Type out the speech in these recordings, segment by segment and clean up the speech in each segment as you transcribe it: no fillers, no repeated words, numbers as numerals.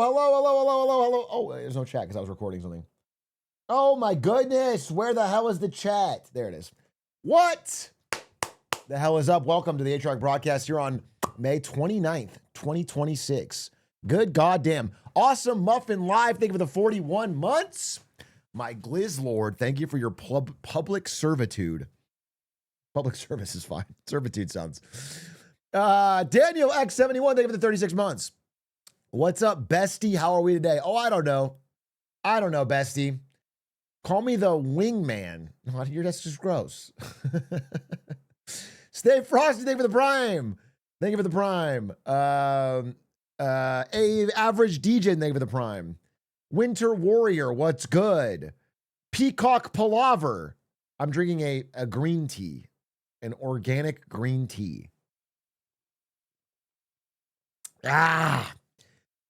Hello. Oh, there's no chat because I was recording something. Oh my goodness. Where the hell is the chat? There it is. What the hell is up? Welcome to the Atrioc broadcast here on May 29th, 2026. Good goddamn. Awesome Muffin Live. Thank you for the 41 months. My Glizz Lord, thank you for your public servitude. Public service is fine. Servitude sounds. Daniel X71, thank you for the 36 months. What's up, bestie? How are we today? Oh, I don't know. Bestie. Call me the wingman. That's just gross. Stay frosty. Thank you for the prime. Thank you for the prime. Average DJ, thank you for the prime. Winter Warrior, what's good? Peacock Palaver. I'm drinking a green tea, an organic green tea.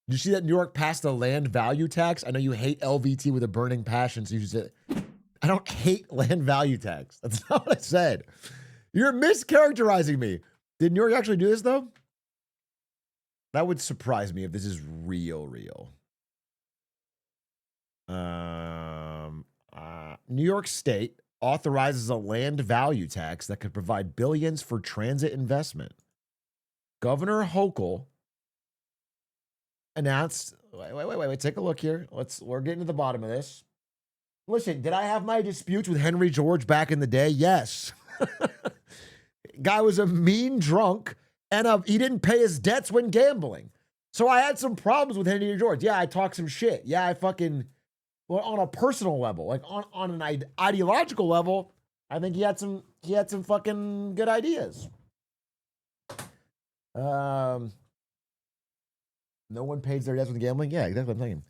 Did you see that New York passed the land value tax? I know you hate LVT with a burning passion, so you said, I don't hate land value tax. That's not what I said. You're mischaracterizing me. Did New York actually do this, though? That would surprise me if this is real. New York State authorizes a land value tax that could provide billions for transit investment. Governor Hochul announced, wait, take a look here. We're getting to the bottom of this. Listen, did I have my disputes with Henry George back in the day? Yes. Guy was a mean drunk and he didn't pay his debts when gambling. So I had some problems with Henry George. Yeah, I talked some shit. Yeah, I fucking, well, on a personal level, like on an ideological level, I think he had some fucking good ideas. No one pays their debts with gambling? Yeah, that's what I'm thinking.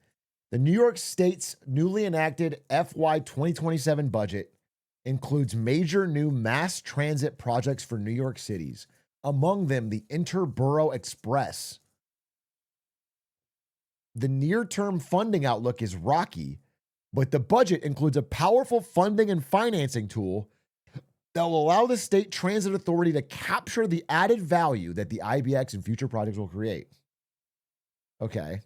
The New York State's newly enacted FY 2027 budget includes major new mass transit projects for New York cities, among them the Interborough Express. The near-term funding outlook is rocky, but the budget includes a powerful funding and financing tool that will allow the State Transit Authority to capture the added value that the IBX and future projects will create. Okay.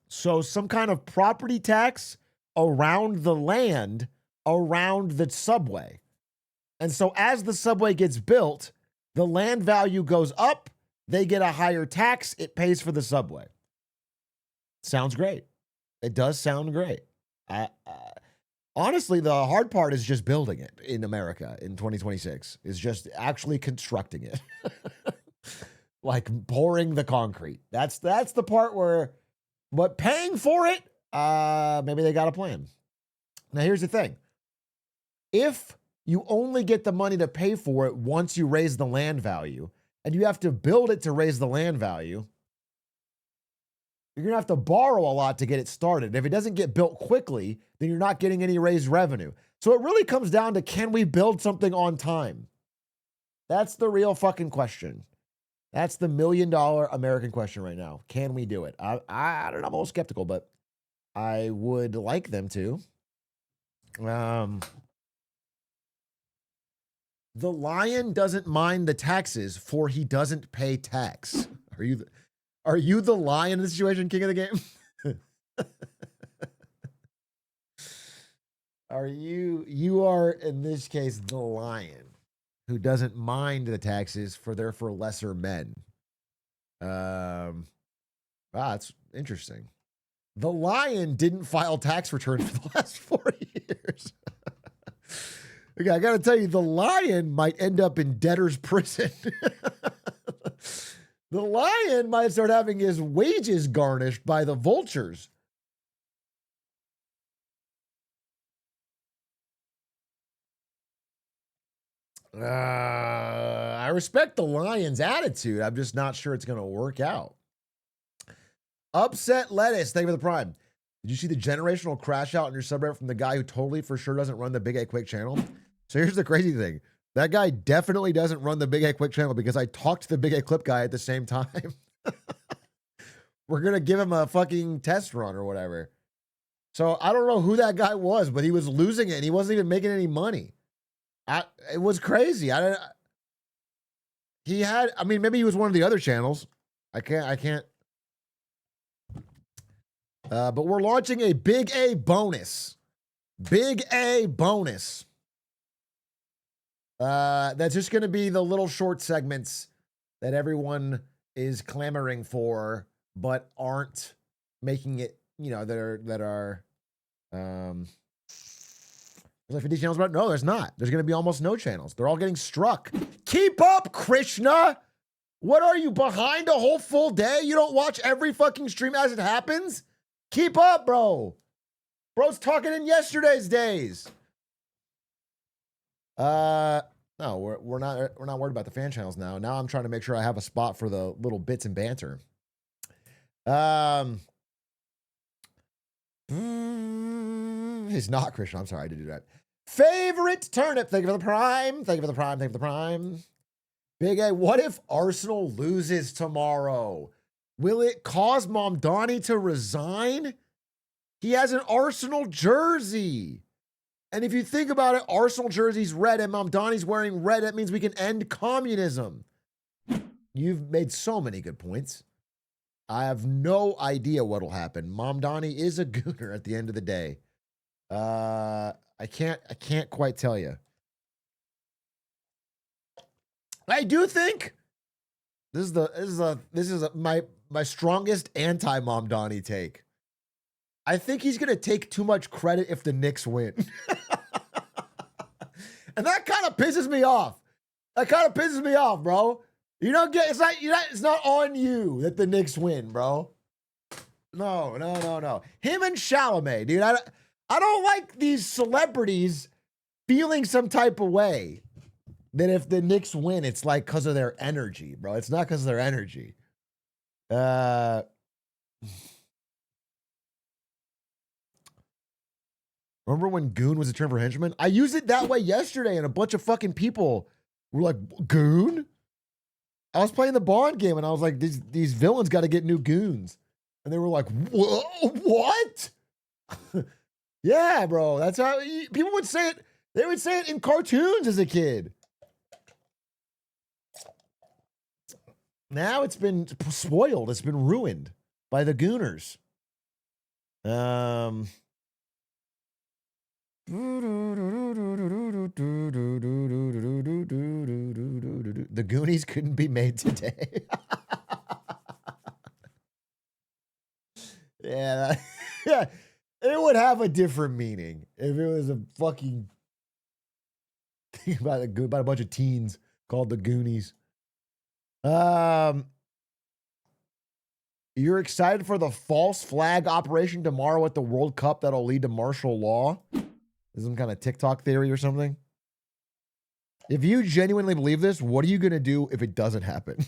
So some kind of property tax around the land, around the subway. And so as the subway gets built, the land value goes up, they get a higher tax, it pays for the subway. Sounds great. It does sound great. Honestly, the hard part is just building it in America in 2026, is just actually constructing it. Like pouring the concrete. That's the part where, but paying for it, maybe they got a plan. Now, here's the thing. If you only get the money to pay for it once you raise the land value, and you have to build it to raise the land value, you're going to have to borrow a lot to get it started. If it doesn't get built quickly, then you're not getting any raised revenue. So it really comes down to, can we build something on time? That's the real fucking question. That's the $1 million American question right now. Can we do it? I don't know. I'm a little skeptical, but I would like them to. The lion doesn't mind the taxes, for he doesn't pay tax. Are you the lion in this situation, king of the game? You are in this case the lion who doesn't mind the taxes, for they're for lesser men. That's interesting. The lion didn't file tax returns for the last 4 years. Okay, I gotta tell you, the lion might end up in debtor's prison. The lion might start having his wages garnished by the vultures. I respect the lion's attitude. I'm just not sure it's going to work out. Upset Lettuce, thank you for the prime. Did you see the generational crash out in your subreddit from the guy who totally for sure doesn't run the Big A Quick channel? So here's the crazy thing. That guy definitely doesn't run the Big A Quick channel, because I talked to the Big A Clip guy at the same time. We're going to give him a fucking test run or whatever. So I don't know who that guy was, but he was losing it and he wasn't even making any money. It was crazy. Maybe he was one of the other channels. I can't. But we're launching a Big A bonus. Big A bonus. That's just going to be the little short segments that everyone is clamoring for, but aren't making it, you know, that are there's like 50 channels, but no, there's not. There's going to be almost no channels. They're all getting struck. Keep up, Krishna. What are you, behind a whole full day? You don't watch every fucking stream as it happens? Keep up, bro. Bro's talking in yesterday's days. No, we're not worried about the fan channels now. Now I'm trying to make sure I have a spot for the little bits and banter. He's not Christian. I'm sorry to do that. Favorite turnip. Thank you for the prime. Thank you for the prime. Thank you for the prime. Big A. What if Arsenal loses tomorrow? Will it cause Mamdani to resign? He has an Arsenal jersey. And if you think about it, Arsenal jersey's red and Mamdani's wearing red. That means we can end communism. You've made so many good points. I have no idea what'll happen. Mamdani is a gooner at the end of the day. I can't quite tell you. I do think this is my strongest anti-Mamdani take. I think he's going to take too much credit if the Knicks win. And that kind of pisses me off. That kind of pisses me off, bro. You don't get, it's not on you that the Knicks win, bro. No. Him and Chalamet, dude. I don't like these celebrities feeling some type of way that if the Knicks win, it's like because of their energy, bro. It's not because of their energy. Remember when Goon was a term for henchman? I used it that way yesterday, and a bunch of fucking people were like, Goon? I was playing the Bond game, and I was like, these villains got to get new goons. And they were like, what? Yeah, bro. That's how people would say it. They would say it in cartoons as a kid. Now it's been spoiled. It's been ruined by the Gooners. The Goonies couldn't be made today. Yeah, it would have a different meaning if it was a fucking thing about a bunch of teens called the Goonies. You're excited for the false flag operation tomorrow at the World Cup that'll lead to martial law? Is some kind of TikTok theory or something? If you genuinely believe this, what are you going to do if it doesn't happen?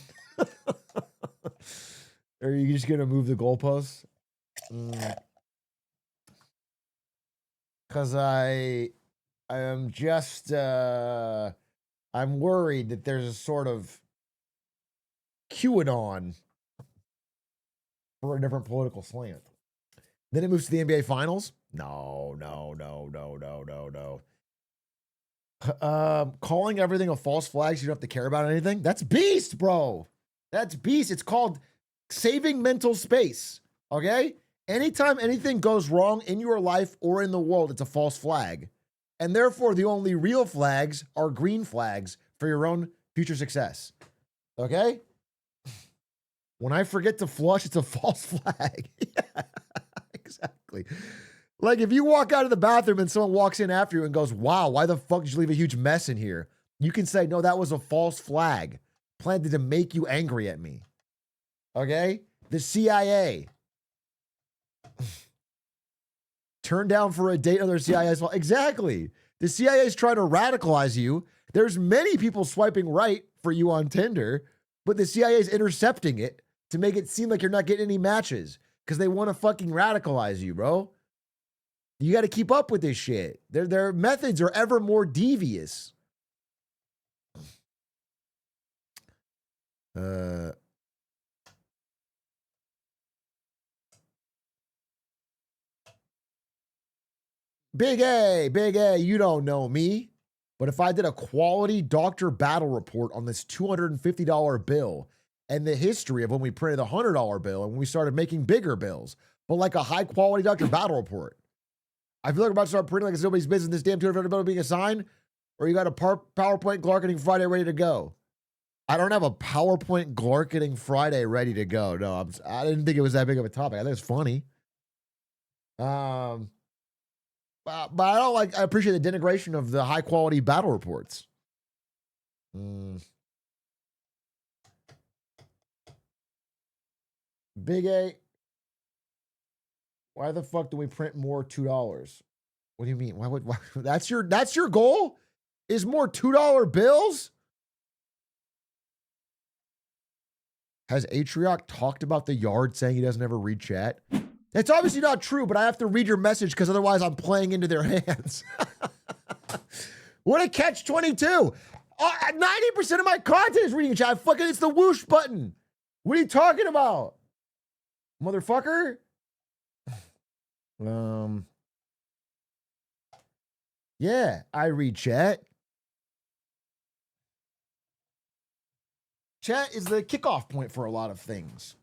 Are you just going to move the goalposts? Because I am just, I'm worried that there's a sort of QAnon for a different political slant. Then it moves to the NBA Finals? No. Calling everything a false flag so you don't have to care about anything? That's beast, bro. That's beast. It's called saving mental space, okay? Anytime anything goes wrong in your life or in the world, it's a false flag. And therefore, the only real flags are green flags for your own future success, okay? When I forget to flush, it's a false flag. Yeah, exactly. Like if you walk out of the bathroom and someone walks in after you and goes, wow, why the fuck did you leave a huge mess in here? You can say, no, that was a false flag planted to make you angry at me. Okay? The CIA. Turn down for a date other CIA's fault. Exactly. The CIA is trying to radicalize you. There's many people swiping right for you on Tinder, but the CIA is intercepting it to make it seem like you're not getting any matches because they want to fucking radicalize you, bro. You got to keep up with this shit. Their methods are ever more devious. Big A, you don't know me. But if I did a quality doctor battle report on this $250 bill and the history of when we printed the $100 bill and when we started making bigger bills, but like a high quality Dr. Battle report. I feel like I'm about to start printing like it's nobody's business. This damn $250 bill being a sign, or you got a PowerPoint Glarketing Friday ready to go. I don't have a PowerPoint Glarketing Friday ready to go. No, I didn't think it was that big of a topic. I think it's funny. But I don't like. I appreciate the denigration of the high quality battle reports. Big A. Why the fuck do we print more $2? What do you mean? Why that's your goal? Is more $2 bills? Has Atrioc talked about the yard saying he doesn't ever read chat? It's obviously not true, but I have to read your message because otherwise I'm playing into their hands. What a catch-22. 90% of my content is reading chat. Fucking, it's the whoosh button. What are you talking about? Motherfucker? Yeah, I read chat. Chat is the kickoff point for a lot of things.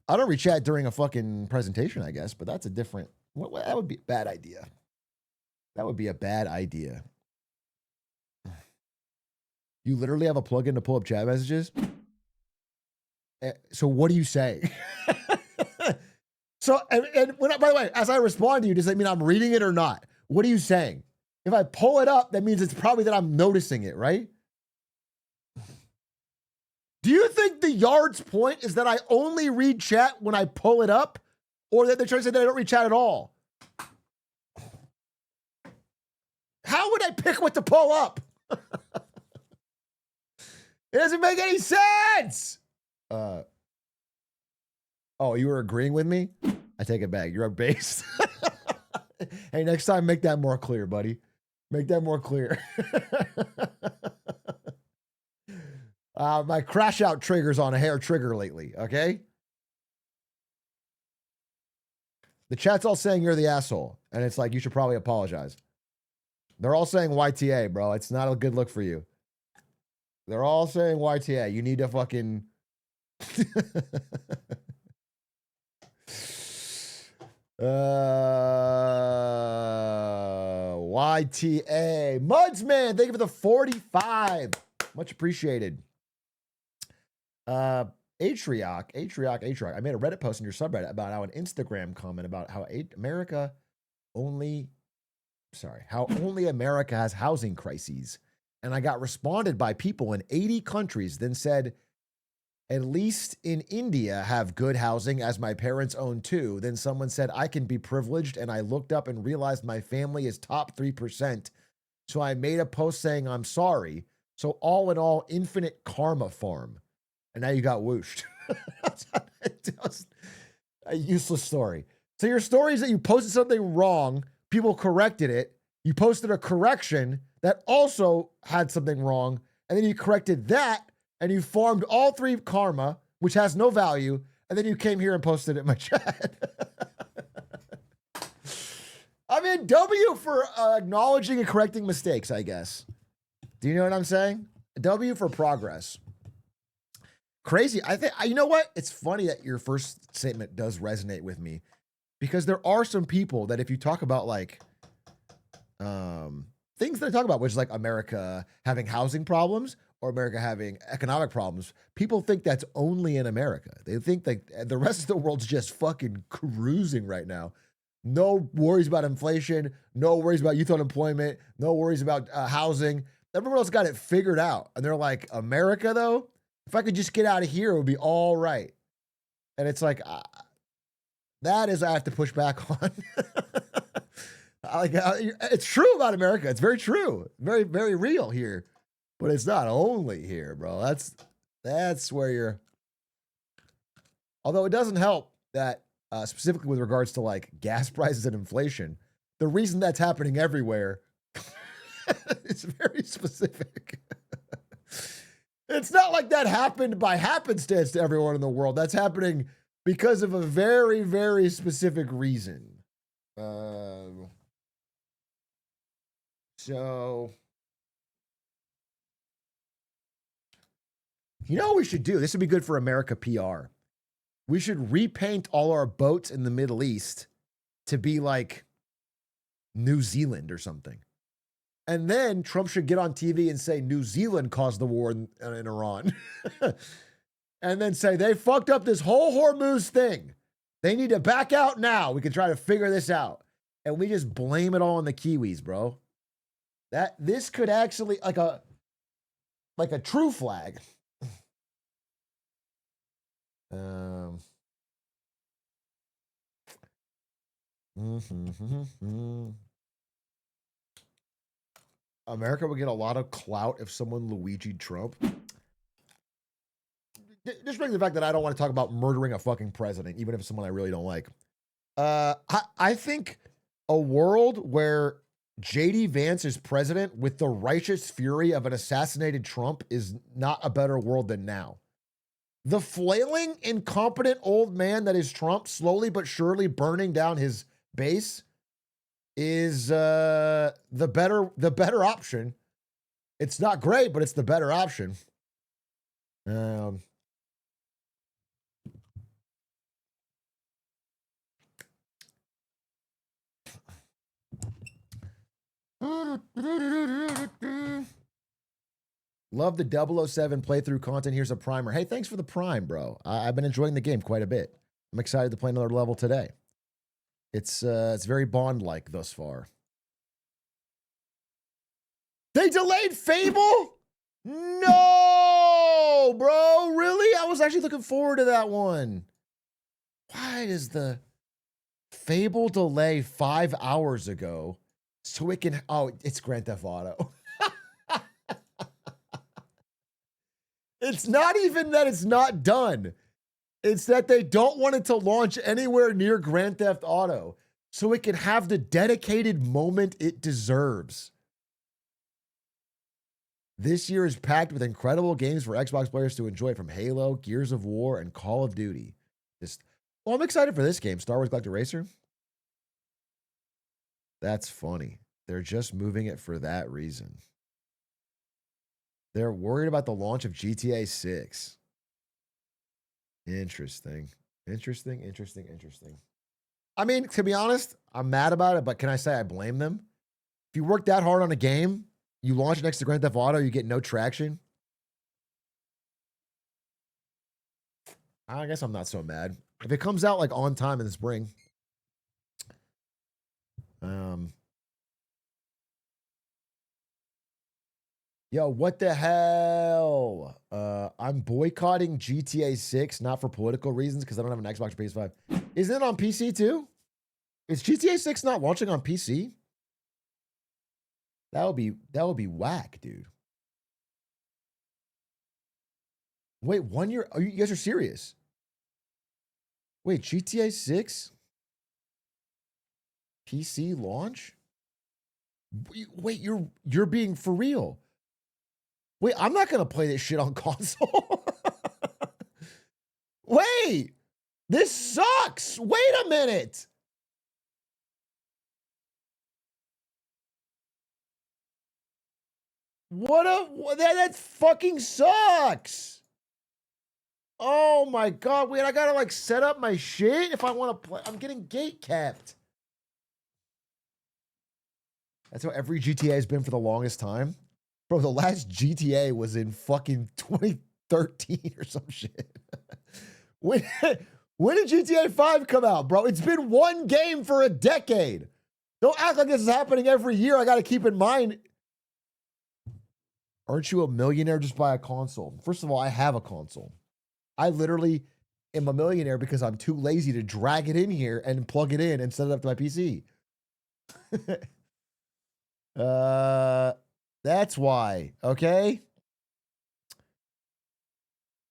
I don't read chat during a fucking presentation, I guess, but that's a different. That would be a bad idea. That would be a bad idea. You literally have a plugin to pull up chat messages? So what do you say? So, and when, by the way, as I respond to you, does that mean I'm reading it or not? What are you saying? If I pull it up, that means it's probably that I'm noticing it, right? Do you think the yard's point is that I only read chat when I pull it up? Or that they're trying to say that I don't read chat at all? How would I pick what to pull up? It doesn't make any sense. Oh, you were agreeing with me? I take it back. You're a base. Hey, next time, make that more clear, buddy. Make that more clear. My crash out trigger's on a hair trigger lately, okay? The chat's all saying you're the asshole, and it's like, you should probably apologize. They're all saying YTA, bro. It's not a good look for you. They're all saying YTA. You need to fucking... YTA. Mudsman, thank you for the 45. Much appreciated. Atrioc. I made a Reddit post in your subreddit about how an Instagram comment about how only America has housing crises. And I got responded by people in 80 countries, then said, at least in India have good housing, as my parents own too. Then someone said, I can be privileged, and I looked up and realized my family is top 3%. So I made a post saying I'm sorry. So all in all, infinite karma farm. And now you got whooshed. A useless story. So your story is that you posted something wrong, people corrected it, you posted a correction that also had something wrong, and then you corrected that, and you farmed all three karma, which has no value, and then you came here and posted it in my chat. I mean, W for acknowledging and correcting mistakes, I guess. Do you know what I'm saying? W for progress. Crazy. I think, you know what? It's funny that your first statement does resonate with me, because there are some people that if you talk about like things that I talk about, which is like America having housing problems or America having economic problems, people think that's only in America. They think that the rest of the world's just fucking cruising right now. No worries about inflation, no worries about youth unemployment, no worries about housing. Everyone else got it figured out. And they're like, America though, if I could just get out of here, it would be all right. And it's like, that is, I have to push back on. It's true about America. It's very true. Very, very real here. But it's not only here, bro. That's where you're. Although it doesn't help that specifically with regards to like gas prices and inflation, the reason that's happening everywhere is very specific. It's not like that happened by happenstance to everyone in the world. That's happening because of a very, very specific reason. So You know what we should do? This would be good for America PR. We should repaint all our boats in the Middle East to be like New Zealand or something. And then Trump should get on TV and say New Zealand caused the war in Iran. And then say they fucked up this whole Hormuz thing. They need to back out now. We can try to figure this out. And we just blame it all on the Kiwis, bro. This could actually like a true flag. America would get a lot of clout if someone Luigi'd Trump. Just bring the fact that I don't want to talk about murdering a fucking president, even if it's someone I really don't like. I think a world where JD Vance is president with the righteous fury of an assassinated Trump is not a better world than now. The flailing, incompetent old man that is Trump, slowly but surely burning down his base, is the better option. It's not great, but it's the better option. Love the 007 playthrough content. Here's a primer. Hey, thanks for the prime, bro. I've been enjoying the game quite a bit. I'm excited to play another level today. It's very Bond-like thus far. They delayed Fable? No, bro. Really? I was actually looking forward to that one. Why does the Fable delay 5 hours ago so it can... Oh, it's Grand Theft Auto. It's not even that it's not done. It's that they don't want it to launch anywhere near Grand Theft Auto so it can have the dedicated moment it deserves. This year is packed with incredible games for Xbox players to enjoy, from Halo, Gears of War, and Call of Duty. I'm excited for this game, Star Wars Galactic Racer. That's funny. They're just moving it for that reason. They're worried about the launch of GTA 6. Interesting. I mean, to be honest, I'm mad about it, but can I say I blame them? If you work that hard on a game, you launch it next to Grand Theft Auto, you get no traction. I guess I'm not so mad. If it comes out like on time in the spring. Yo, what the hell? I'm boycotting GTA 6, not for political reasons, because I don't have an Xbox or PS5. Isn't it on PC too? Is GTA 6 not launching on PC? That would be whack, dude. Wait, 1 year? Oh, you guys are serious? Wait, GTA 6? PC launch? Wait, you're being for real. Wait, I'm not going to play this shit on console. Wait, this sucks. Wait a minute. That fucking sucks. Oh my God. Wait, I got to like set up my shit if I want to play. I'm getting gate capped. That's how every GTA has been for the longest time. Bro, the last GTA was in fucking 2013 or some shit. When did GTA 5 come out, bro? It's been one game for a decade. Don't act like this is happening every year. I got to keep in mind. Aren't you a millionaire just by a console? First of all, I have a console. I literally am a millionaire because I'm too lazy to drag it in here and plug it in and set it up to my PC. That's why, okay?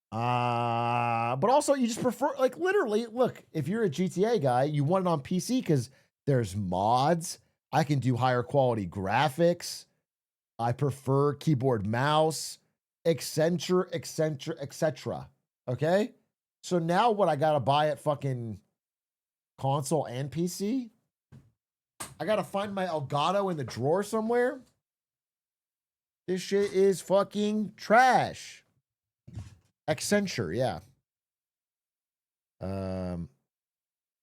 But also you just prefer, like, literally, look, if you're a GTA guy, you want it on PC because there's mods. I can do higher quality graphics. I prefer keyboard, mouse, etc. Okay? So now what, I gotta buy it fucking console and PC? I gotta find my Elgato in the drawer somewhere? This shit is fucking trash. Accenture, yeah.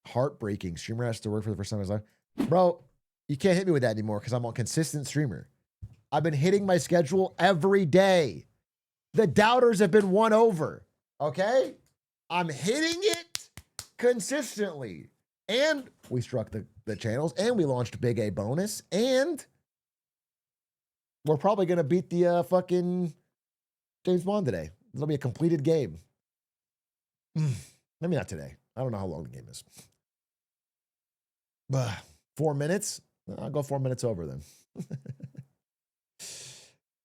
Heartbreaking. Streamer has to work for the first time in his life. Bro, you can't hit me with that anymore because I'm a consistent streamer. I've been hitting my schedule every day. The doubters have been won over. Okay? I'm hitting it consistently. And we struck the channels, and we launched Big A bonus, and we're probably going to beat the fucking James Bond today. It'll be a completed game. Maybe not today. I don't know how long the game is. 4 minutes? I'll go 4 minutes over then.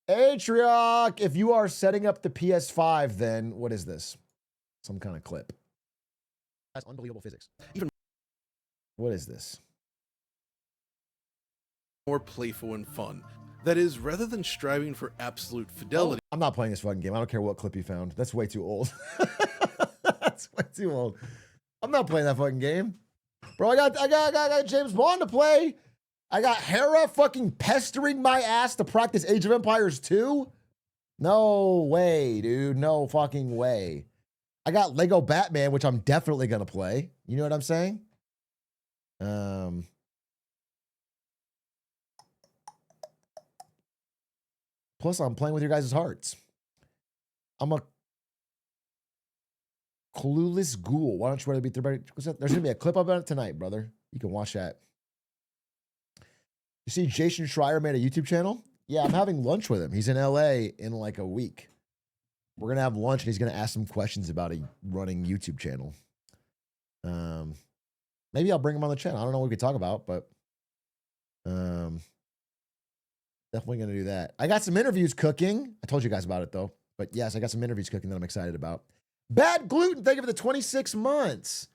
Atrioc, if you are setting up the PS5, then what is this? Some kind of clip. That's unbelievable physics. Even what is this? More playful and fun. That is, rather than striving for absolute fidelity. I'm not playing this fucking game. I don't care what clip you found. That's way too old. That's way too old. I'm not playing that fucking game. Bro, I got James Bond to play. I got Hera fucking pestering my ass to practice Age of Empires 2. No way, dude. No fucking way. I got Lego Batman, which I'm definitely going to play. You know what I'm saying? Plus, I'm playing with your guys' hearts. I'm a clueless ghoul. Why don't you rather beat everybody? There's going to be a clip about it tonight, brother. You can watch that. You see Jason Schreier made a YouTube channel? Yeah, I'm having lunch with him. He's in LA in like a week. We're going to have lunch, and he's going to ask some questions about a running YouTube channel. Maybe I'll bring him on the channel. I don't know what we could talk about, but definitely going to do that. I got some interviews cooking. I told you guys about it, though. But yes, I got some interviews cooking that I'm excited about. Bad Gluten, thank you for the 26 months.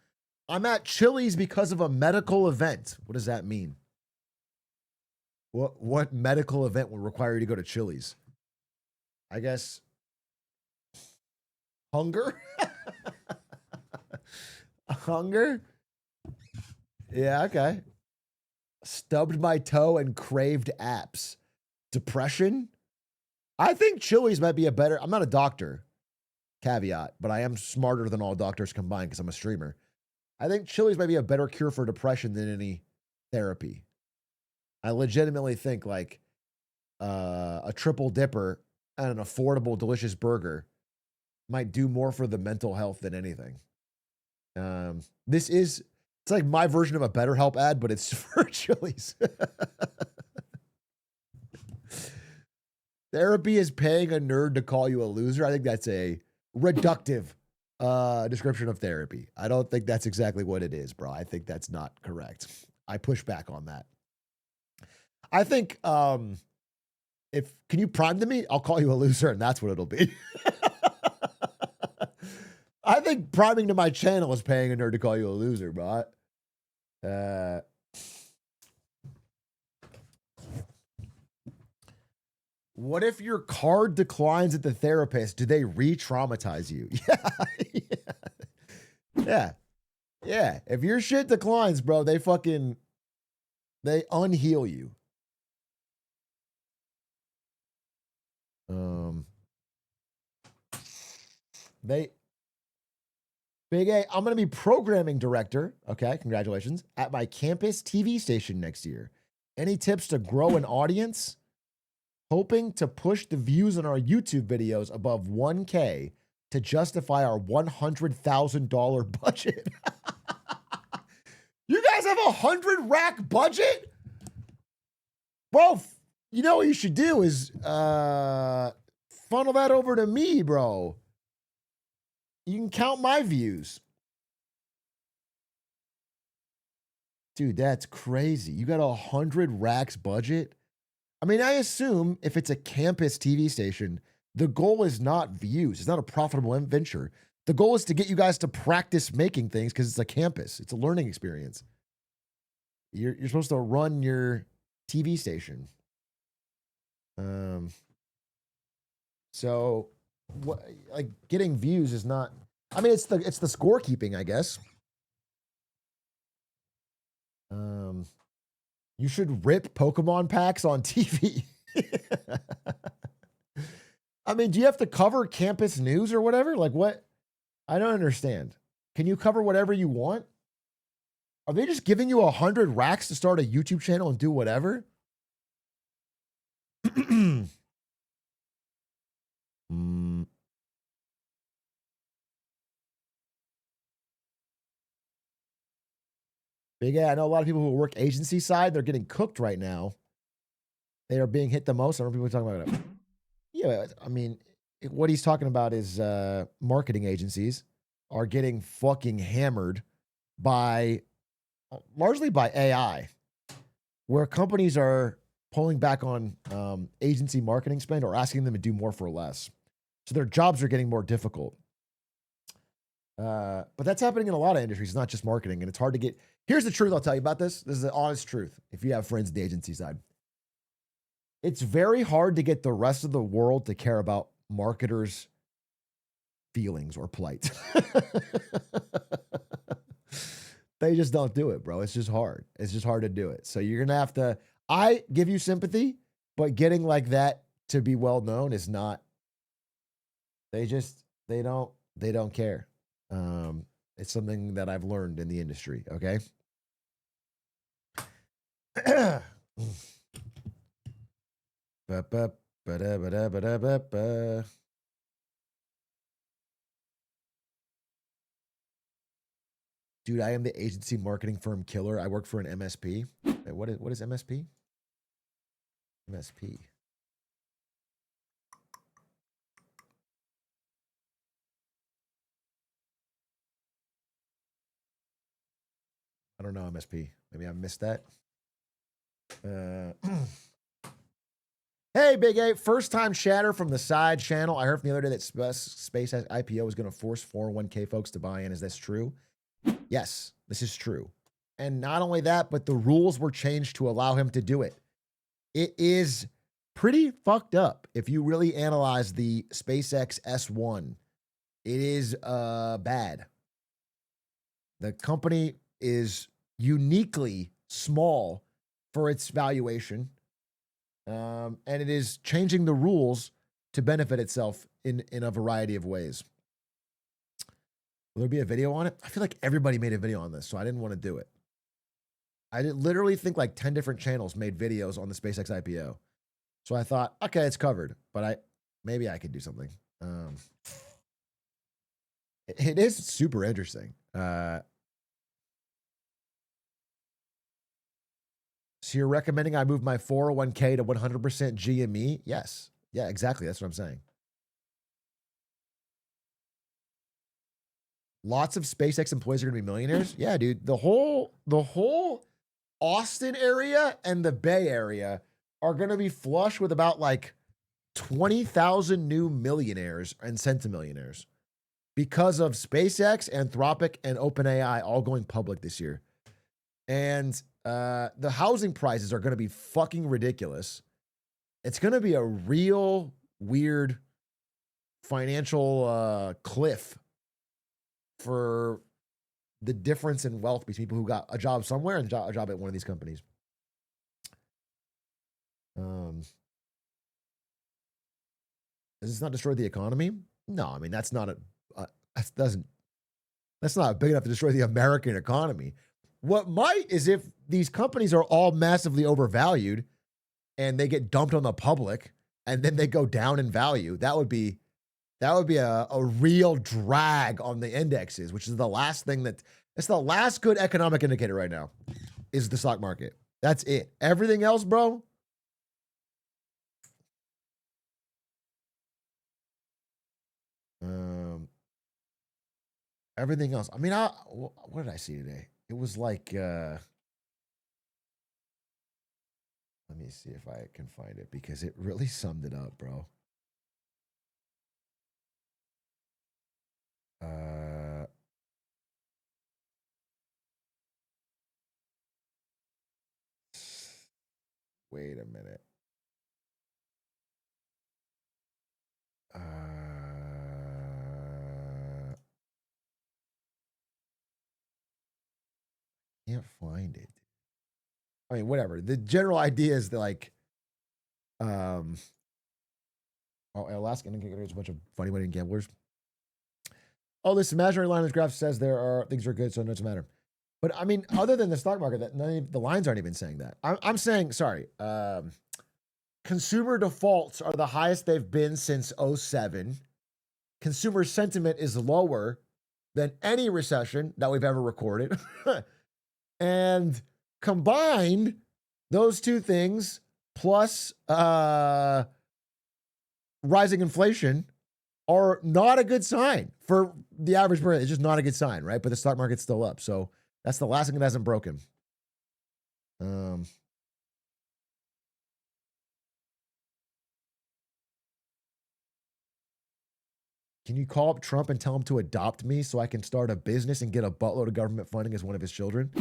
I'm at Chili's because of a medical event. What does that mean? What medical event would require you to go to Chili's? I guess hunger? Hunger? Yeah, okay. Stubbed my toe and craved apps. Depression? I think Chili's might be a better... I'm not a doctor, caveat, but I am smarter than all doctors combined because I'm a streamer. I think Chili's might be a better cure for depression than any therapy. I legitimately think like a triple dipper and an affordable, delicious burger might do more for the mental health than anything. It's like my version of a BetterHelp ad, but it's for Chili's. Therapy is paying a nerd to call you a loser. I think that's a reductive description of therapy. I don't think that's exactly what it is, bro. I think that's not correct. I push back on that. I think can you prime to me? I'll call you a loser, and that's what it'll be. I think priming to my channel is paying a nerd to call you a loser, bro. What if your card declines at the therapist? Do they re-traumatize you? Yeah. If your shit declines, bro, they unheal you. Big A, I'm going to be programming director. Okay, congratulations. At my campus TV station next year. Any tips to grow an audience? Hoping to push the views on our YouTube videos above 1K to justify our $100,000 budget. You guys have $100,000 budget? Bro, you know what you should do is funnel that over to me, bro. You can count my views. Dude, that's crazy. You got $100,000 budget? I mean, I assume if it's a campus TV station, the goal is not views. It's not a profitable venture. The goal is to get you guys to practice making things because it's a campus. It's a learning experience. You're supposed to run your TV station. So what, like getting views is not, I mean, it's the scorekeeping, I guess. You should rip Pokemon packs on TV. I mean, do you have to cover campus news or whatever? Like what? I don't understand. Can you cover whatever you want? Are they just giving you 100 racks to start a YouTube channel and do whatever? Mm. Big A, I know a lot of people who work agency side, they're getting cooked right now. They are being hit the most. I don't know if people are talking about it. Yeah, I mean, what he's talking about is marketing agencies are getting fucking hammered by largely by AI, where companies are pulling back on agency marketing spend or asking them to do more for less. So their jobs are getting more difficult. But that's happening in a lot of industries. It's not just marketing, and it's hard to get. Here's the truth I'll tell you about this. This is the honest truth. If you have friends in the agency side, it's very hard to get the rest of the world to care about marketers' feelings or plight. They just don't do it, bro. It's just hard. It's just hard to do it. So you're gonna have to. I give you sympathy, but getting like that to be well known is not. They don't care. It's something that I've learned in the industry. Okay. Ba-ba-ba-da-ba-da-ba-da-ba-ba. Dude, I am the agency marketing firm killer. I work for an MSP. Wait, what is MSP? MSP. I don't know MSP. Maybe I missed that. Hey, Big A, first time chatter from the side channel. I heard from the other day that SpaceX IPO is going to force 401k folks to buy in. Is this true? Yes, this is true. And not only that, but the rules were changed to allow him to do it. It is pretty fucked up if you really analyze the SpaceX S1. It is bad. The company is uniquely small for its valuation. And it is changing the rules to benefit itself in a variety of ways. Will there be a video on it? I feel like everybody made a video on this, so I didn't want to do it. I literally think like 10 different channels made videos on the SpaceX IPO. So I thought, okay, it's covered, but maybe I could do something. It is super interesting. So you're recommending I move my 401k to 100% GME? Yes. Yeah, exactly. That's what I'm saying. Lots of SpaceX employees are going to be millionaires. Yeah, dude. The whole Austin area and the Bay Area are going to be flush with about like 20,000 new millionaires and centimillionaires because of SpaceX, Anthropic, and OpenAI all going public this year. And the housing prices are going to be fucking ridiculous. It's going to be a real weird financial cliff for the difference in wealth between people who got a job somewhere and a job at one of these companies. Does this not destroy the economy? No, I mean that's not that's not big enough to destroy the American economy. What might is if these companies are all massively overvalued and they get dumped on the public and then they go down in value. That would be a real drag on the indexes, which is the last thing it's the last good economic indicator right now is the stock market. That's it. Everything else, bro. Everything else. I mean, what did I see today? It was like, let me see if I can find it because it really summed it up, bro. Wait a minute. Can't find it. I mean, whatever. The general idea is that like, Oh, Alaska there's a bunch of funny winning gamblers. Oh, this imaginary line in this graph says there are things are good, so it doesn't matter. But I mean, other than the stock market, that none of the lines aren't even saying that. I'm saying, sorry, consumer defaults are the highest they've been since '07. Consumer sentiment is lower than any recession that we've ever recorded. And combined, those two things plus rising inflation are not a good sign for the average person. It's just not a good sign, right? But the stock market's still up. So that's the last thing that hasn't broken. Can you call up Trump and tell him to adopt me so I can start a business and get a buttload of government funding as one of his children?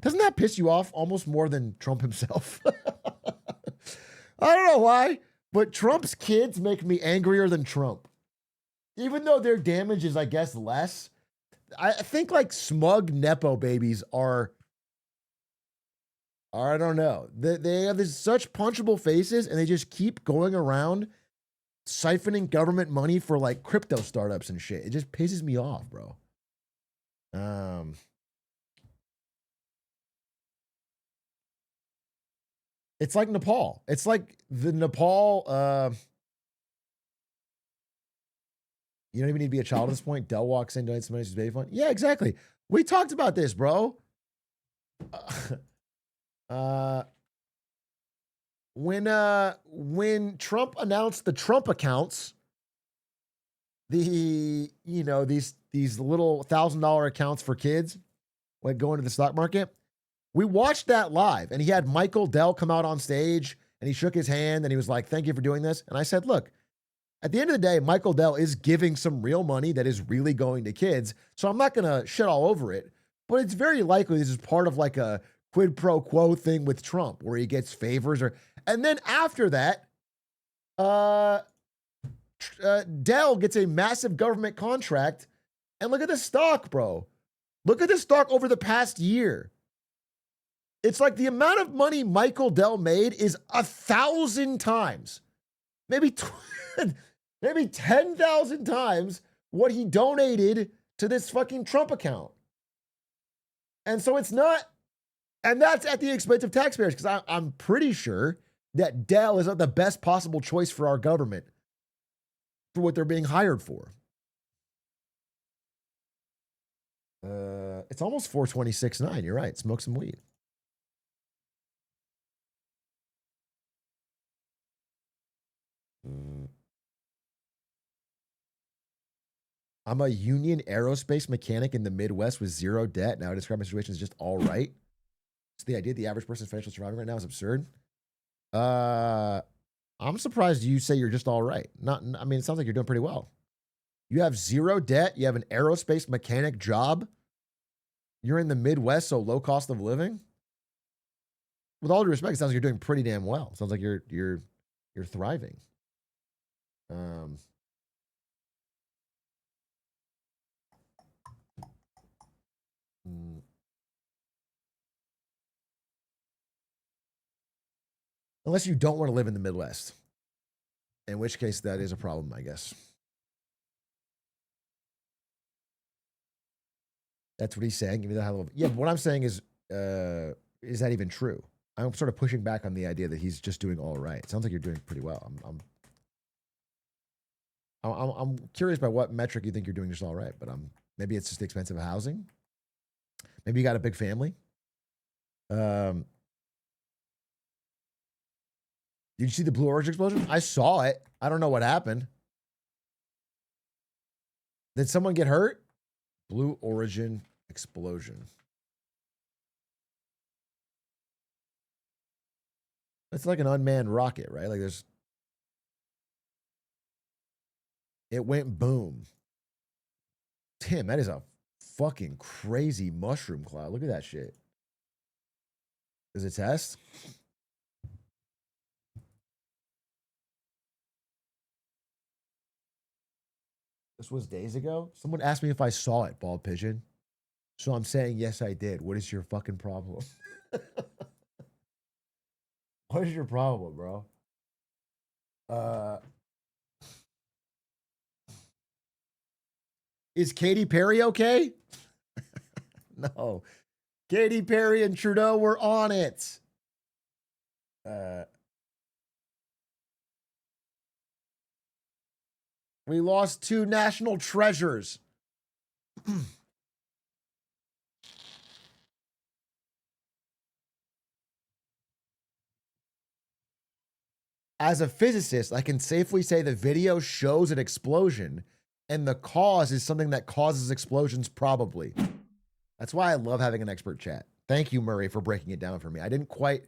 Doesn't that piss you off almost more than Trump himself? I don't know why, but Trump's kids make me angrier than Trump. Even though their damage is, I guess, less. I think like smug Nepo babies are I don't know. They have this such punchable faces and they just keep going around siphoning government money for like crypto startups and shit. It just pisses me off, bro. It's like Nepal. It's like the Nepal, you don't even need to be a child at this point. Dell walks in, donates some money to his baby fund. Yeah, exactly. We talked about this, bro. When Trump announced the Trump accounts, these little $1,000 accounts for kids like going to the stock market, we watched that live, and he had Michael Dell come out on stage, and he shook his hand, and he was like, "Thank you for doing this." And I said, "Look, at the end of the day, Michael Dell is giving some real money that is really going to kids, so I'm not gonna shit all over it, but it's very likely this is part of like a quid pro quo thing with Trump, where he gets favors or." And then after that, Dell gets a massive government contract. And look at the stock, bro. Look at the stock over the past year. It's like the amount of money Michael Dell made is 1,000 times, maybe 10,000 times what he donated to this fucking Trump account. And so it's not, and that's at the expense of taxpayers, because I'm pretty sure that Dell is not the best possible choice for our government for what they're being hired for. It's almost 426.9. You're right. Smoke some weed. I'm a union aerospace mechanic in the Midwest with zero debt. Now I describe my situation as just all right. So the idea the average person's financial surviving right now is absurd. I'm surprised you say you're just all right. I mean, it sounds like you're doing pretty well. You have zero debt. You have an aerospace mechanic job. You're in the Midwest, so low cost of living. With all due respect, it sounds like you're doing pretty damn well. It sounds like you're thriving. Unless you don't want to live in the Midwest, in which case that is a problem, I guess. That's what he's saying. Give me the high level. Yeah, but what I'm saying is that even true? I'm sort of pushing back on the idea that he's just doing all right. It sounds like you're doing pretty well. I'm curious by what metric you think you're doing just all right, but maybe it's just the expensive housing. Maybe you got a big family. Did you see the Blue Origin explosion? I saw it. I don't know what happened. Did someone get hurt? Blue Origin explosion. It's like an unmanned rocket, right? Like it went boom. Tim, that is a fucking crazy mushroom cloud. Look at that shit. Does it test? This was days ago. Someone asked me if I saw it, bald pigeon. So I'm saying, yes, I did. What is your fucking problem? What is your problem, bro? Is Katy Perry okay? No. Katy Perry and Trudeau were on it. We lost 2 national treasures. As a physicist, I can safely say the video shows an explosion, and the cause is something that causes explosions, probably. That's why I love having an expert chat. Thank you, Murray, for breaking it down for me. I didn't quite...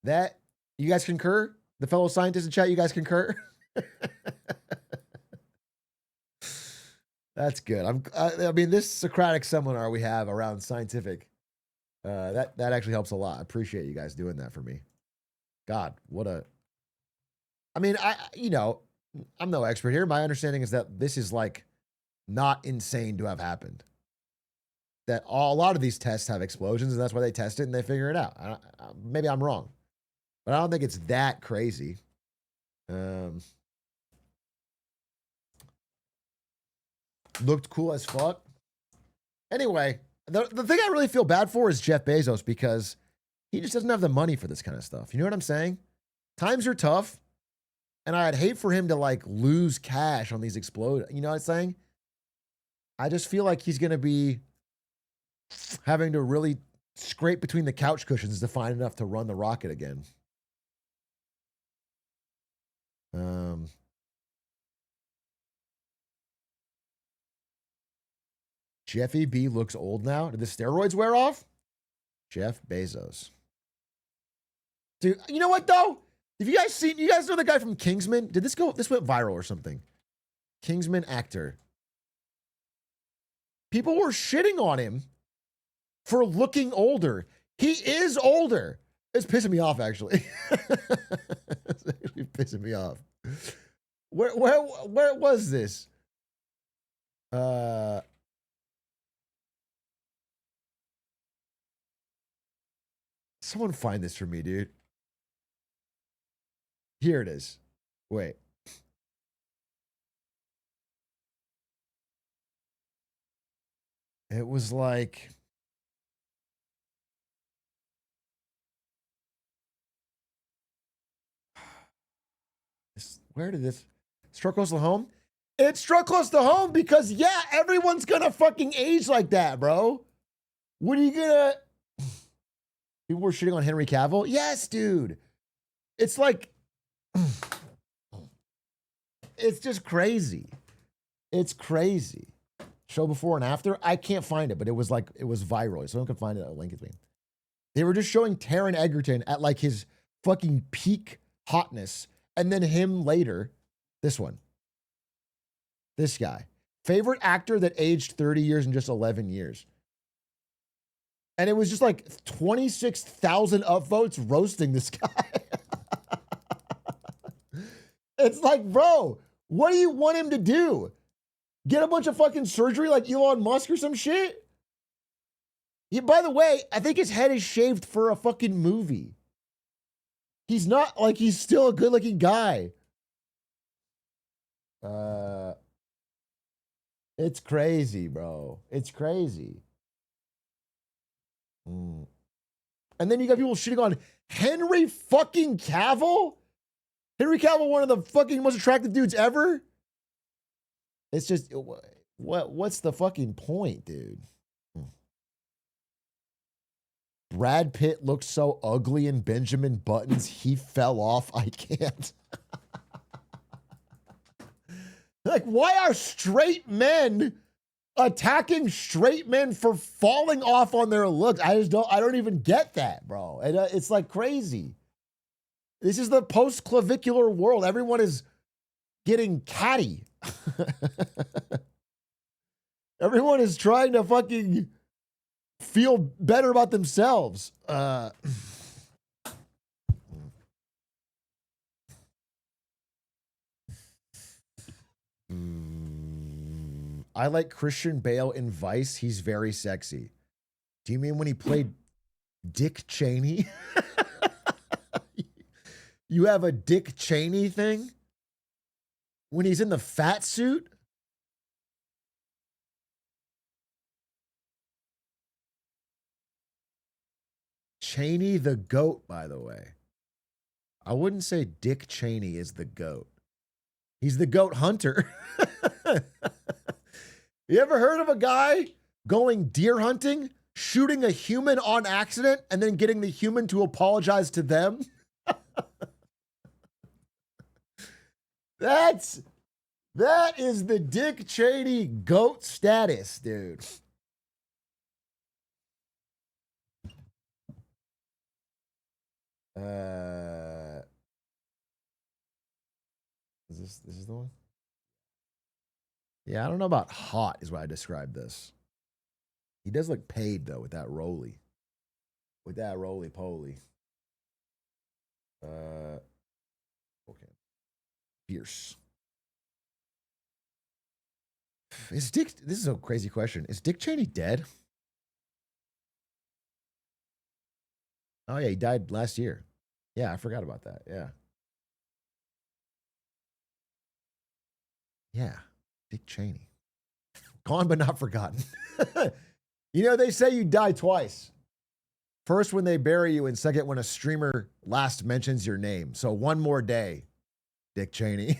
That... You guys concur? The fellow scientists in chat, you guys concur? That's good. I mean, this Socratic seminar we have around scientific, that actually helps a lot. I appreciate you guys doing that for me. God, what a... I mean, I'm no expert here. My understanding is that this is like not insane to have happened. That a lot of these tests have explosions, and that's why they test it and they figure it out. Maybe I'm wrong, but I don't think it's that crazy. Looked cool as fuck. Anyway, the thing I really feel bad for is Jeff Bezos, because he just doesn't have the money for this kind of stuff. You know what I'm saying? Times are tough. And I'd hate for him to like lose cash on these explode. You know what I'm saying? I just feel like he's going to be having to really scrape between the couch cushions to find enough to run the rocket again. Jeffy B looks old now. Did the steroids wear off? Jeff Bezos. Dude, you know what though? Have you guys know the guy from Kingsman? This went viral or something? Kingsman actor. People were shitting on him for looking older. He is older. It's pissing me off, actually. It's actually pissing me off. Where was this? Someone find this for me, dude. Here it is. Wait. It was like... Where did this... Struck close to home? It struck close to home because, yeah, everyone's gonna fucking age like that, bro. What are you gonna... People were shitting on Henry Cavill? Yes, dude. It's like... It's just crazy. It's crazy. Show before and after? I can't find it, but it was viral. Someone can find it. I'll link it to me. They were just showing Taron Egerton at like his fucking peak hotness, and then him later. This one. This guy. Favorite actor that aged 30 years in just 11 years. And it was just like 26,000 upvotes roasting this guy. It's like, bro, what do you want him to do? Get a bunch of fucking surgery like Elon Musk or some shit? By the way, I think his head is shaved for a fucking movie. He's not like, he's still a good looking guy. It's crazy, bro. It's crazy. And then you got people shitting on Henry fucking Cavill? Henry Cavill, one of the fucking most attractive dudes ever? It's just, what's the fucking point, dude? Brad Pitt looked so ugly in Benjamin Button's He Fell Off. I can't. Like, why are straight men attacking straight men for falling off on their looks? I don't even get that, bro. And it's like crazy. This is the post-clavicular world. Everyone is getting catty. Everyone is trying to fucking feel better about themselves. I like Christian Bale in Vice. He's very sexy. Do you mean when he played Dick Cheney? You have a Dick Cheney thing? When he's in the fat suit? Cheney the GOAT, by the way. I wouldn't say Dick Cheney is the GOAT. He's the GOAT hunter. You ever heard of a guy going deer hunting, shooting a human on accident, and then getting the human to apologize to them? That is the Dick Cheney GOAT status, dude. This is the one? Yeah, I don't know about hot is what I described this. He does look paid though with that roly. With that roly poly. Okay. Fierce. Is Dick, this is a crazy question. Is Dick Cheney dead? Oh yeah, he died last year. Yeah, I forgot about that. Yeah. Yeah. Dick Cheney. Gone but not forgotten. You know, they say you die twice. First when they bury you, and second when a streamer last mentions your name. So one more day, Dick Cheney.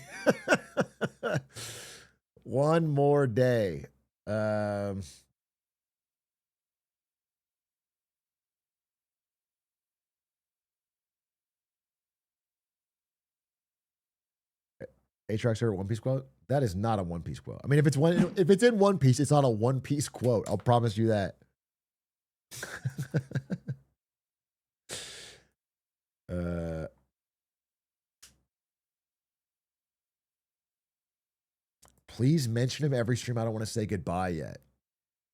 One more day. Atrioc Reacts One Piece quote? That is not a One Piece quote. I mean, if it's in One Piece, it's not a One Piece quote. I'll promise you that. Please mention him every stream. I don't want to say goodbye yet.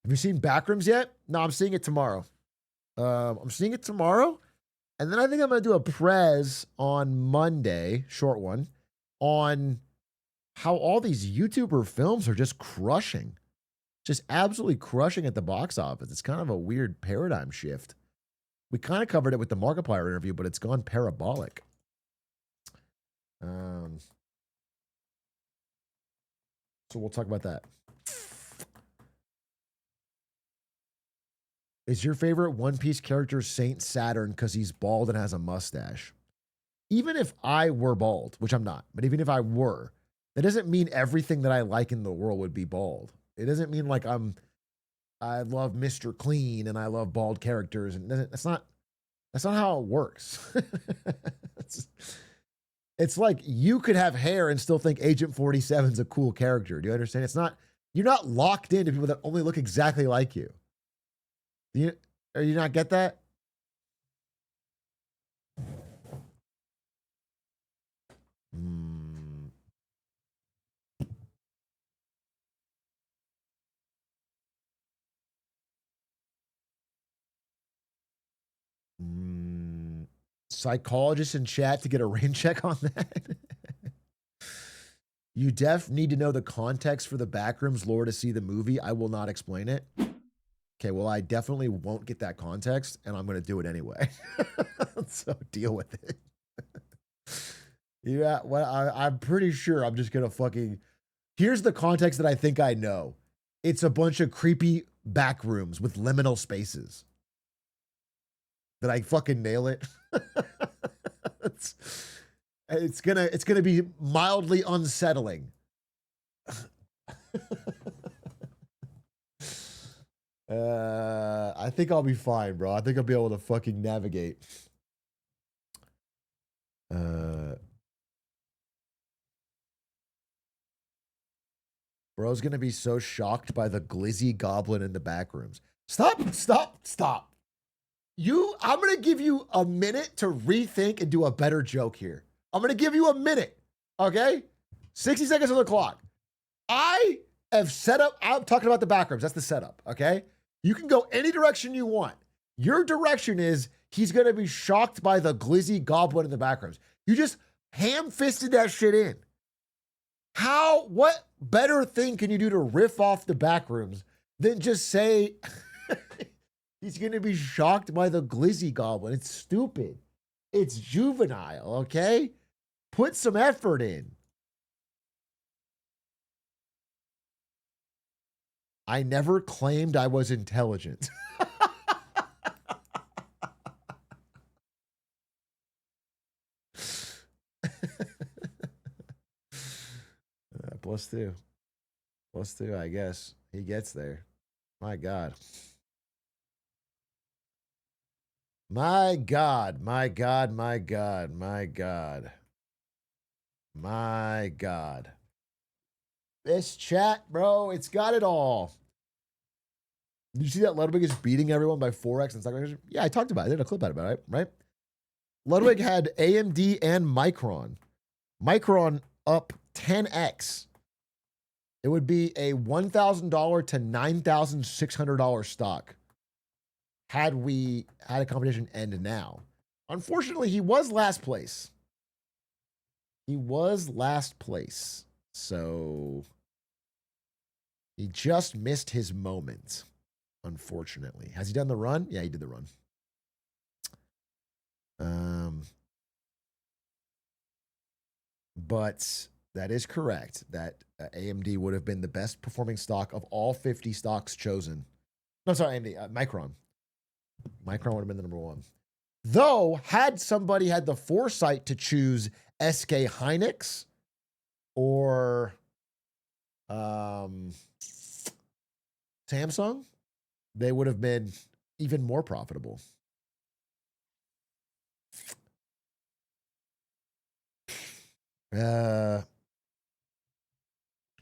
Have you seen Backrooms yet? No, I'm seeing it tomorrow. I'm seeing it tomorrow. And then I think I'm going to do a prez on Monday, short one, on how all these YouTuber films are just crushing. Just absolutely crushing at the box office. It's kind of a weird paradigm shift. We kind of covered it with the Markiplier interview, but it's gone parabolic. So we'll talk about that. Is your favorite One Piece character Saint Saturn because he's bald and has a mustache? Even if I were bald, which I'm not, but even if I were, that doesn't mean everything that I like in the world would be bald. It doesn't mean like I love Mr. Clean and I love bald characters, and that's not how it works. It's like you could have hair and still think Agent 47 is a cool character. Do you understand? You're not locked into people that only look exactly like you. Or you not get that? Psychologist in chat to get a rain check on that. You need to know the context for the Backrooms lore to see the movie. I will not explain it. Okay, well, I definitely won't get that context, and I'm going to do it anyway. So deal with it. Yeah, well, I'm pretty sure I'm just going to fucking... Here's the context that I think I know. It's a bunch of creepy back rooms with liminal spaces. Did I fucking nail it? It's gonna be mildly unsettling. I think I'll be fine, bro. I think I'll be able to fucking navigate. Bro's gonna be so shocked by the glizzy goblin in the back rooms. Stop. I'm gonna give you a minute to rethink and do a better joke here. I'm gonna give you a minute, okay? 60 seconds on the clock. I have set up, I'm talking about the backrooms. That's the setup, okay? You can go any direction you want. Your direction is he's gonna be shocked by the glizzy goblin in the backrooms. You just ham-fisted that shit in. What better thing can you do to riff off the backrooms than just say he's gonna be shocked by the glizzy goblin? It's stupid. It's juvenile, okay? Put some effort in. I never claimed I was intelligent. +2. +2, I guess. He gets there. My God. My God, my God, my God, my God. My God. This chat, bro, it's got it all. Did you see that Ludwig is beating everyone by 4x in stock reaction? Yeah, I talked about it. I did a clip about it, right? Ludwig had AMD and Micron. Micron up 10x. It would be a $1,000 to $9,600 stock had we had a competition end now. Unfortunately, he was last place. He was last place. So he just missed his moment, unfortunately. Has he done the run? Yeah, he did the run. But that is correct that AMD would have been the best performing stock of all 50 stocks chosen. No, sorry, AMD, Micron. Micron would have been the number one. Though, had somebody had the foresight to choose SK Hynix or Samsung, they would have been even more profitable.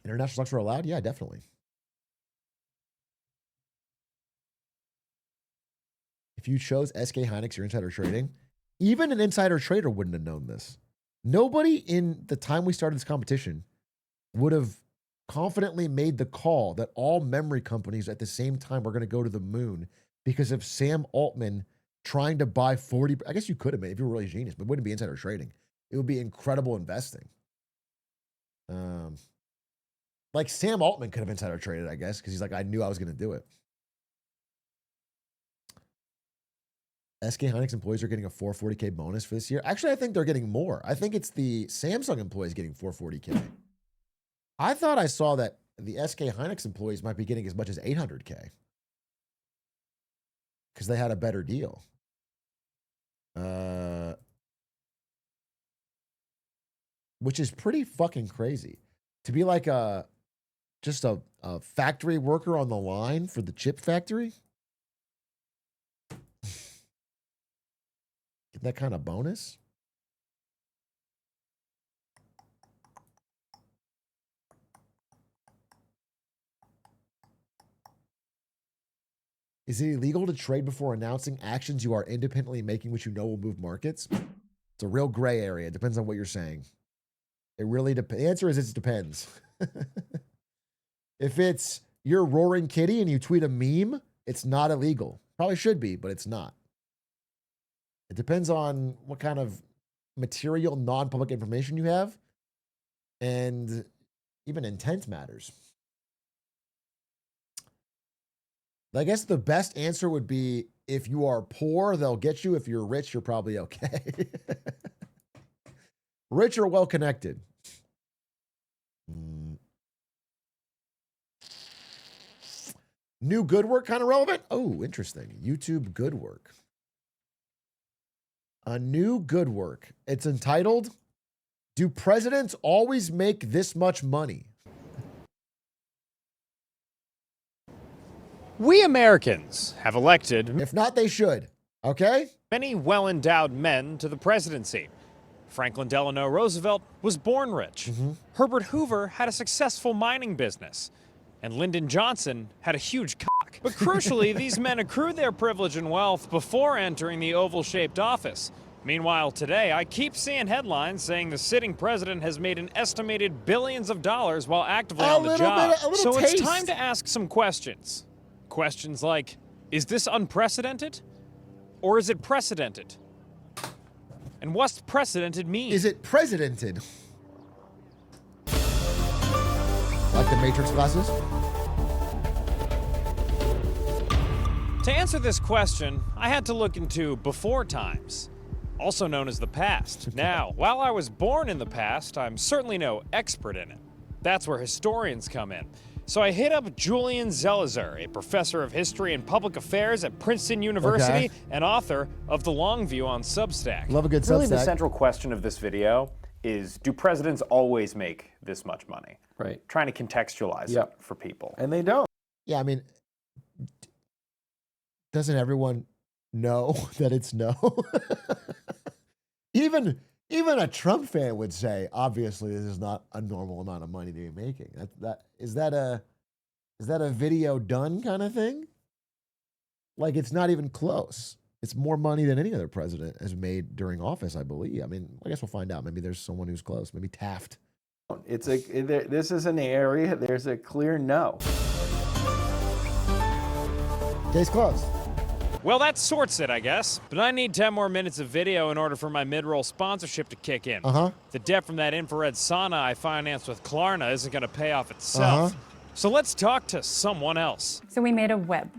International stocks were allowed? Yeah, definitely. If you chose SK Hynix, your insider trading, even an insider trader wouldn't have known this. Nobody in the time we started this competition would have confidently made the call that all memory companies at the same time were going to go to the moon because of Sam Altman trying to buy 40. I guess you could have made if you were really genius, but it wouldn't be insider trading. It would be incredible investing. Like Sam Altman could have insider traded, I guess, because he's like, I knew I was going to do it. SK Hynix employees are getting a 440K bonus for this year. Actually, I think they're getting more. I think it's the Samsung employees getting 440K. I thought I saw that the SK Hynix employees might be getting as much as 800K because they had a better deal. Which is pretty fucking crazy. To be like just a factory worker on the line for the chip factory. Get that kind of bonus. Is it illegal to trade before announcing actions you are independently making which you know will move markets? It's a real gray area. It depends on what you're saying. It really depends. The answer is it depends. If it's you're roaring kitty and you tweet a meme, it's not illegal. Probably should be, but it's not. It depends on what kind of material, non-public information you have. And even intent matters. I guess the best answer would be if you are poor, they'll get you. If you're rich, you're probably okay. Rich or well-connected. New good work kind of relevant? Oh, interesting. YouTube good work. A new good work. It's entitled, Do Presidents Always Make This Much Money? We Americans have elected, If not, they should. Okay? many well-endowed men to the presidency. Franklin Delano Roosevelt was born rich. Herbert Hoover had a successful mining business. And Lyndon Johnson had a huge cock. But crucially, these men accrued their privilege and wealth before entering the oval-shaped office. Meanwhile, today, I keep seeing headlines saying the sitting president has made an estimated billions of dollars while actively on the job. So it's time to ask some questions. Questions like, is this unprecedented? Or is it precedented? And what's precedented mean? Is it presidented? Like the Matrix glasses? To answer this question, I had to look into before times, also known as the past. Now, while I was born in the past, I'm certainly no expert in it. That's where historians come in. So I hit up Julian Zelizer, a professor of history and public affairs at Princeton University and author of The Long View on Substack. Love a good Substack. Really, the central question of this video is, do presidents always make this much money? Right. Trying to contextualize it for people. And they don't. Yeah, I mean, doesn't everyone know that it's no? Even a Trump fan would say, obviously, this is not a normal amount of money to be making. Is that a video done kind of thing? Like, it's not even close. It's more money than any other president has made during office, I believe. I mean, I guess we'll find out. Maybe there's someone who's close. Maybe Taft. This is an area, there's a clear no. Case closed. Well, that sorts it, I guess. But I need 10 more minutes of video in order for my mid-roll sponsorship to kick in. The debt from that infrared sauna I financed with Klarna isn't going to pay off itself. So let's talk to someone else. So we made a web,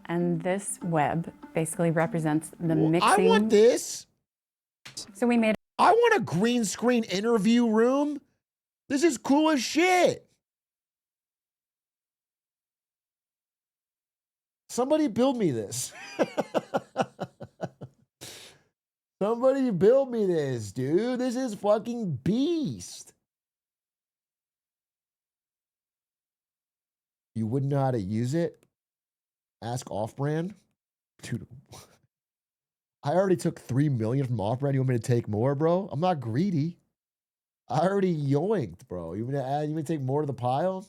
and this web basically represents the mixing. I want this. So we made. I want a green screen interview room. This is cool as shit. Somebody build me this. Somebody build me this, dude. This is fucking beast. You wouldn't know how to use it? Ask Off-Brand? Dude, I already took $3 million from Off-Brand. You want me to take more, bro? I'm not greedy. I already yoinked, bro. You want me to add? You want me to take more to the pile?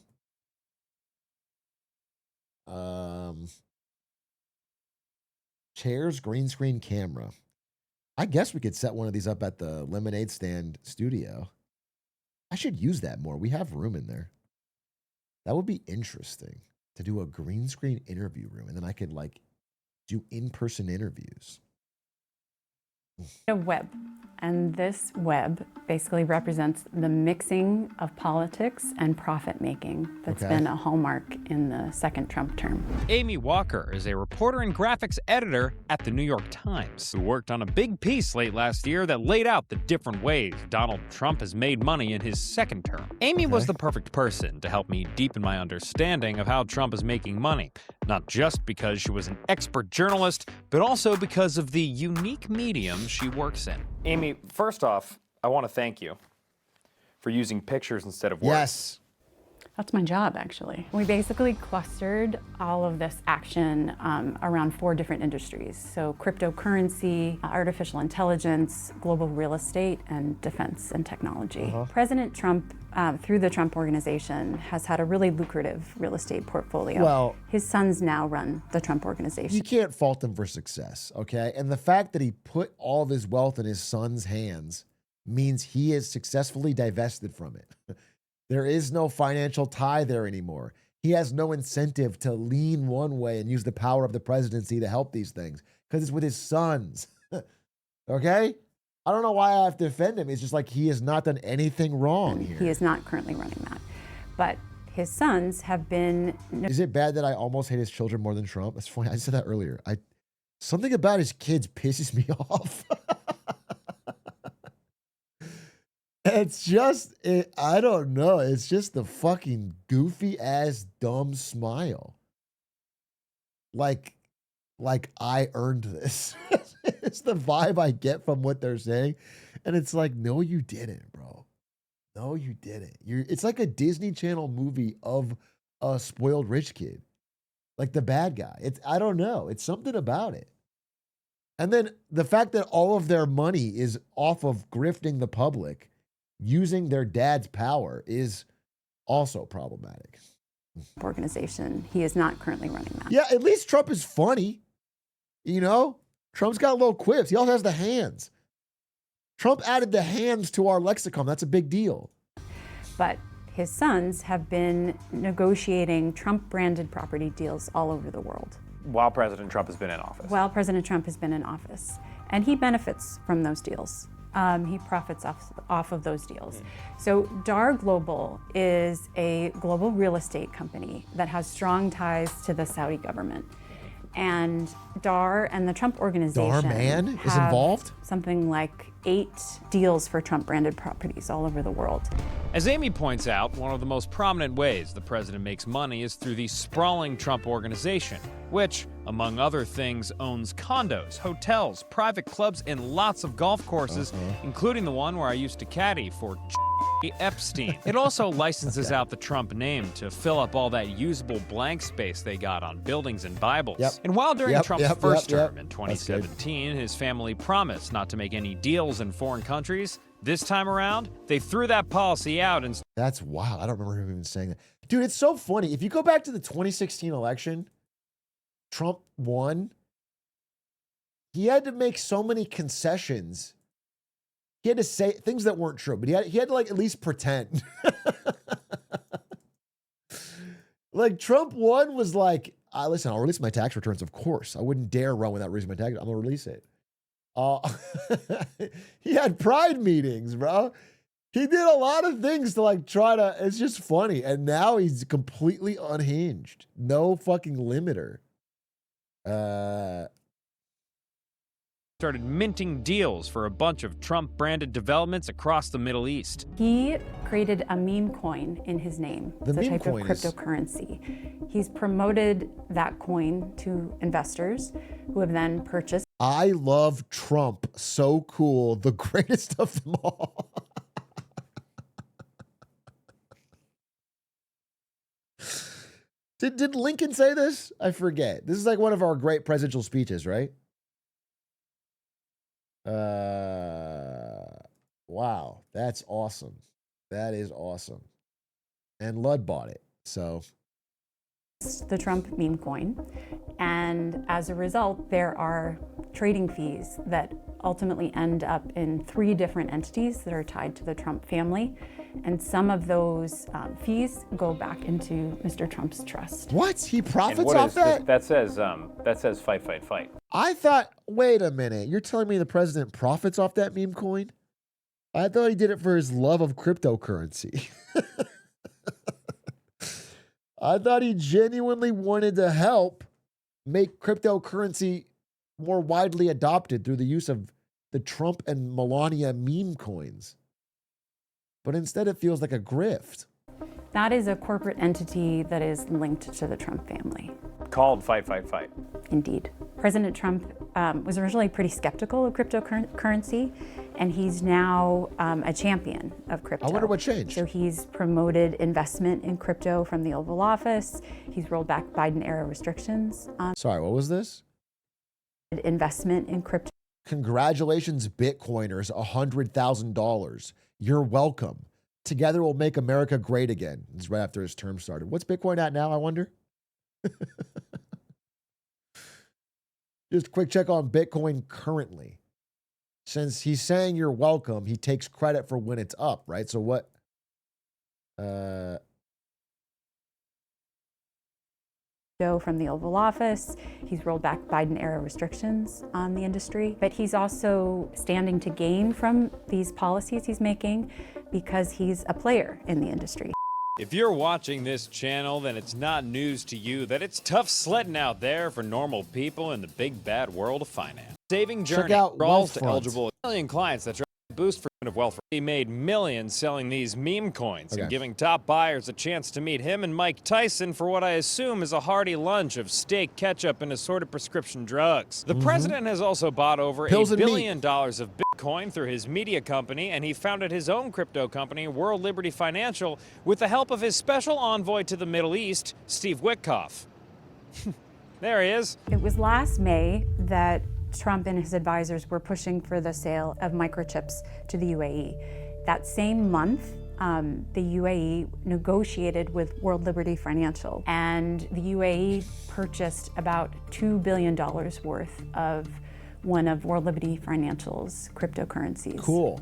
Chairs, green screen, camera. I guess we could set one of these up at the Lemonade Stand studio. I should use that more. We have room in there. That would be interesting to do a green screen interview room, and then I could like do in-person interviews. A web, and this web basically represents the mixing of politics and profit making that's been a hallmark in the second Trump term. Amy Walker is a reporter and graphics editor at the New York Times, who worked on a big piece late last year that laid out the different ways Donald Trump has made money in his second term. Amy was the perfect person to help me deepen my understanding of how Trump is making money, not just because she was an expert journalist, but also because of the unique medium she works in. Amy, first off, I want to thank you for using pictures instead of words. Yes. That's my job, actually. We basically clustered all of this action around 4 different industries. So cryptocurrency, artificial intelligence, global real estate, and defense and technology. President Trump, through the Trump Organization, has had a really lucrative real estate portfolio. Well, his sons now run the Trump Organization. You can't fault him for success, okay? And the fact that he put all of his wealth in his son's hands means he is successfully divested from it. There is no financial tie there anymore. He has no incentive to lean one way and use the power of the presidency to help these things because it's with his sons. Okay? I don't know why I have to defend him. It's just like he has not done anything wrong here. He is not currently running that. But his sons have been... Is it bad that I almost hate his children more than Trump? That's funny. I said that earlier. Something about his kids pisses me off. It's just, I don't know. It's just the fucking goofy ass dumb smile. Like I earned this. It's the vibe I get from what they're saying. And it's like, no, you didn't, bro. No, you didn't. It's like a Disney Channel movie of a spoiled rich kid. Like the bad guy. I don't know. It's something about it. And then the fact that all of their money is off of grifting the public, using their dad's power, is also problematic. Organization. He is not currently running that. Yeah, at least Trump is funny. You know? Trump's got little quips. He also has the hands. Trump added the hands to our lexicon. That's a big deal. But his sons have been negotiating Trump-branded property deals all over the world. While President Trump has been in office. While President Trump has been in office. And he benefits from those deals. He profits off of those deals. So DAR Global is a global real estate company that has strong ties to the Saudi government. And DAR and the Trump organization DAR man is have involved? something like 8 deals for Trump branded properties all over the world. As Amy points out, one of the most prominent ways the president makes money is through the sprawling Trump organization, which, among other things, owns condos, hotels, private clubs, and lots of golf courses, including the one where I used to caddy for Epstein. It also licenses out the Trump name to fill up all that usable blank space they got on buildings and Bibles. Yep. And while during Trump's first term in That's 2017, his family promised not to make any deals in foreign countries, this time around, they threw that policy out and That's wild. I don't remember him even saying that. Dude, it's so funny. If you go back to the 2016 election, Trump won. He had to make so many concessions. He had to say things that weren't true, but he had to like at least pretend. Like Trump won was like, listen, I'll release my tax returns, of course. I wouldn't dare run without releasing my tax. I'm gonna release it. He had pride meetings, bro. He did a lot of things to like try to, it's just funny. And now he's completely unhinged. No fucking limiter. started minting deals for a bunch of Trump-branded developments across the Middle East. He created a meme coin in his name. The it's a meme type of coin is- cryptocurrency. He's promoted that coin to investors who have then purchased I love Trump. So cool. The greatest of them all. Did Lincoln say this? I forget. This is like one of our great presidential speeches, right? Wow. That's awesome. That is awesome. And Lud bought it. So the Trump meme coin. And as a result, there are trading fees that ultimately end up in 3 different entities that are tied to the Trump family. And some of those fees go back into Mr. Trump's trust. what? He And profits what off is that? that says fight, fight, fight. I thought, wait a minute. You're telling me the president profits off that meme coin? I thought he did it for his love of cryptocurrency. I thought he genuinely wanted to help make cryptocurrency more widely adopted through the use of the Trump and Melania meme coins. But instead, it feels like a grift. That is a corporate entity that is linked to the Trump family. Called fight, fight, fight. Indeed. President Trump was originally pretty skeptical of cryptocurrency, and he's now a champion of crypto. I wonder what changed. So he's promoted investment in crypto from the Oval Office. He's rolled back Biden-era restrictions on Sorry, what was this? investment in crypto. Congratulations, Bitcoiners, $100,000. You're welcome. Together we'll make America great again. This is right after his term started. What's Bitcoin at now, I wonder? Just a quick check on Bitcoin currently. Since he's saying you're welcome, he takes credit for when it's up, right? So what? From the Oval Office. He's rolled back Biden-era restrictions on the industry, but he's also standing to gain from these policies he's making because he's a player in the industry. If you're watching this channel, then it's not news to you that it's tough sledding out there for normal people in the big bad world of finance. Saving Journey out crawls to Wealthfront. eligible million clients that try to boost of wealth. He made millions selling these meme coins and giving top buyers a chance to meet him and Mike Tyson for what I assume is a hearty lunch of steak, ketchup, and assorted prescription drugs. The president has also bought over Pills $1 and meat. billion of Bitcoin through his media company, and he founded his own crypto company, World Liberty Financial, with the help of his special envoy to the Middle East, Steve Witkoff. There he is. It was last May that Trump and his advisors were pushing for the sale of microchips to the UAE. That same month, the UAE negotiated with World Liberty Financial, and the UAE purchased about $2 billion worth of one of World Liberty Financial's cryptocurrencies. Cool.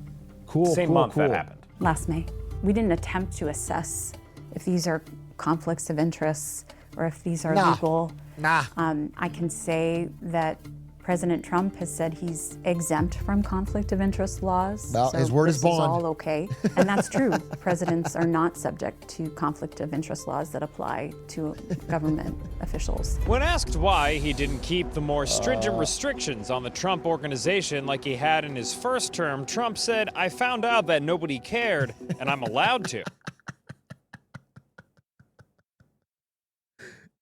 Same month that happened. Last May. We didn't attempt to assess if these are conflicts of interest or if these are legal. Nah. I can say that President Trump has said he's exempt from conflict of interest laws. Well, so his word this is bond. all okay. And that's true. Presidents are not subject to conflict of interest laws that apply to government officials. When asked why he didn't keep the more stringent restrictions on the Trump organization like he had in his first term, Trump said, "I found out that nobody cared, and I'm allowed to."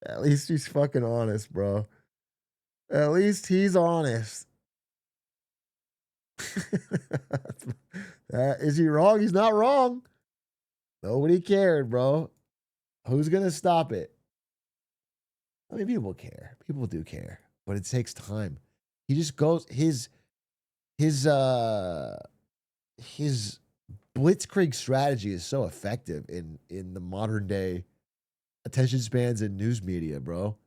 At least he's fucking honest, bro. At least he's honest. Is he wrong? He's not wrong. Nobody cared, bro. Who's going to stop it? I mean, people care. People do care. But it takes time. He just goes, his blitzkrieg strategy is so effective in the modern day attention spans in news media, bro.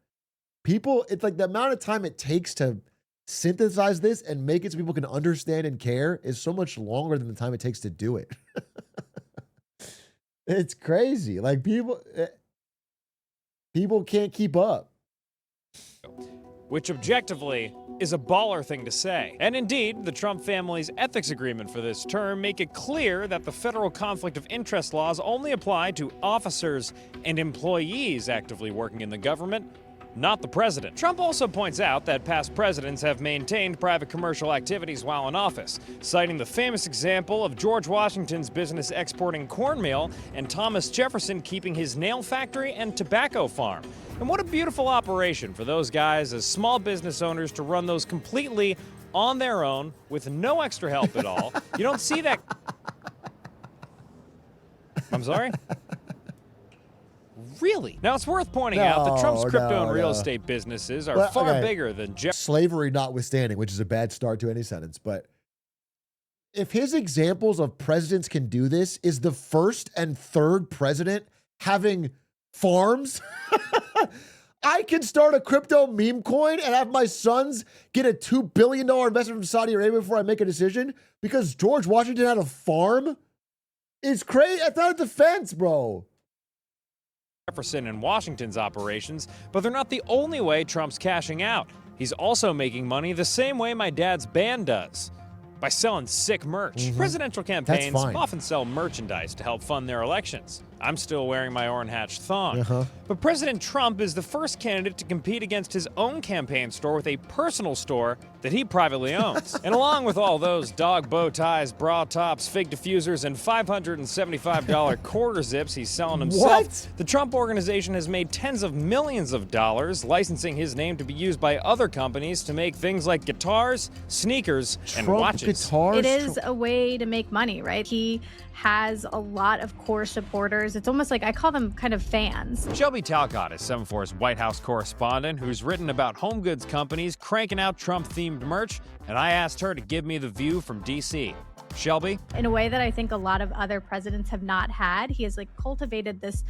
People, it's like the amount of time it takes to synthesize this and make it so people can understand and care is so much longer than the time it takes to do it. It's crazy. Like people can't keep up. Which objectively is a baller thing to say. And indeed, the Trump family's ethics agreement for this term make it clear that the federal conflict of interest laws only apply to officers and employees actively working in the government, not the president. Trump also points out that past presidents have maintained private commercial activities while in office, citing the famous example of George Washington's business exporting cornmeal and Thomas Jefferson keeping his nail factory and tobacco farm. And what a beautiful operation for those guys as small business owners to run those completely on their own with no extra help at all. You don't see that. I'm sorry? Really? Now, it's worth pointing out that Trump's crypto and real estate businesses are far bigger than slavery notwithstanding, which is a bad start to any sentence. But if his examples of presidents can do this, is the first and third president having farms? I can start a crypto meme coin and have my sons get a $2 billion investment from Saudi Arabia before I make a decision because George Washington had a farm? It's crazy. That's not a defense, bro. Jefferson and Washington's operations, but they're not the only way Trump's cashing out. He's also making money the same way my dad's band does, by selling sick merch. Presidential campaigns often sell merchandise to help fund their elections. I'm still wearing my Orrin Hatch thong. But President Trump is the first candidate to compete against his own campaign store with a personal store that he privately owns. And along with all those dog bow ties, bra tops, fig diffusers, and $575 quarter zips he's selling himself, the Trump organization has made tens of millions of dollars licensing his name to be used by other companies to make things like guitars, sneakers, and watches. It is a way to make money, right? He has a lot of core supporters. It's almost like I call them kind of fans. Shelby Talcott is 7-4's White House correspondent who's written about home goods companies cranking out Trump-themed merch, and I asked her to give me the view from D.C. Shelby? In a way that I think a lot of other presidents have not had, he has like cultivated this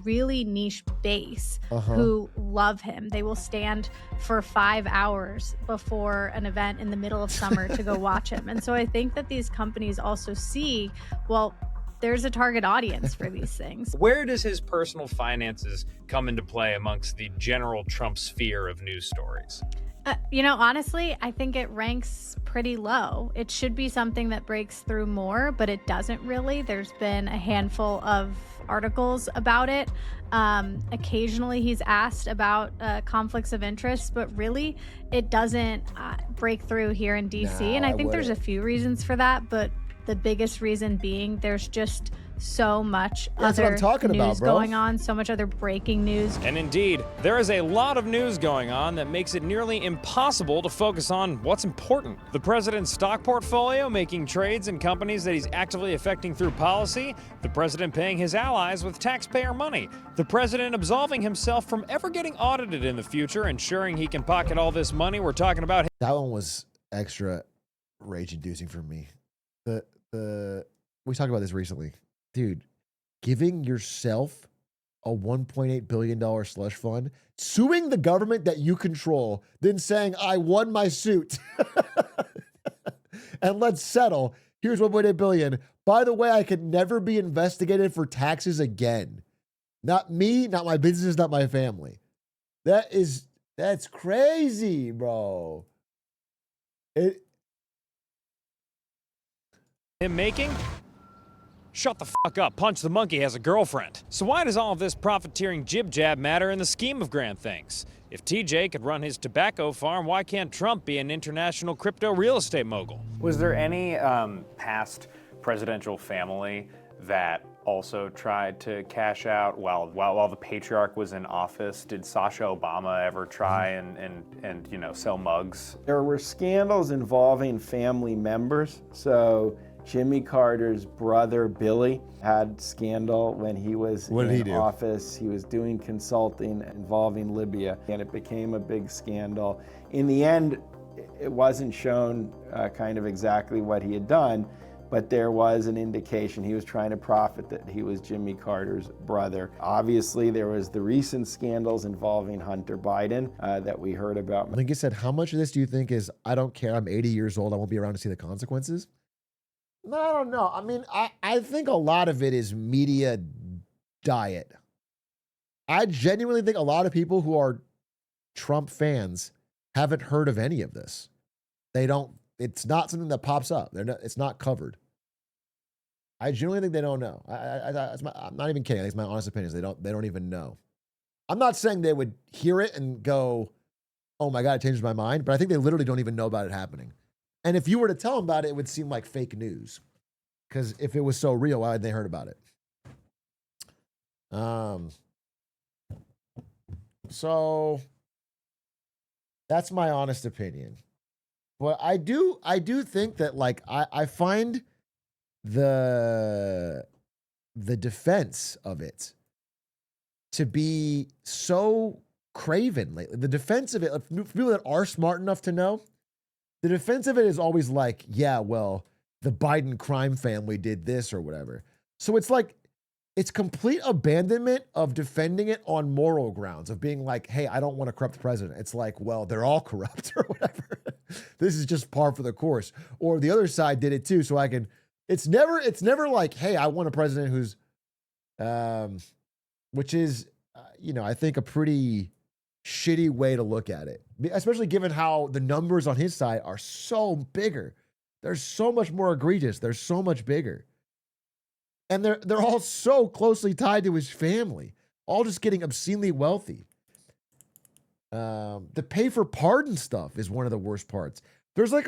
really niche base who love him. They will stand for 5 hours before an event in the middle of summer to go watch him. And so I think that these companies also see, well, there's a target audience for these things. Where does his personal finances come into play amongst the general Trump sphere of news stories? You know, honestly, I think it ranks pretty low. It should be something that breaks through more, but it doesn't really. There's been a handful of articles about it. Occasionally he's asked about conflicts of interest, but really it doesn't break through here in DC. And I think there's a few reasons for that, but the biggest reason being there's just so much other news going on, so much other breaking news. And indeed, there is a lot of news going on that makes it nearly impossible to focus on what's important. The president's stock portfolio making trades in companies that he's actively affecting through policy, the president paying his allies with taxpayer money, the president absolving himself from ever getting audited in the future, ensuring he can pocket all this money we're talking about. That one was extra rage-inducing for me. We talked about this recently. Dude, giving yourself a $1.8 billion slush fund, suing the government that you control, then saying, I won my suit, and let's settle. Here's $1.8 billion. By the way, I could never be investigated for taxes again. Not me, not my business, not my family. That's crazy, bro. It, Him making? Shut the fuck up. Punch the Monkey has a girlfriend. So why does all of this profiteering jib-jab matter in the scheme of grand things? If TJ could run his tobacco farm, why can't Trump be an international crypto real estate mogul? Was there any past presidential family that also tried to cash out while the patriarch was in office? Did Sasha Obama ever try and you know, sell mugs? There were scandals involving family members. So Jimmy Carter's brother, Billy, had scandal when he was in office. He was doing consulting involving Libya, and it became a big scandal. In the end, it wasn't shown kind of exactly what he had done, but there was an indication he was trying to profit that he was Jimmy Carter's brother. Obviously, there was the recent scandals involving Hunter Biden that we heard about. like you said, how much of this do you think is, I don't care, I'm 80 years old, I won't be around to see the consequences? No, I don't know. I mean, I think a lot of it is media diet. I genuinely think a lot of people who are Trump fans haven't heard of any of this. They don't, it's not something that pops up. It's not covered. I genuinely think they don't know. I'm not even kidding. I think it's my honest opinion. They don't even know. I'm not saying they would hear it and go, oh my God, it changed my mind. But I think they literally don't even know about it happening. And if you were to tell them about it, it would seem like fake news. Because if it was so real, why hadn't they heard about it? So that's my honest opinion. But I do think that, like, I find the defense of it to be so craven lately. The defense of it, for people that are smart enough to know, the defense of it is always like, yeah, well, the Biden crime family did this or whatever. So it's like, it's complete abandonment of defending it on moral grounds, of being like, hey, I don't want a corrupt president. It's like, well, they're all corrupt or whatever. This is just par for the course. Or the other side did it too, so I can, it's never like, hey, I want a president who's, which is, you know, I think a pretty shitty way to look at it, especially given how the numbers on his side are so bigger. They're so much more egregious. They're so much bigger. And they're all so closely tied to his family, all just getting obscenely wealthy. The pay for pardon stuff is one of the worst parts. There's like,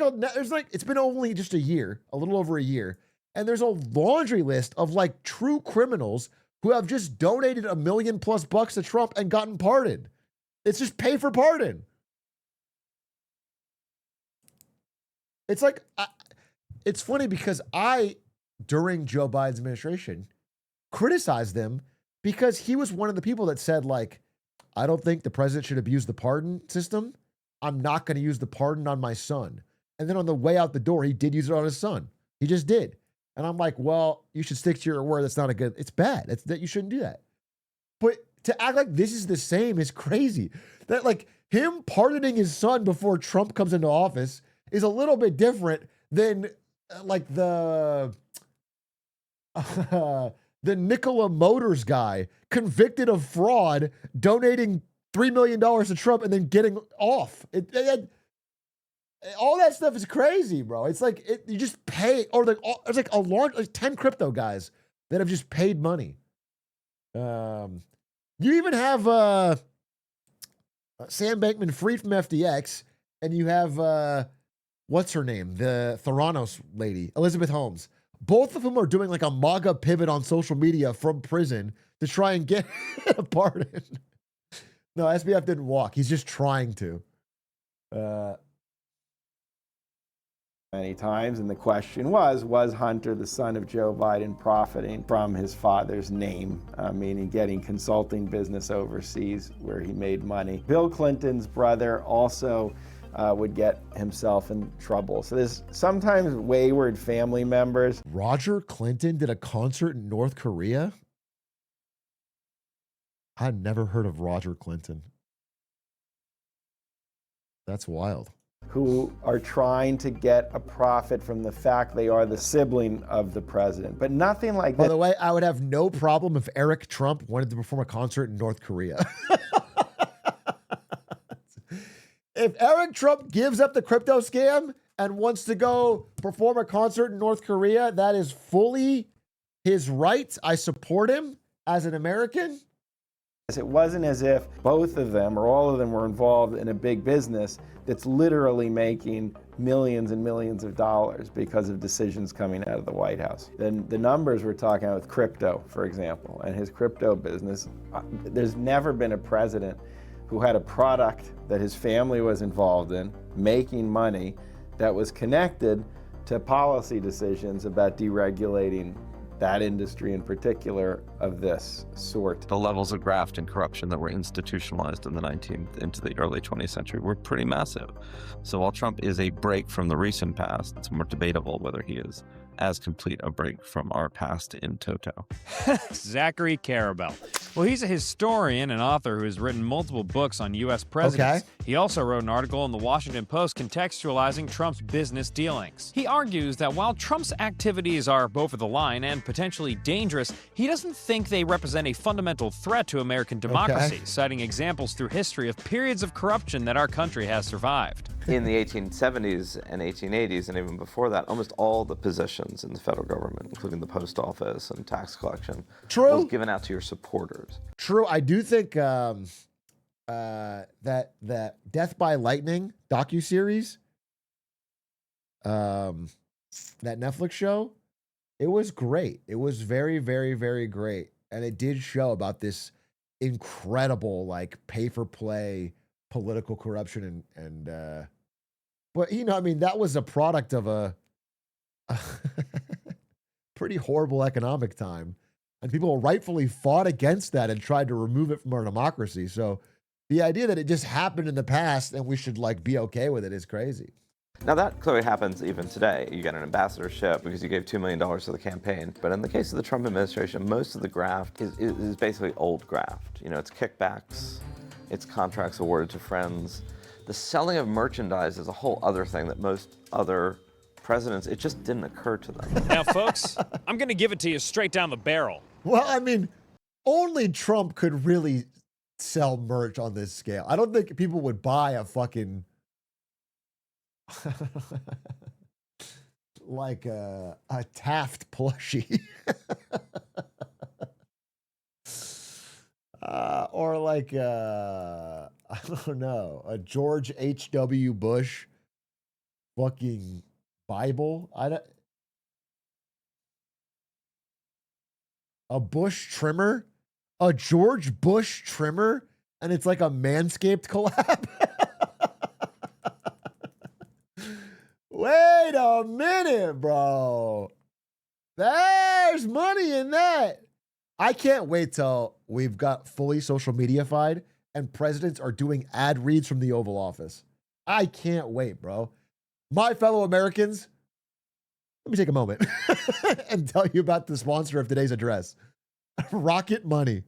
it's been only just a year, a little over a year, and there's a laundry list of like true criminals who have just donated $1 million+ to Trump and gotten pardoned. It's just pay for pardon. It's like, it's funny because during Joe Biden's administration, criticized them because he was one of the people that said, like, I don't think the president should abuse the pardon system. I'm not going to use the pardon on my son. And then on the way out the door, he did use it on his son. He just did. And I'm like, well, you should stick to your word. That's not a good, it's bad. That you shouldn't do that. But to act like this is the same is crazy. That, like, him pardoning his son before Trump comes into office is a little bit different than like the Nikola Motors guy convicted of fraud, donating $3 million to Trump and then getting off. All that stuff is crazy, bro. It's like you just pay, or like there's like a large, like 10 crypto guys that have just paid money. You even have Sam Bankman-Fried from FTX, and you have what's her name, the Theranos lady, Elizabeth Holmes. Both of them are doing like a MAGA pivot on social media from prison to try and get a pardon. No, SBF didn't walk. He's just trying to. Many times, and the question was Hunter, the son of Joe Biden, profiting from his father's name, meaning getting consulting business overseas where he made money. Bill Clinton's brother also would get himself in trouble. So there's sometimes wayward family members. Roger Clinton did a concert in North Korea? I'd never heard of Roger Clinton. That's wild. Who are trying to get a profit from the fact they are the sibling of the president. But nothing like that. By the way, I would have no problem if Eric Trump wanted to perform a concert in North Korea. If Eric Trump gives up the crypto scam and wants to go perform a concert in North Korea, that is fully his right. I support him as an American. It wasn't as if both of them or all of them were involved in a big business that's literally making millions and millions of dollars because of decisions coming out of the White House. Then the numbers we're talking about with crypto, for example, and his crypto business, there's never been a president who had a product that his family was involved in, making money, that was connected to policy decisions about deregulating that industry in particular of this sort. The levels of graft and corruption that were institutionalized in the 19th into the early 20th century were pretty massive. So while Trump is a break from the recent past, it's more debatable whether he is as complete a break from our past in toto. Zachary Karabell. Well, he's a historian and author who has written multiple books on U.S. presidents. Okay. He also wrote an article in the Washington Post contextualizing Trump's business dealings. He argues that while Trump's activities are over the line and potentially dangerous, he doesn't think they represent a fundamental threat to American democracy, citing examples through history of periods of corruption that our country has survived. In the 1870s and 1880s, and even before that, almost all the positions in the federal government, including the post office and tax collection, was given out to your supporters. True. I do think that Death by Lightning docuseries, that Netflix show, it was great. It was very, very, very great. And it did show about this incredible, like, pay-for-play political corruption and but, you know, I mean, that was a product of a pretty horrible economic time. And people rightfully fought against that and tried to remove it from our democracy. So the idea that it just happened in the past and we should, like, be okay with it is crazy. Now that clearly happens even today. You get an ambassadorship because you gave $2 million to the campaign. But in the case of the Trump administration, most of the graft is basically old graft. You know, it's kickbacks, it's contracts awarded to friends. The selling of merchandise is a whole other thing that most other presidents, it just didn't occur to them. Now, folks, I'm going to give it to you straight down the barrel. Well, I mean, only Trump could really sell merch on this scale. I don't think people would buy a fucking like a Taft plushie. Or like I don't know, a George H.W. Bush fucking Bible. A Bush trimmer, a George Bush trimmer, and it's like a Manscaped collab. Wait a minute, bro. There's money in that. I can't wait till we've got fully social media-fied and presidents are doing ad reads from the Oval Office. I can't wait, bro. My fellow Americans, let me take a moment and tell you about the sponsor of today's address, Rocket Money.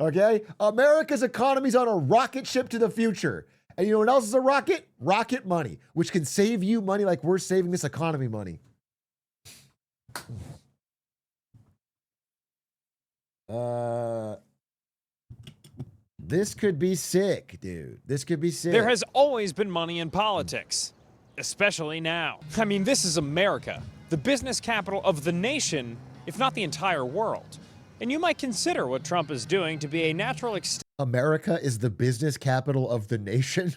Okay? America's economy's on a rocket ship to the future. And you know what else is a rocket? Rocket Money, which can save you money like we're saving this economy money. This could be sick, dude. This could be sick. There has always been money in politics, especially now. I mean, this is America, the business capital of the nation, if not the entire world. And you might consider what Trump is doing to be a natural extension. America is the business capital of the nation?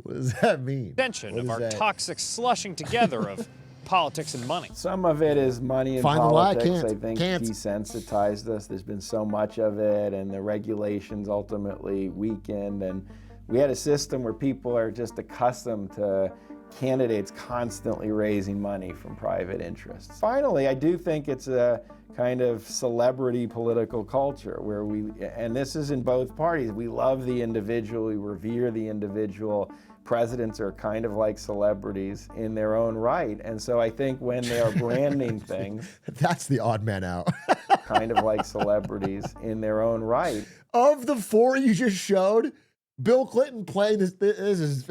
What does that mean? Of our toxic slushing together of politics and money. Some of it is money and politics. I think desensitized us. There's been so much of it, and the regulations ultimately weakened. And we had a system where people are just accustomed to candidates constantly raising money from private interests. Finally, I do think it's a kind of celebrity political culture where and this is in both parties, we love the individual, we revere the individual. Presidents are kind of like celebrities in their own right. And so I think when they are branding things, that's the odd man out. kind of like celebrities in their own right. Of the four you just showed, Bill Clinton playing this is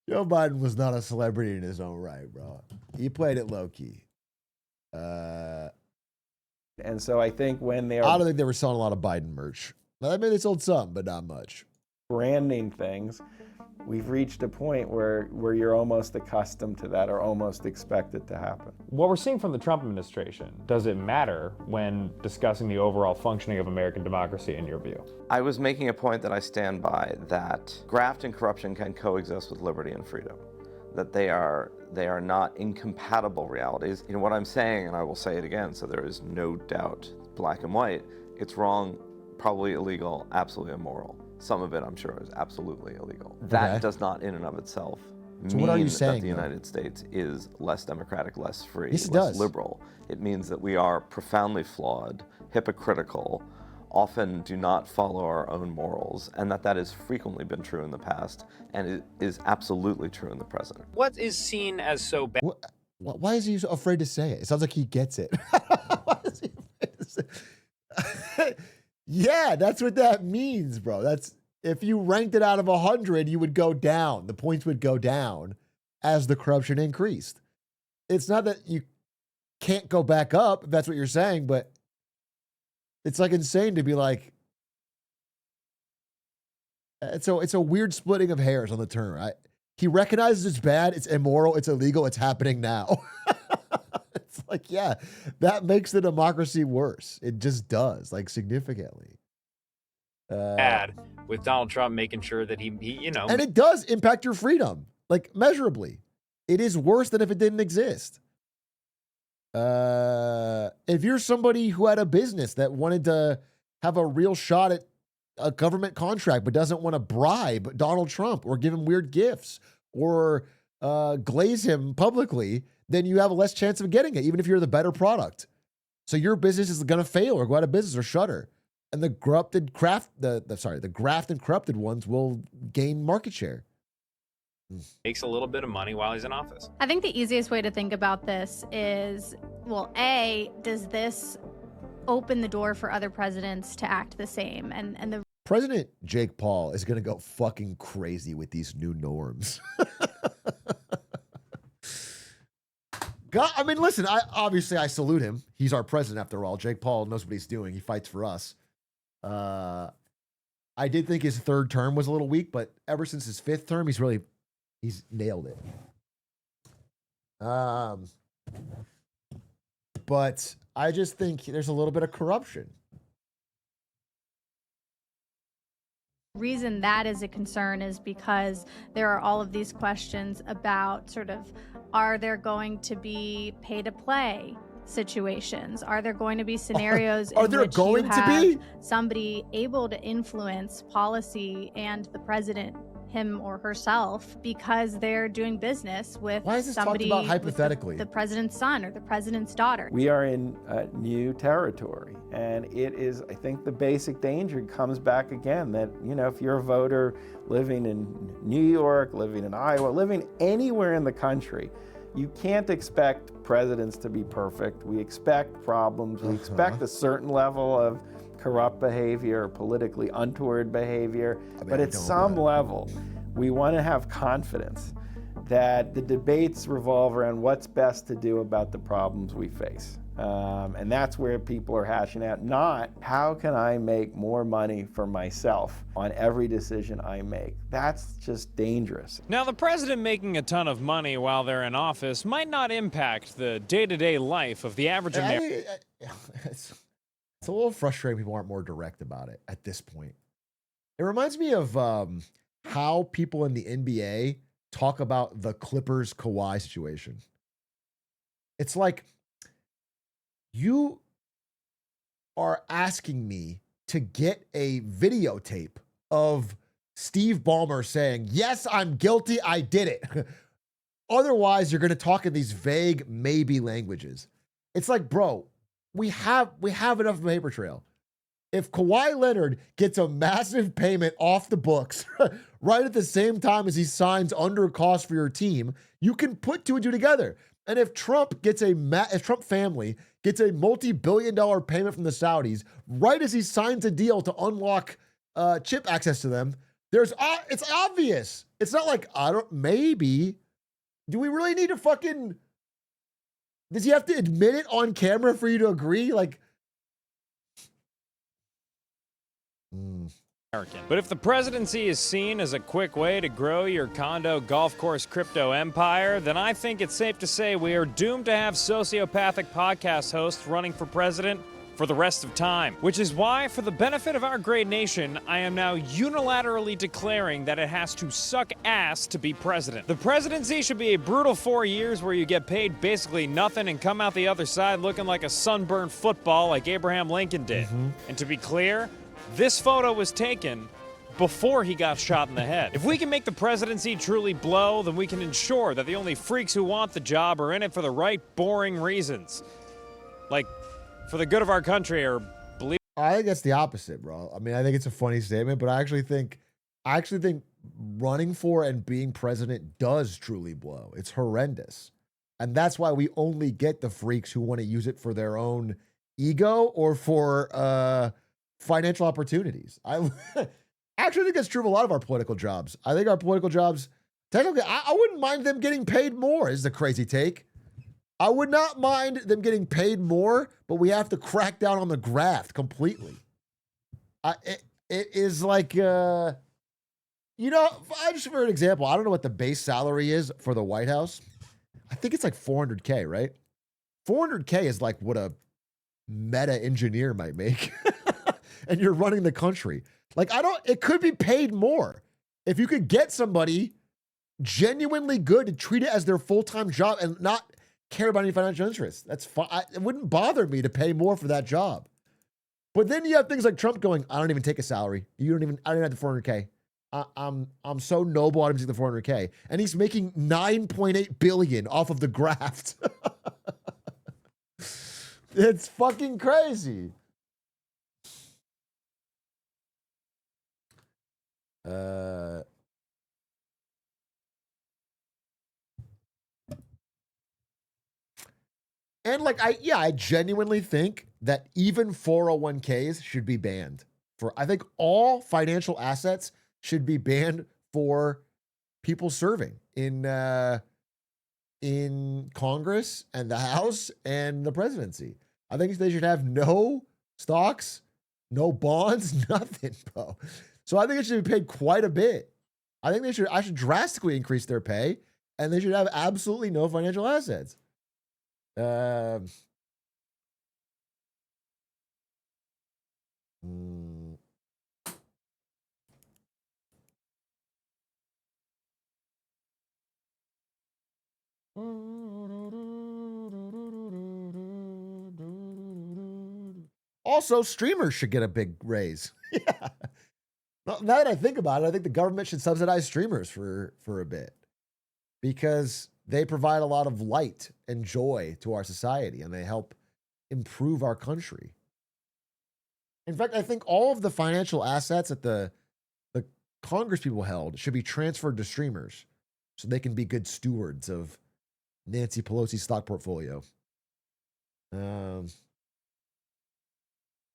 Joe Biden was not a celebrity in his own right, bro. He played it low key. And so I think when they are... I don't think they were selling a lot of Biden merch. I mean, they sold some, but not much. branding things, we've reached a point where you're almost accustomed to that or almost expect it to happen. What we're seeing from the Trump administration, does it matter when discussing the overall functioning of American democracy in your view? I was making a point that I stand by, that graft and corruption can coexist with liberty and freedom, that they are not incompatible realities. You know what I'm saying, and I will say it again so there is no doubt, black and white, it's wrong, probably illegal, absolutely immoral. Some of it, I'm sure, is absolutely illegal. That does not, in and of itself, mean that the United States is less democratic, less free, less liberal. It means that we are profoundly flawed, hypocritical, often do not follow our own morals, and that has frequently been true in the past, and it is absolutely true in the present. What is seen as so bad? Why is he so afraid to say it? It sounds like he gets it. Why is he afraid to say it? Yeah, that's what that means, bro. That's, if you ranked it out of 100, you would go down. The points would go down as the corruption increased. It's not that you can't go back up, if that's what you're saying, but it's like insane to be like, it's a weird splitting of hairs on the term. He recognizes it's bad, it's immoral, it's illegal, it's happening now. It's like, yeah, that makes the democracy worse. It just does, like, significantly. Bad with Donald Trump making sure that he, you know. And it does impact your freedom, like, measurably. It is worse than if it didn't exist. If you're somebody who had a business that wanted to have a real shot at a government contract but doesn't want to bribe Donald Trump or give him weird gifts or glaze him publicly, then you have a less chance of getting it, even if you're the better product. So your business is going to fail or go out of business or shutter. And the graft and corrupted ones will gain market share. Makes a little bit of money while he's in office. I think the easiest way to think about this is, well, A, does this open the door for other presidents to act the same? And the President Jake Paul is going to go fucking crazy with these new norms. God, I mean, listen, I salute him. He's our president after all. Jake Paul knows what he's doing. He fights for us. I did think his third term was a little weak, but ever since his fifth term, he's nailed it. But I just think there's a little bit of corruption. reason that is a concern is because there are all of these questions about sort of, are there going to be pay to play situations? Are there going to be scenarios in which you have somebody able to influence policy and the president, him or herself, because they're doing business with somebody, about hypothetically? the president's son or the president's daughter? We are in new territory, and it is, I think the basic danger comes back again that, you know, if you're a voter living in New York, living in Iowa, living anywhere in the country, you can't expect presidents to be perfect. We expect problems. We expect a certain level of corrupt behavior or politically untoward behavior. But at some level, we want to have confidence that the debates revolve around what's best to do about the problems we face. And that's where people are hashing out, not how can I make more money for myself on every decision I make. That's just dangerous. Now, the president making a ton of money while they're in office might not impact the day-to-day life of the average American. It's a little frustrating people aren't more direct about it at this point. It reminds me of how people in the NBA talk about the Clippers Kawhi situation. It's like, you are asking me to get a videotape of Steve Ballmer saying, yes, I'm guilty, I did it. Otherwise, you're going to talk in these vague maybe languages. It's like, bro, we have enough of a paper trail. If Kawhi Leonard gets a massive payment off the books right at the same time as he signs under cost for your team, you can put two and two together. And if Trump family gets a multi-billion-dollar payment from the Saudis right as he signs a deal to unlock chip access to them, it's obvious. It's not like, maybe. Do we really need to fucking, does he have to admit it on camera for you to agree? Like, But if the presidency is seen as a quick way to grow your condo golf course crypto empire, then I think it's safe to say we are doomed to have sociopathic podcast hosts running for president for the rest of time. Which is why, for the benefit of our great nation, I am now unilaterally declaring that it has to suck ass to be president. The presidency should be a brutal 4 years where you get paid basically nothing and come out the other side looking like a sunburned football like Abraham Lincoln did. And to be clear, this photo was taken before he got shot in the head. If we can make the presidency truly blow, then we can ensure that the only freaks who want the job are in it for the right boring reasons. Like, for the good of our country, or believe. I think that's the opposite, bro. I mean, I think it's a funny statement, but I actually think running for and being president does truly blow. It's horrendous. And that's why we only get the freaks who want to use it for their own ego or for financial opportunities. I actually think that's true of a lot of our political jobs. I think our political jobs, technically, I wouldn't mind them getting paid more, is the crazy take. I would not mind them getting paid more, but we have to crack down on the graft completely. It is like, I just for an example, I don't know what the base salary is for the White House. I think it's like $400K, right? $400K is like what a meta engineer might make. And you're running the country. Like, it could be paid more. If you could get somebody genuinely good to treat it as their full-time job and not care about any financial interests, that's fine. It wouldn't bother me to pay more for that job. But then you have things like Trump going, I don't even take a salary. I don't even have the 400K. I'm so noble, I don't even take the 400K. And he's making $9.8 billion off of the graft. It's fucking crazy. And like, I genuinely think that even 401ks should be banned. I think all financial assets should be banned for people serving in Congress and the House and the presidency. I think they should have no stocks, no bonds, nothing, bro. So I think it should be paid quite a bit. I should drastically increase their pay, and they should have absolutely no financial assets. Also, streamers should get a big raise. Yeah. Now that I think about it, I think the government should subsidize streamers for a bit, because they provide a lot of light and joy to our society, and they help improve our country. In fact, I think all of the financial assets that the Congress people held should be transferred to streamers so they can be good stewards of Nancy Pelosi's stock portfolio.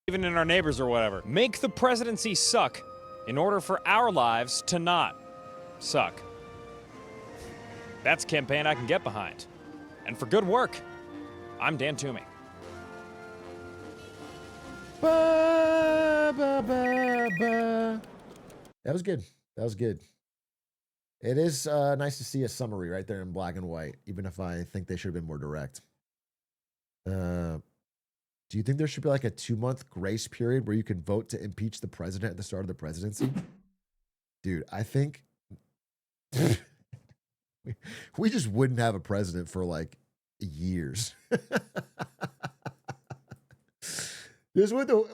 Even in our neighbors or whatever. Make the presidency suck in order for our lives to not suck. That's a campaign I can get behind. And for good work, I'm Dan Toomey. Ba, ba, ba, ba. That was good. That was good. It is nice to see a summary right there in black and white, even if I think they should have been more direct. Do you think there should be like a 2-month grace period where you can vote to impeach the president at the start of the presidency? Dude, I think we just wouldn't have a president for like years.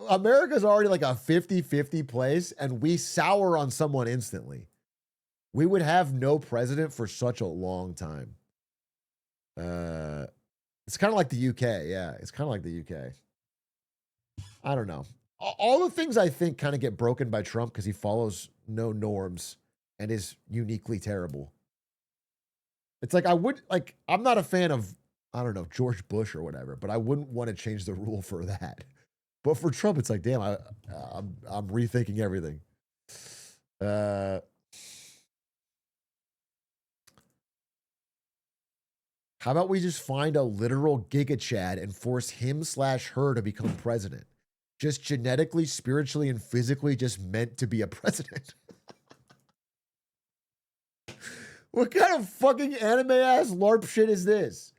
America's already like a 50-50 place, and we sour on someone instantly. We would have no president for such a long time. It's kind of like the UK. Yeah, it's kind of like the UK. I don't know. All the things I think kind of get broken by Trump because he follows no norms and is uniquely terrible. It's like I'm not a fan of, I don't know, George Bush or whatever, but I wouldn't want to change the rule for that. But for Trump, it's like, damn, I'm rethinking everything. How about we just find a literal Giga Chad and force him/her to become president? just genetically, spiritually, and physically just meant to be a president. What kind of fucking anime ass LARP shit is this?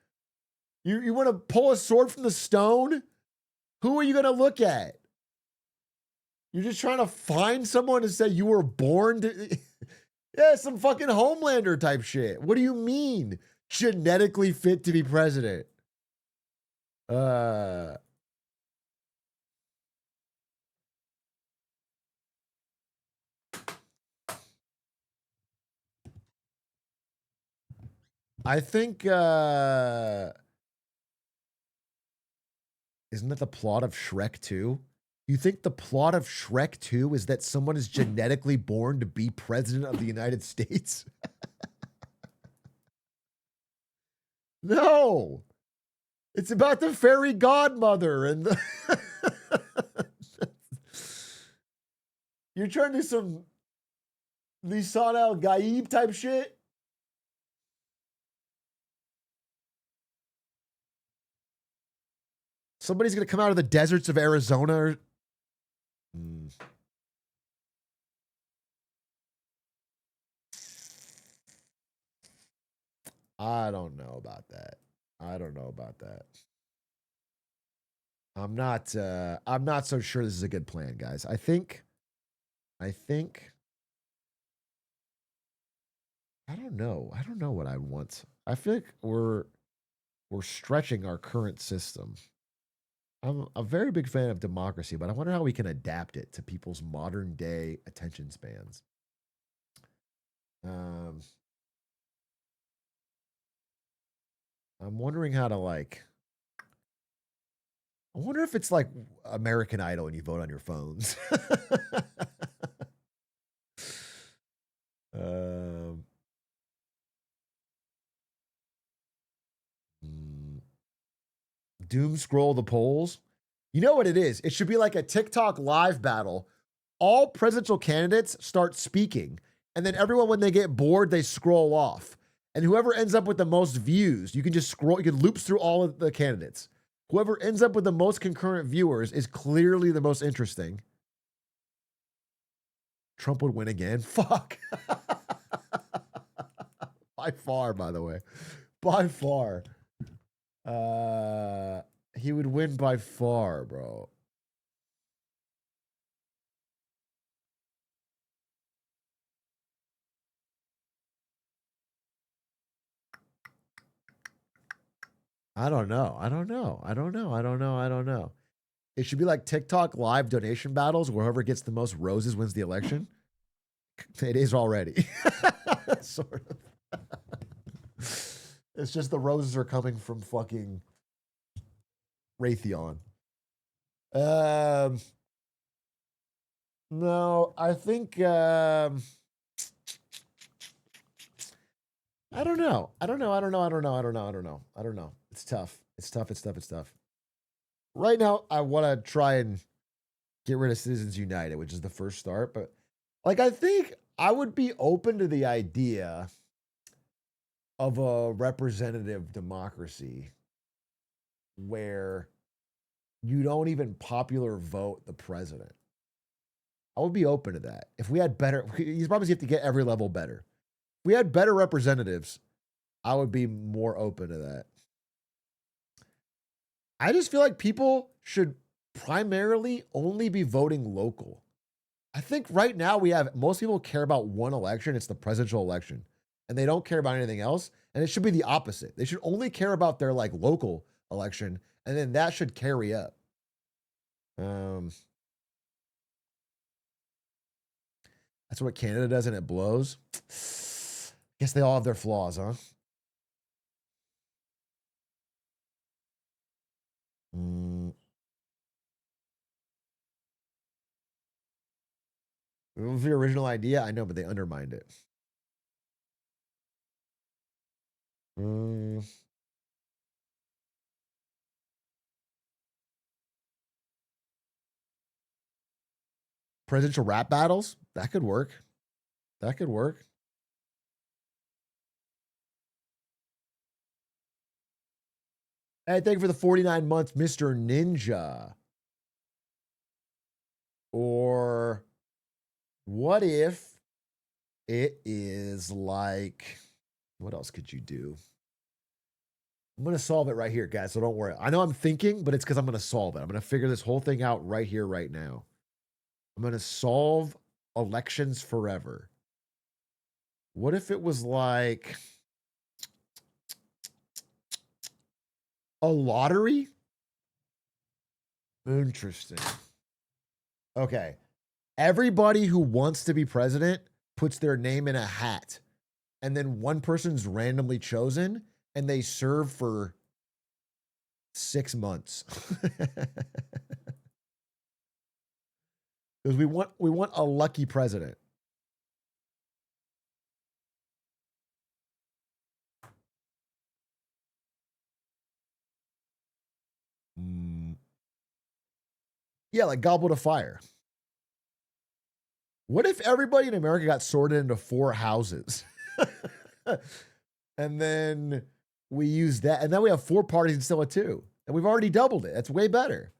You want to pull a sword from the stone? Who are you going to look at? You're just trying to find someone to say you were born to... Yeah, some fucking Homelander type shit. What do you mean? Genetically fit to be president? I think, isn't that the plot of Shrek 2? You think the plot of Shrek 2 is that someone is genetically born to be president of the United States? No. It's about the fairy godmother and the You're trying to do some Lisan Al Gaib type shit? Somebody's going to come out of the deserts of Arizona. I don't know about that. I don't know about that. I'm not so sure this is a good plan, guys. I think I don't know. I don't know what I want. I feel like we're stretching our current system. I'm a very big fan of democracy, but I wonder how we can adapt it to people's modern day attention spans. I'm wondering how to I wonder if it's like American Idol and you vote on your phones. Doom scroll the polls. You know what it is? It should be like a TikTok live battle. All presidential candidates start speaking, and then everyone, when they get bored, they scroll off. And whoever ends up with the most views, you can just scroll, you can loop through all of the candidates. Whoever ends up with the most concurrent viewers is clearly the most interesting. Trump would win again. Fuck. By far, by the way. By far. He would win by far, bro. I don't know. It should be like TikTok live donation battles where whoever gets the most roses wins the election. It is already. Sort of. It's just the roses are coming from fucking Raytheon. No, I think I don't know. I don't know. It's tough. Right now, I want to try and get rid of Citizens United, which is the first start. But I think I would be open to the idea of a representative democracy where you don't even popular vote the president. I would be open to that. If we had better, these problems you have to get every level better. If we had better representatives, I would be more open to that. I just feel like people should primarily only be voting local. I think right now most people care about one election. It's the presidential election. And they don't care about anything else. And it should be the opposite. They should only care about their local election. And then that should carry up. That's what Canada does and it blows. Guess they all have their flaws, huh? It was the original idea, I know, but they undermined it. Presidential rap battles? That could work. Hey, thank you for the 49 months, Mr. Ninja. Or what if it is like, what else could you do? I'm going to solve it right here, guys, so don't worry. I know I'm thinking, but it's because I'm going to solve it. I'm going to figure this whole thing out right here, right now. I'm going to solve elections forever. What if it was like a lottery? Interesting. Okay. Everybody who wants to be president puts their name in a hat, and then one person's randomly chosen, and they serve for 6 months. Because we want a lucky president. Yeah, like Goblet of Fire. What if everybody in America got sorted into 4 houses? And then we use that, and then we have 4 parties instead of 2. And we've already doubled it. That's way better.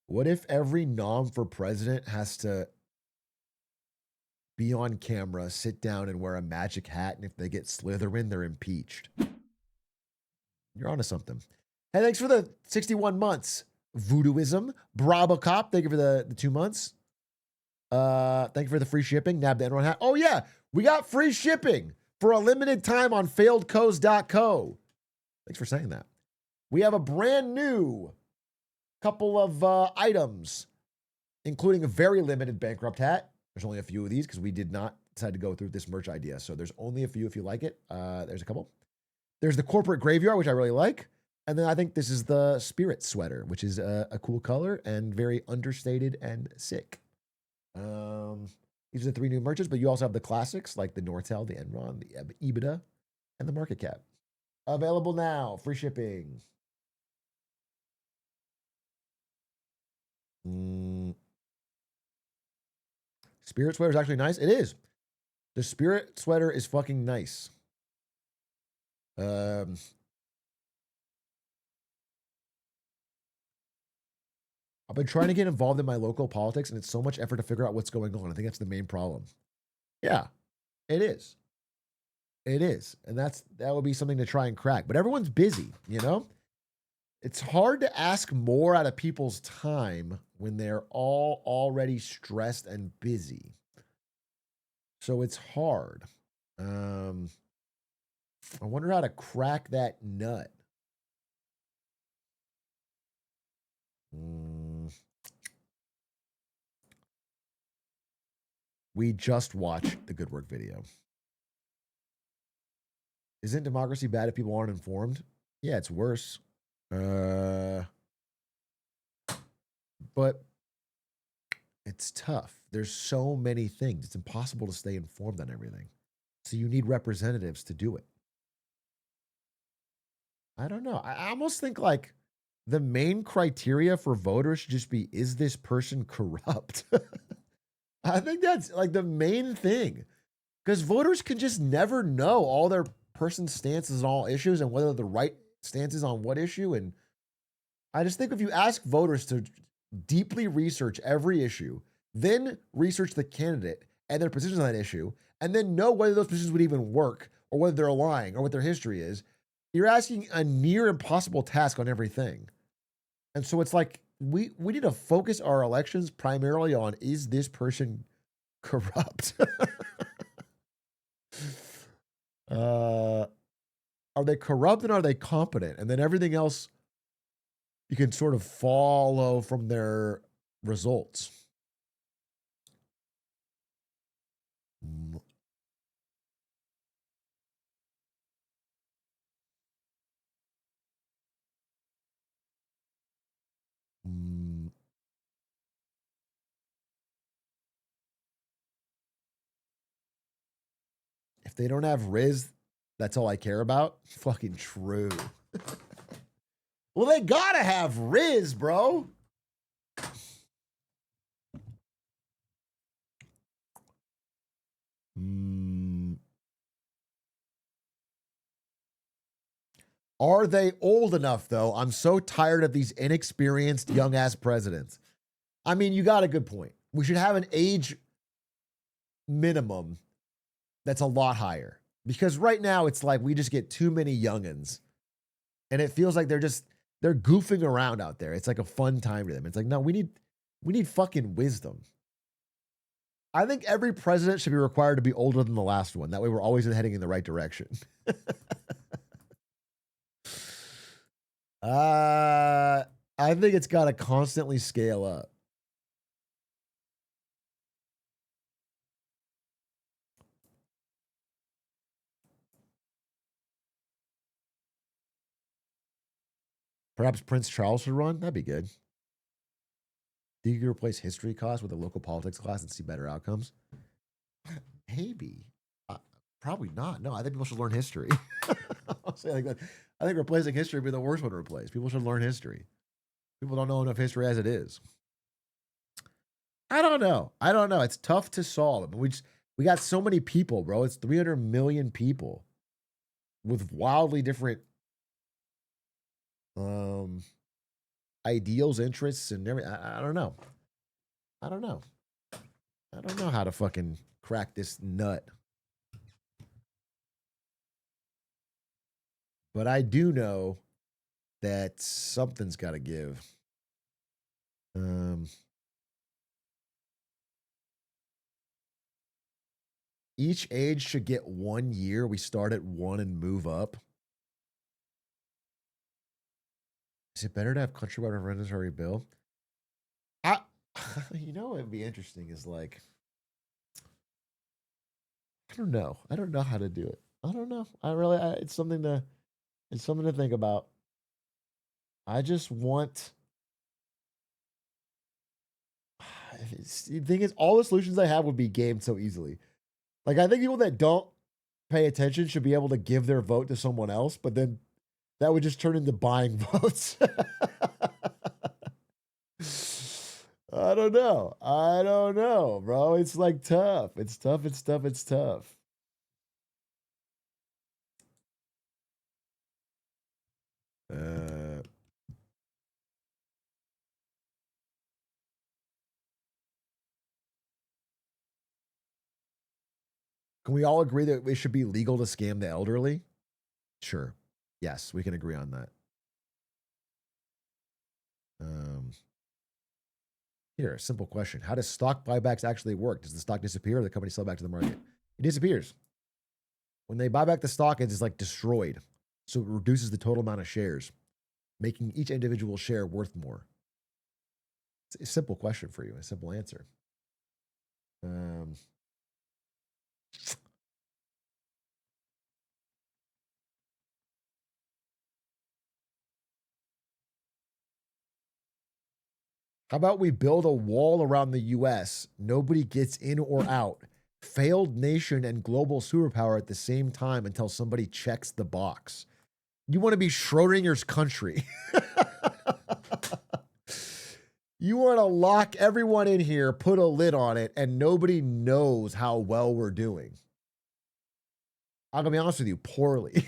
What if every nom for president has to be on camera, sit down, and wear a magic hat, and if they get Slytherin, they're impeached? You're onto something. Hey, thanks for the 61 months. Voodooism. Bravo Cop, thank you for the 2 months. Thank you for the free shipping. Nab the Enron hat. Oh, yeah. We got free shipping for a limited time on failedco's.co. Thanks for saying that. We have a brand new couple of items, including a very limited bankrupt hat. There's only a few of these because we did not decide to go through this merch idea. So there's only a few if you like it. There's a couple. There's the corporate graveyard, which I really like. And then I think this is the spirit sweater, which is a cool color and very understated and sick. These are the 3 new merchants, but you also have the classics like the Nortel, the Enron, the EBITDA, and the market cap. Available now. Free shipping. Spirit sweater is actually nice. It is. The spirit sweater is fucking nice. I've been trying to get involved in my local politics, and it's so much effort to figure out what's going on. I think that's the main problem. Yeah, it is. It is. And that would be something to try and crack. But everyone's busy, you know? It's hard to ask more out of people's time when they're all already stressed and busy. So it's hard. I wonder how to crack that nut. We just watched the Good Work video. Isn't democracy bad if people aren't informed? Yeah, it's worse. But it's tough. There's so many things. It's impossible to stay informed on everything. So you need representatives to do it. I don't know. I almost think like the main criteria for voters should just be, is this person corrupt? I think that's like the main thing. Because voters can just never know all their person's stances on all issues and whether the right stance is on what issue. And I just think if you ask voters to deeply research every issue, then research the candidate and their positions on that issue, and then know whether those positions would even work or whether they're lying or what their history is, you're asking a near impossible task on everything. And so it's like we need to focus our elections primarily on, is this person corrupt? Are they corrupt and are they competent? And then everything else you can sort of follow from their results. If they don't have Riz, that's all I care about. Fucking true. Well, they gotta have Riz, bro. Are they old enough, though? I'm so tired of these inexperienced young-ass presidents. I mean, you got a good point. We should have an age minimum that's a lot higher. Because right now, it's like we just get too many youngins. And it feels like they're goofing around out there. It's like a fun time to them. It's like, no, we need fucking wisdom. I think every president should be required to be older than the last one. That way we're always heading in the right direction. I think it's got to constantly scale up. Perhaps Prince Charles should run? That'd be good. Do you replace history class with a local politics class and see better outcomes? Maybe. Probably not. No, I think people should learn history. I think replacing history would be the worst one to replace. People should learn history. People don't know enough history as it is. I don't know. It's tough to solve. I mean, we got so many people, bro. It's 300 million people with wildly different ideals, interests, and everything. I don't know. I don't know how to fucking crack this nut. But I do know that something's got to give. Each age should get 1 year. We start at 1 and move up. Is it better to have countrywide referendum bill? You know what would be interesting is like, I don't know. I don't know how to do it. I don't know. It's something to think about. I just want. The thing is, all the solutions I have would be gamed so easily. Like, I think people that don't pay attention should be able to give their vote to someone else, but then that would just turn into buying votes. I don't know, bro. It's like tough. It's tough. Can we all agree that it should be legal to scam the elderly? Sure. Yes, we can agree on that. Here, a simple question. How does stock buybacks actually work? Does the stock disappear or the company sell back to the market? It disappears. When they buy back the stock, it's just like destroyed. So it reduces the total amount of shares, making each individual share worth more. It's a simple question for you, a simple answer. How about we build a wall around the US? Nobody gets in or out. Failed nation and global superpower at the same time until somebody checks the box. You want to be Schrodinger's country. You want to lock everyone in here, put a lid on it, and nobody knows how well we're doing. I'm going to be honest with you, poorly.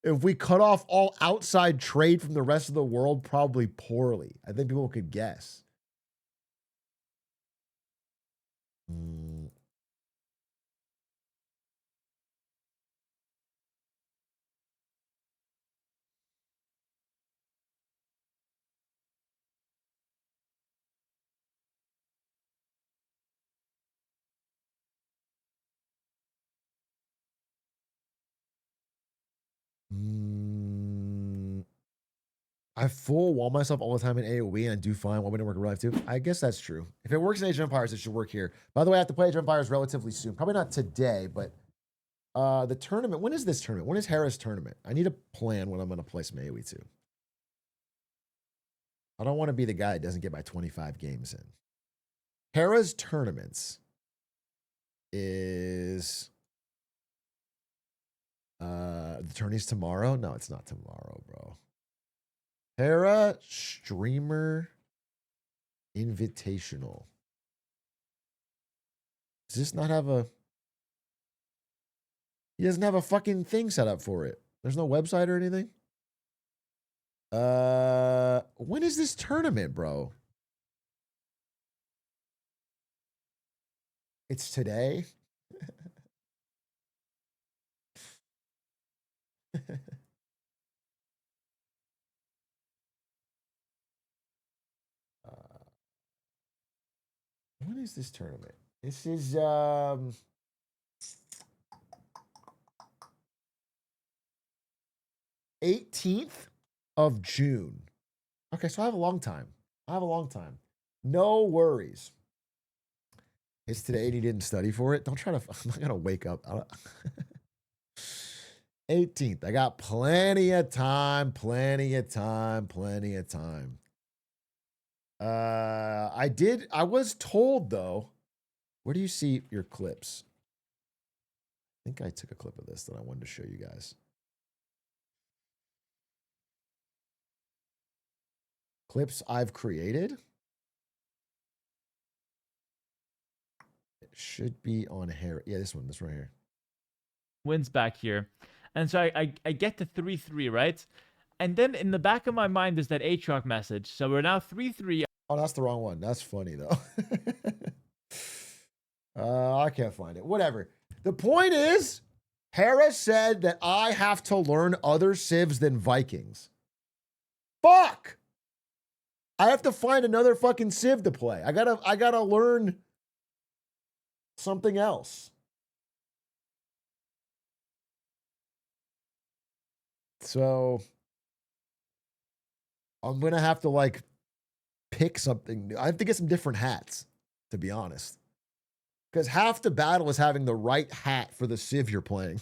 If we cut off all outside trade from the rest of the world, probably poorly. I think people could guess. I full wall myself all the time in AoE and I do fine while we don't work in real life too. I guess that's true. If it works in Age of Empires, it should work here. By the way, I have to play Age of Empires relatively soon. Probably not today, but the tournament. When is this tournament? When is Hera's tournament? I need to plan when I'm going to play some AoE too. I don't want to be the guy that doesn't get my 25 games in. Hera's tournaments is the tourney's tomorrow? No, it's not tomorrow, bro. Hera Streamer Invitational. Does this not have a He doesn't have a fucking thing set up for it. There's no website or anything. When is this tournament, bro? It's today. When is this tournament? This is 18th of June. Okay, so I have a long time. No worries. It's today and you didn't study for it. Don't try to. I'm not gonna wake up. 18th. I got plenty of time. I was told though. Where do you see your clips? I think I took a clip of this that I wanted to show you guys. Clips I've created. It should be on here. Yeah, this one. This right here. Wins back here. And so I get to 3-3, right? And then in the back of my mind, there's that Atrioc message. So we're now 3-3. Oh, that's the wrong one. That's funny, though. I can't find it. Whatever. The point is, Harris said that I have to learn other civs than Vikings. Fuck! I have to find another fucking civ to play. I gotta learn something else. So I'm gonna have to like pick something new. I have to get some different hats, to be honest. Because half the battle is having the right hat for the civ you're playing.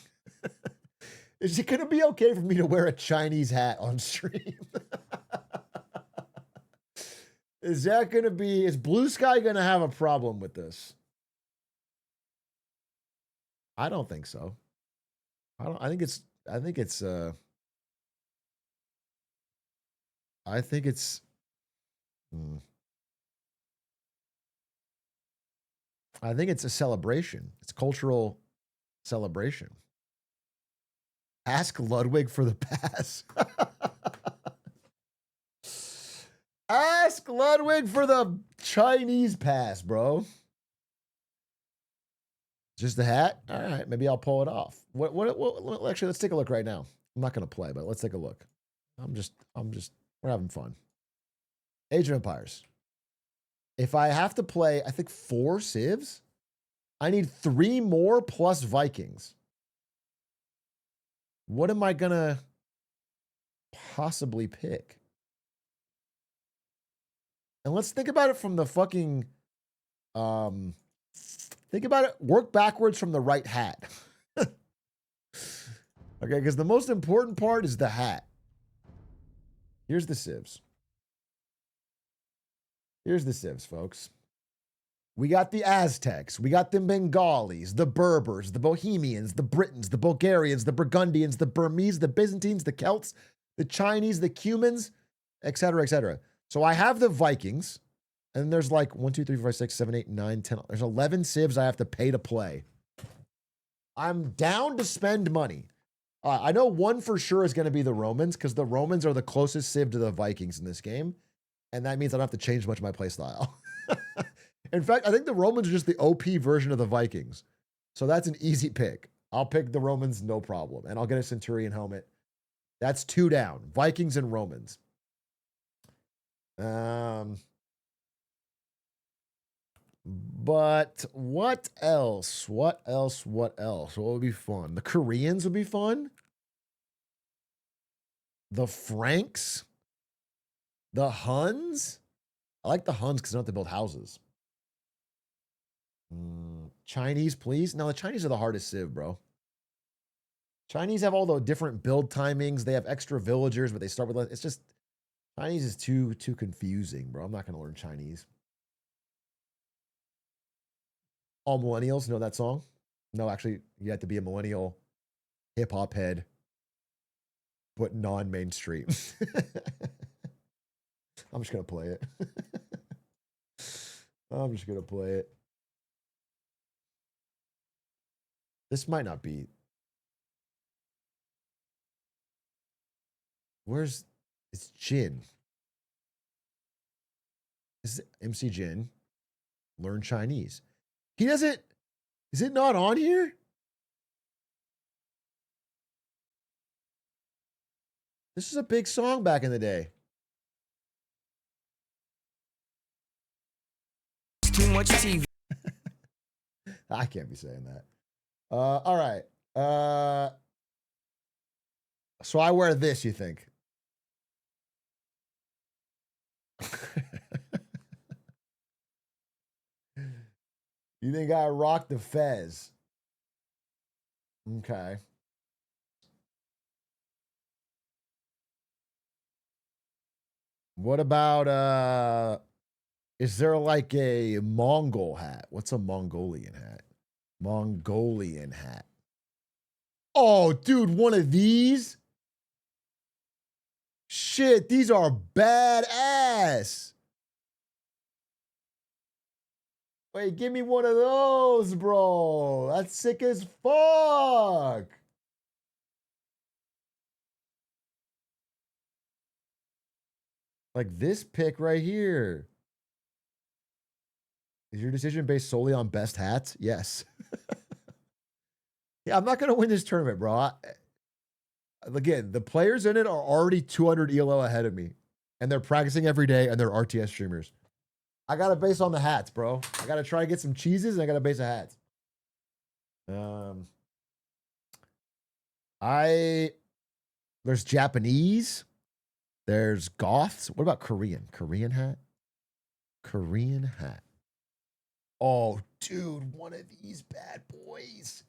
Is it gonna be okay for me to wear a Chinese hat on stream? Is Blue Sky gonna have a problem with this? I don't think so. I think it's a celebration. It's cultural celebration. Ask Ludwig for the pass. Ask Ludwig for the Chinese pass, bro. Just the hat? All right, maybe I'll pull it off. What actually, let's take a look right now. I'm not going to play, but let's take a look. We're having fun. Age of Empires. If I have to play, I think 4 civs, I need 3 more plus Vikings. What am I going to possibly pick? And let's think about it from the fucking, think about it, work backwards from the right hat. Okay, because the most important part is the hat. Here's the civs. Here's the civs, folks. We got the Aztecs, we got the Bengalis, the Berbers, the Bohemians, the Britons, the Bulgarians, the Burgundians, the Burmese, the Byzantines, the Celts, the Chinese, the Cumans, etc., etc. So I have the Vikings, and there's like 1, 2, 3, 4, 5, 6, 7, 8, 9, 10. There's 11 civs I have to pay to play. I'm down to spend money. I know one for sure is going to be the Romans, because the Romans are the closest civ to the Vikings in this game, and that means I don't have to change much of my playstyle. In fact, I think the Romans are just the OP version of the Vikings. So that's an easy pick. I'll pick the Romans, no problem, and I'll get a Centurion helmet. That's 2 down. Vikings and Romans. But what else? What would be fun? The Koreans would be fun. The Franks. The Huns. I like the Huns because they don't have to build houses. Chinese, please. No, the Chinese are the hardest civ, bro. Chinese have all the different build timings. They have extra villagers, but they start with, it's just, Chinese is too confusing, bro. I'm not going to learn Chinese. All millennials know that song? No, actually, you have to be a millennial hip-hop head, but non-mainstream. I'm just going to play it. I'm just going to play it. This might not be it's Jin. This is MC Jin. Learn Chinese. He doesn't, is it not on here? This is a big song back in the day. It's too much TV. I can't be saying that. All right. So I wear this, you think? You think I rock the fez? Okay. What about is there like a Mongol hat? What's a Mongolian hat? Mongolian hat. Oh, dude, one of these? Shit, these are badass. Wait, give me one of those, bro. That's sick as fuck. Like this pick right here. Is your decision based solely on best hats? Yes. Yeah, I'm not going to win this tournament, bro. Again, the players in it are already 200 ELO ahead of me. And they're practicing every day, and they're RTS streamers. I got to base on the hats, bro. I got to try to get some cheeses, and I got to base the hats. There's Japanese. There's Goths. What about Korean? Korean hat? Korean hat. Oh, dude, one of these bad boys.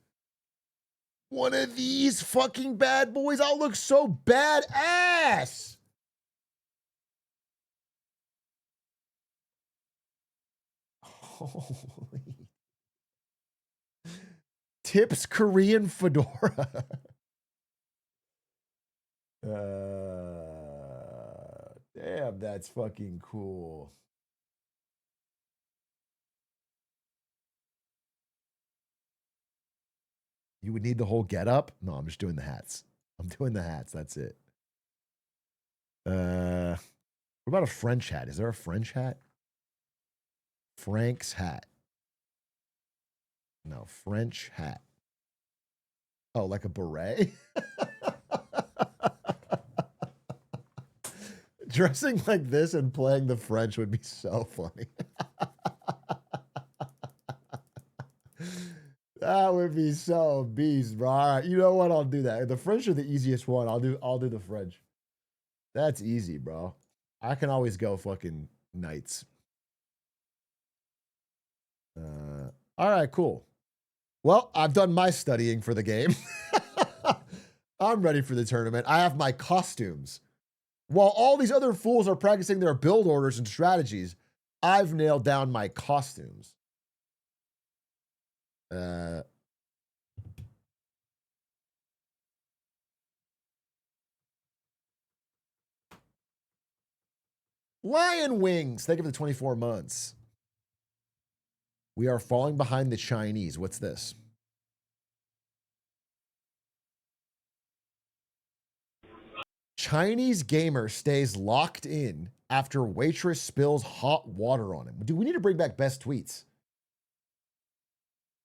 One of these fucking bad boys. I'll look so badass. Holy. Tips Korean fedora. Damn, that's fucking cool. You would need the whole getup? No, I'm just doing the hats. I'm doing the hats. That's it. What about a French hat? Is there a French hat? Frank's hat. No, French hat. Oh, like a beret? Dressing like this and playing the French would be so funny. That would be so beast, bro. All right, you know what? I'll do that. The French are the easiest one. I'll do the French. That's easy, bro. I can always go fucking knights. All right, cool. Well, I've done my studying for the game. I'm ready for the tournament. I have my costumes. While all these other fools are practicing their build orders and strategies, I've nailed down my costumes. Lion Wings, thank you for the 24 months. We are falling behind the Chinese. What's this? Chinese gamer stays locked in after waitress spills hot water on him. Dude, we need to bring back best tweets.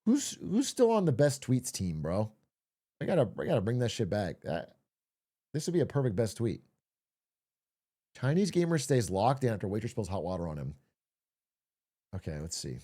Who's still on the best tweets team, bro? I gotta bring that shit back. This would be a perfect best tweet. Chinese gamer stays locked in after waitress spills hot water on him. Okay, let's see.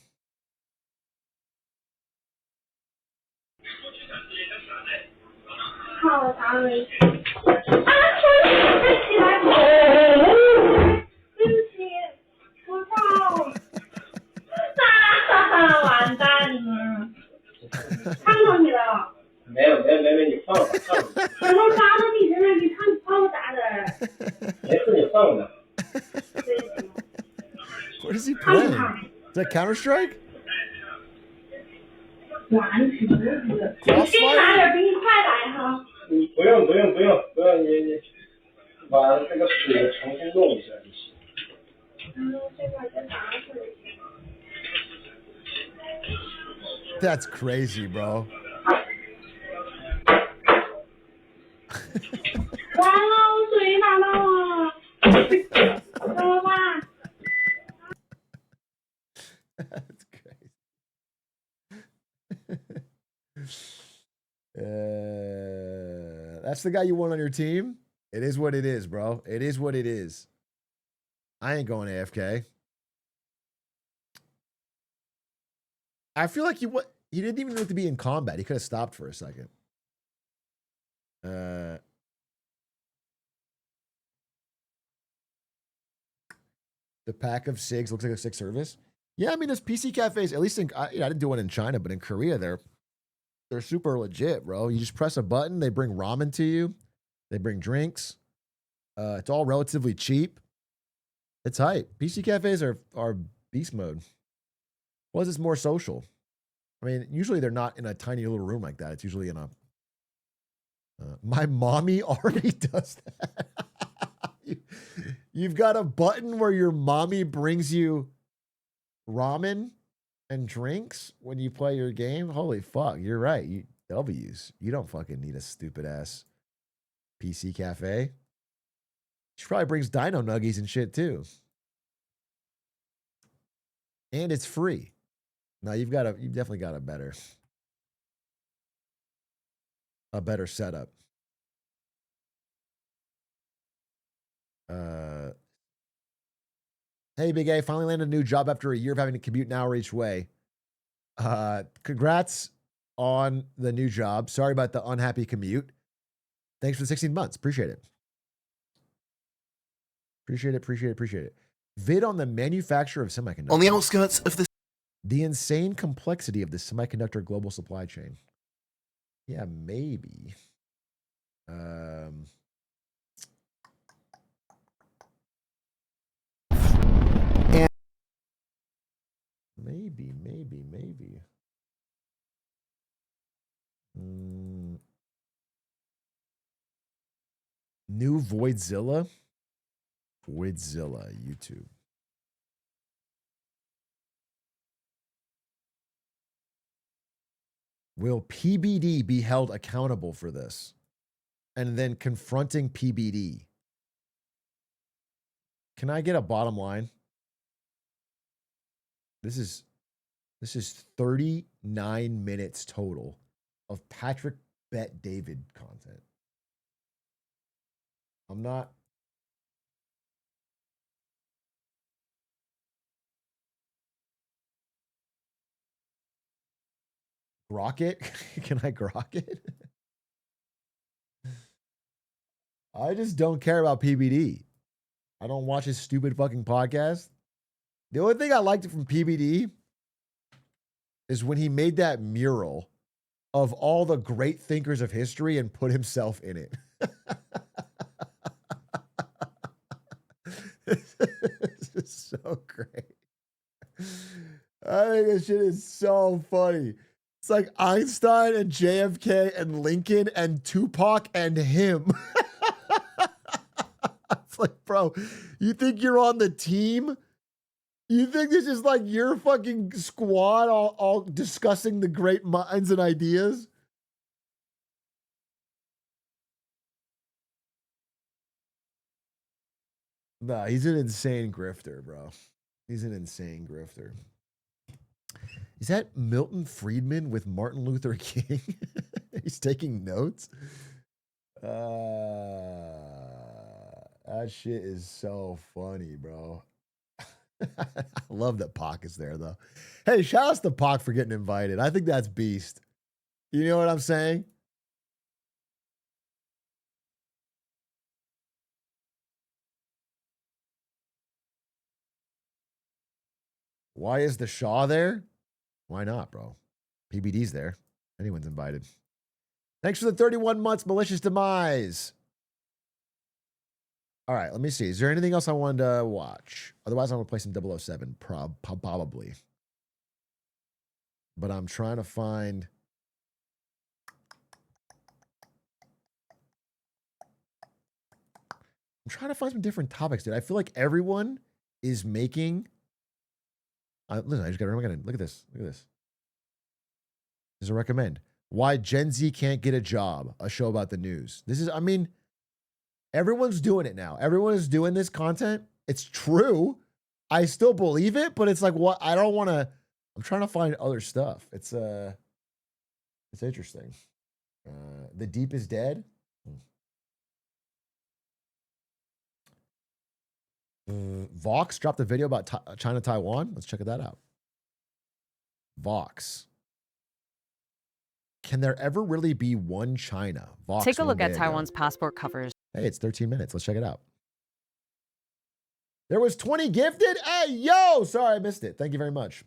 What is he playing? Is that Counter-Strike? That's crazy, bro. That's great. That's the guy you want on your team? It is what it is, bro. It is what it is. I ain't going AFK. I feel like he didn't even have to be in combat. He could have stopped for a second. The pack of SIGs looks like a SIG service. Yeah, I mean, there's PC cafes, at least I didn't do one in China, but in Korea, they're super legit, bro. You just press a button, they bring ramen to you, they bring drinks. It's all relatively cheap. It's hype. PC cafes are beast mode. Plus, it's more social. I mean, usually they're not in a tiny little room like that. It's usually in a... my mommy already does that. You've got a button where your mommy brings you ramen and drinks when you play your game. Holy fuck, you're right. W's. You don't fucking need a stupid ass PC cafe. She probably brings dino nuggies and shit too. And it's free. No, you've definitely got a better setup. Hey, Big A, finally landed a new job after a year of having to commute an hour each way. Congrats on the new job. Sorry about the unhappy commute. Thanks for the 16 months. Appreciate it. Appreciate it. Vid on the manufacture of semiconductors. On the outskirts of the insane complexity of the semiconductor global supply chain. Yeah, maybe. Maybe. New Voidzilla? Voidzilla, YouTube. Will PBD be held accountable for this? And then confronting PBD. Can I get a bottom line? This is 39 minutes total of Patrick Bet David content. I'm not. Grok it? Can I grok it? I just don't care about PBD. I don't watch his stupid fucking podcast. The only thing I liked from PBD is when he made that mural of all the great thinkers of history and put himself in it. This is so great. I think this shit is so funny. It's like Einstein and JFK and Lincoln and Tupac and him. It's like, bro, you think you're on the team? You think this is like your fucking squad all discussing the great minds and ideas? Nah, he's an insane grifter, bro. He's an insane grifter. Is that Milton Friedman with Martin Luther King? He's taking notes. That shit is so funny, bro. I love that Pac is there, though. Hey, shout out to Pac for getting invited. I think that's beast. You know what I'm saying? Why is the Shaw there? Why not, bro? PBD's there. Anyone's invited. Thanks for the 31 months, Malicious Demise. All right, let me see. Is there anything else I wanted to watch? Otherwise, I'm going to play some 007, probably. But I'm trying to find... some different topics, dude. I feel like everyone is making... listen, I just got to remember. Look at this. This is a recommend. Why Gen Z Can't Get a Job, a show about the news. This is, I mean, Everyone's doing it now. Everyone is doing this content. It's true. I still believe it, but it's like, what? I don't want to. I'm trying to find other stuff. It's interesting. The Deep is dead. Vox dropped a video about China, Taiwan. Let's check that out. Vox. Can there ever really be one China? Vox. Take a look at Taiwan's passport covers. Hey, it's 13 minutes. Let's check it out. There was 20 gifted. Hey, yo. Sorry, I missed it. Thank you very much.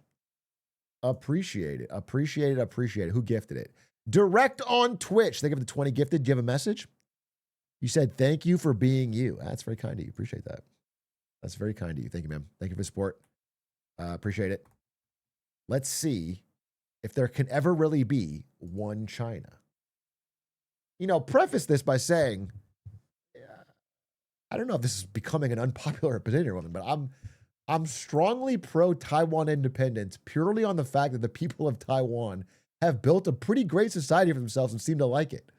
Appreciate it. Appreciate it. Appreciate it. Who gifted it? Direct on Twitch. They give the 20 gifted. Do you have a message? You said, thank you for being you. That's very kind of you. Appreciate that. That's very kind of you. Thank you, ma'am. Thank you for the support. Appreciate it. Let's see if there can ever really be one China. You know, preface this by saying, I don't know if this is becoming an unpopular opinion, woman, but I'm strongly pro Taiwan independence purely on the fact that the people of Taiwan have built a pretty great society for themselves and seem to like it.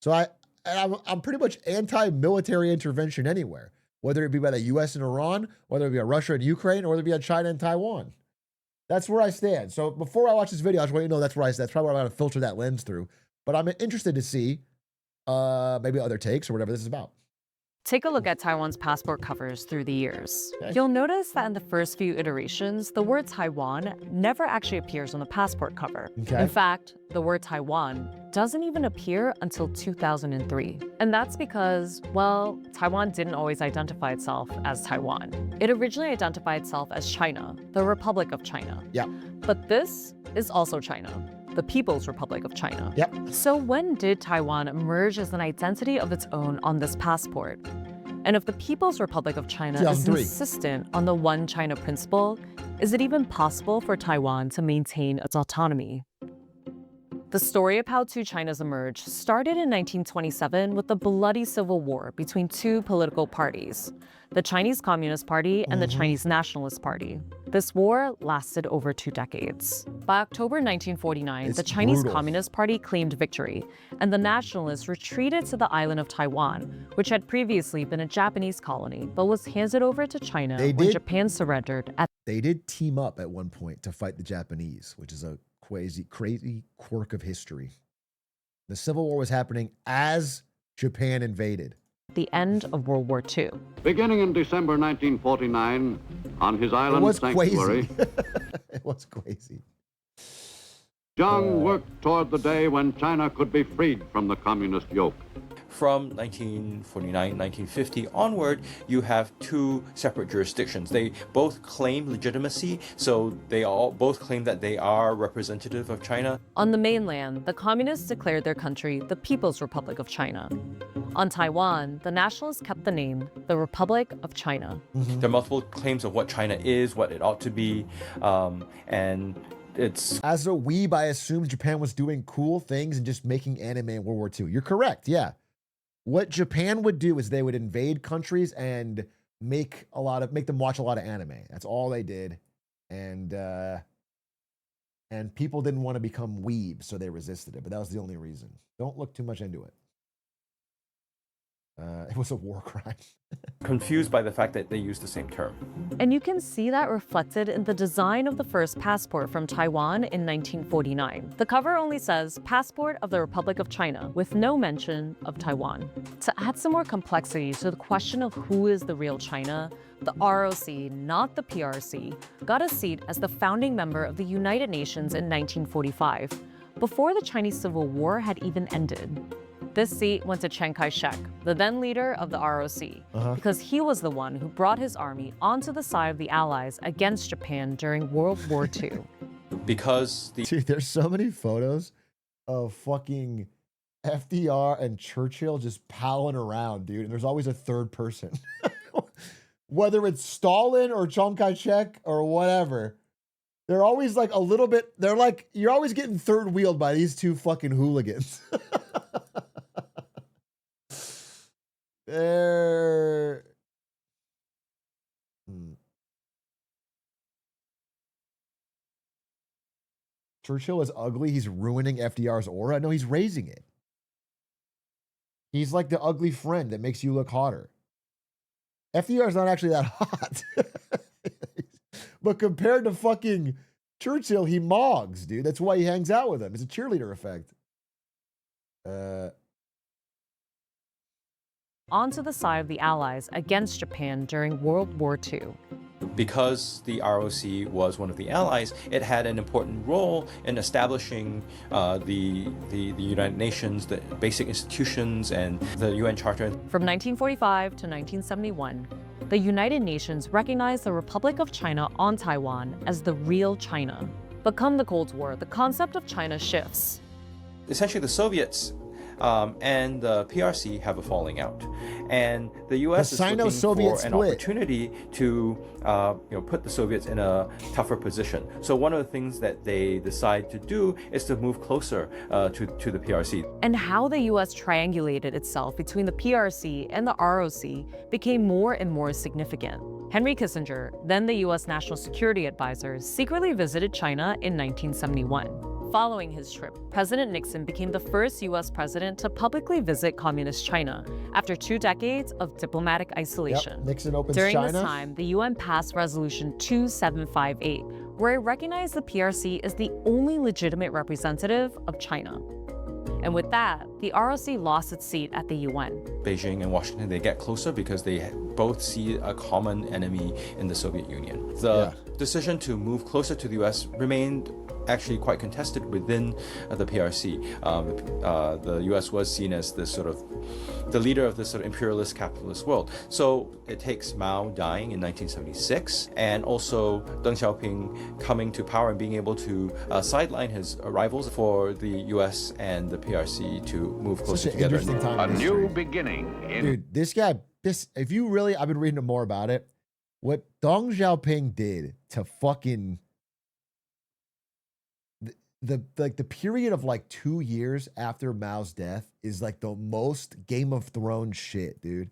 So I'm pretty much anti-military intervention anywhere, whether it be by the U.S. and Iran, whether it be by Russia and Ukraine, or whether it be by China and Taiwan. That's where I stand. So before I watch this video, I just want you to know that's where I stand. That's probably what I'm going to filter that lens through. But I'm interested to see maybe other takes or whatever this is about. Take a look at Taiwan's passport covers through the years. Okay. You'll notice that in the first few iterations, the word Taiwan never actually appears on the passport cover. Okay. In fact, the word Taiwan doesn't even appear until 2003. And that's because, well, Taiwan didn't always identify itself as Taiwan. It originally identified itself as China, the Republic of China. Yeah. But this is also China, the People's Republic of China. Yep. So when did Taiwan emerge as an identity of its own on this passport? And if the People's Republic of China is 2003. insistent on the one China principle, is it even possible for Taiwan to maintain its autonomy? The story of how two Chinas emerged started in 1927 with the bloody civil war between two political parties, the Chinese Communist Party and the Chinese Nationalist Party. This war lasted over 2 decades. By October 1949, It's the Chinese brutal. Communist Party claimed victory, and the Nationalists retreated to the island of Taiwan, which had previously been a Japanese colony, but was handed over to China They when did- Japan surrendered at They did team up at one point to fight the Japanese, which is a crazy quirk of history. The Civil War was happening as Japan invaded. the end of World War II. Beginning in December 1949, on his It island was sanctuary, crazy. It was crazy. Jiang worked toward the day when China could be freed from the communist yoke. From 1949, 1950 onward, you have two separate jurisdictions. They both claim legitimacy, so they all both claim that they are representative of China. On the mainland, the communists declared their country the People's Republic of China. On Taiwan, the nationalists kept the name the Republic of China. There are multiple claims of what China is, what it ought to be, and it's... As a weeb, I assumed Japan was doing cool things and just making anime in World War II. You're correct, yeah. What Japan would do is they would invade countries and make them watch a lot of anime. That's all they did. And people didn't want to become weebs, so they resisted it. But that was the only reason. Don't look too much into it. It was a war crime. confused by the fact that they use the same term. And you can see that reflected in the design of the first passport from Taiwan in 1949. The cover only says Passport of the Republic of China, with no mention of Taiwan. To add some more complexity to the question of who is the real China, the ROC, not the PRC, got a seat as the founding member of the United Nations in 1945, before the Chinese Civil War had even ended. This seat went to Chiang Kai-shek, the then leader of the ROC, because he was the one who brought his army onto the side of the Allies against Japan during World War II. Because the... Dude, there's so many photos of fucking FDR and Churchill just palling around, dude. And there's always a third person. Whether it's Stalin or Chiang Kai-shek or whatever, they're always like a little bit, they're like, you're always getting third wheeled by these two fucking hooligans. They're... Churchill is ugly. He's ruining FDR's aura. No, he's raising it. He's like the ugly friend that makes you look hotter. FDR is not actually that hot. But compared to fucking Churchill, he mogs, dude. That's why he hangs out with him. It's a cheerleader effect. Onto the side of the Allies against Japan during World War II. Because the ROC was one of the allies, it had an important role in establishing the United Nations, the basic institutions, and the UN Charter. From 1945 to 1971, the United Nations recognized the Republic of China on Taiwan as the real China. But come the Cold War, the concept of China shifts. Essentially, the Soviets and the PRC have a falling out, and the U.S. is looking for an opportunity to put the Soviets in a tougher position. So one of the things that they decide to do is to move closer to the PRC. And how the U.S. triangulated itself between the PRC and the ROC became more and more significant. Henry Kissinger, then the U.S. National Security Advisor, secretly visited China in 1971. Following his trip, President Nixon became the first U.S. president to publicly visit communist China after 2 decades of diplomatic isolation. Yep, Nixon opens During China. this time, the UN passed Resolution 2758, where it recognized the PRC as the only legitimate representative of China. And with that, the ROC lost its seat at the UN. Beijing and Washington, they get closer because they both see a common enemy in the Soviet Union. The decision to move closer to the US remained actually quite contested within the PRC. The US was seen as this sort of the leader of this sort of imperialist capitalist world. So it takes Mao dying in 1976 and also Deng Xiaoping coming to power and being able to sideline his rivals for the US and the PRC to move closer together. A new beginning. Dude, this guy, if you really, I've been reading more about it. What Deng Xiaoping did to fucking the period of like 2 years after Mao's death is like the most Game of Thrones shit, dude.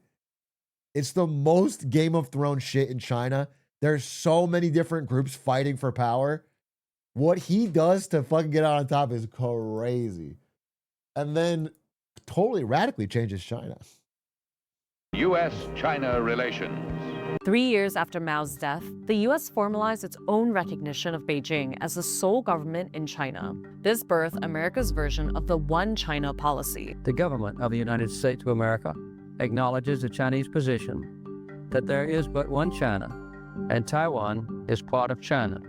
It's the most Game of Thrones shit in China. There's so many different groups fighting for power. What he does to fucking get out on top is crazy. And then totally radically changes China. U.S.-China relations. 3 years after Mao's death, the U.S. formalized its own recognition of Beijing as the sole government in China. This birthed America's version of the One China policy. The government of the United States of America acknowledges the Chinese position that there is but one China, and Taiwan is part of China.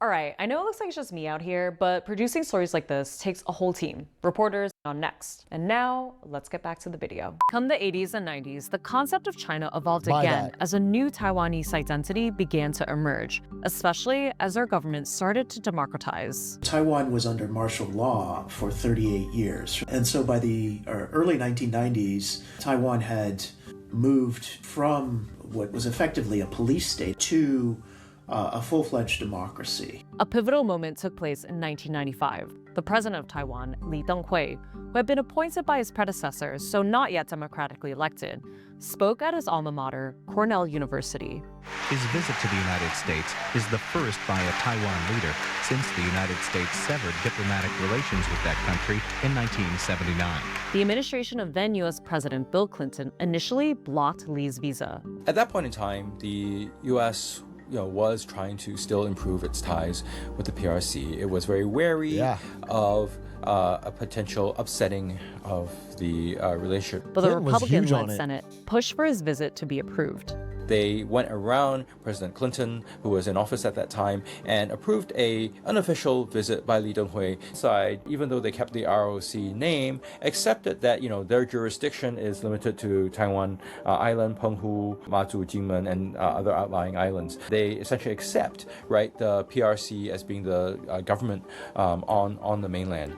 All right, I know it looks like it's just me out here, but producing stories like this takes a whole team. Reporters on next. And now, let's get back to the video. Come the 80s and 90s, the concept of China evolved again as a new Taiwanese identity began to emerge, especially as our government started to democratize. Taiwan was under martial law for 38 years. And so by the early 1990s, Taiwan had moved from what was effectively a police state to a full-fledged democracy. A pivotal moment took place in 1995. The president of Taiwan, Lee Teng-hui, who had been appointed by his predecessors, so not yet democratically elected, spoke at his alma mater, Cornell University. His visit to the United States is the first by a Taiwan leader since the United States severed diplomatic relations with that country in 1979. The administration of then U.S. President Bill Clinton initially blocked Lee's visa. At that point in time, the U.S. was trying to still improve its ties with the PRC. It was very wary of a potential upsetting of the relationship. But the Republican-led Senate pushed for his visit to be approved. They went around President Clinton, who was in office at that time, and approved an unofficial visit by Lee Teng-hui. Side, even though they kept the ROC name, accepted that their jurisdiction is limited to Taiwan Island, Penghu, Mazu, Jingmen, and other outlying islands. They essentially accept the PRC as being the government on the mainland.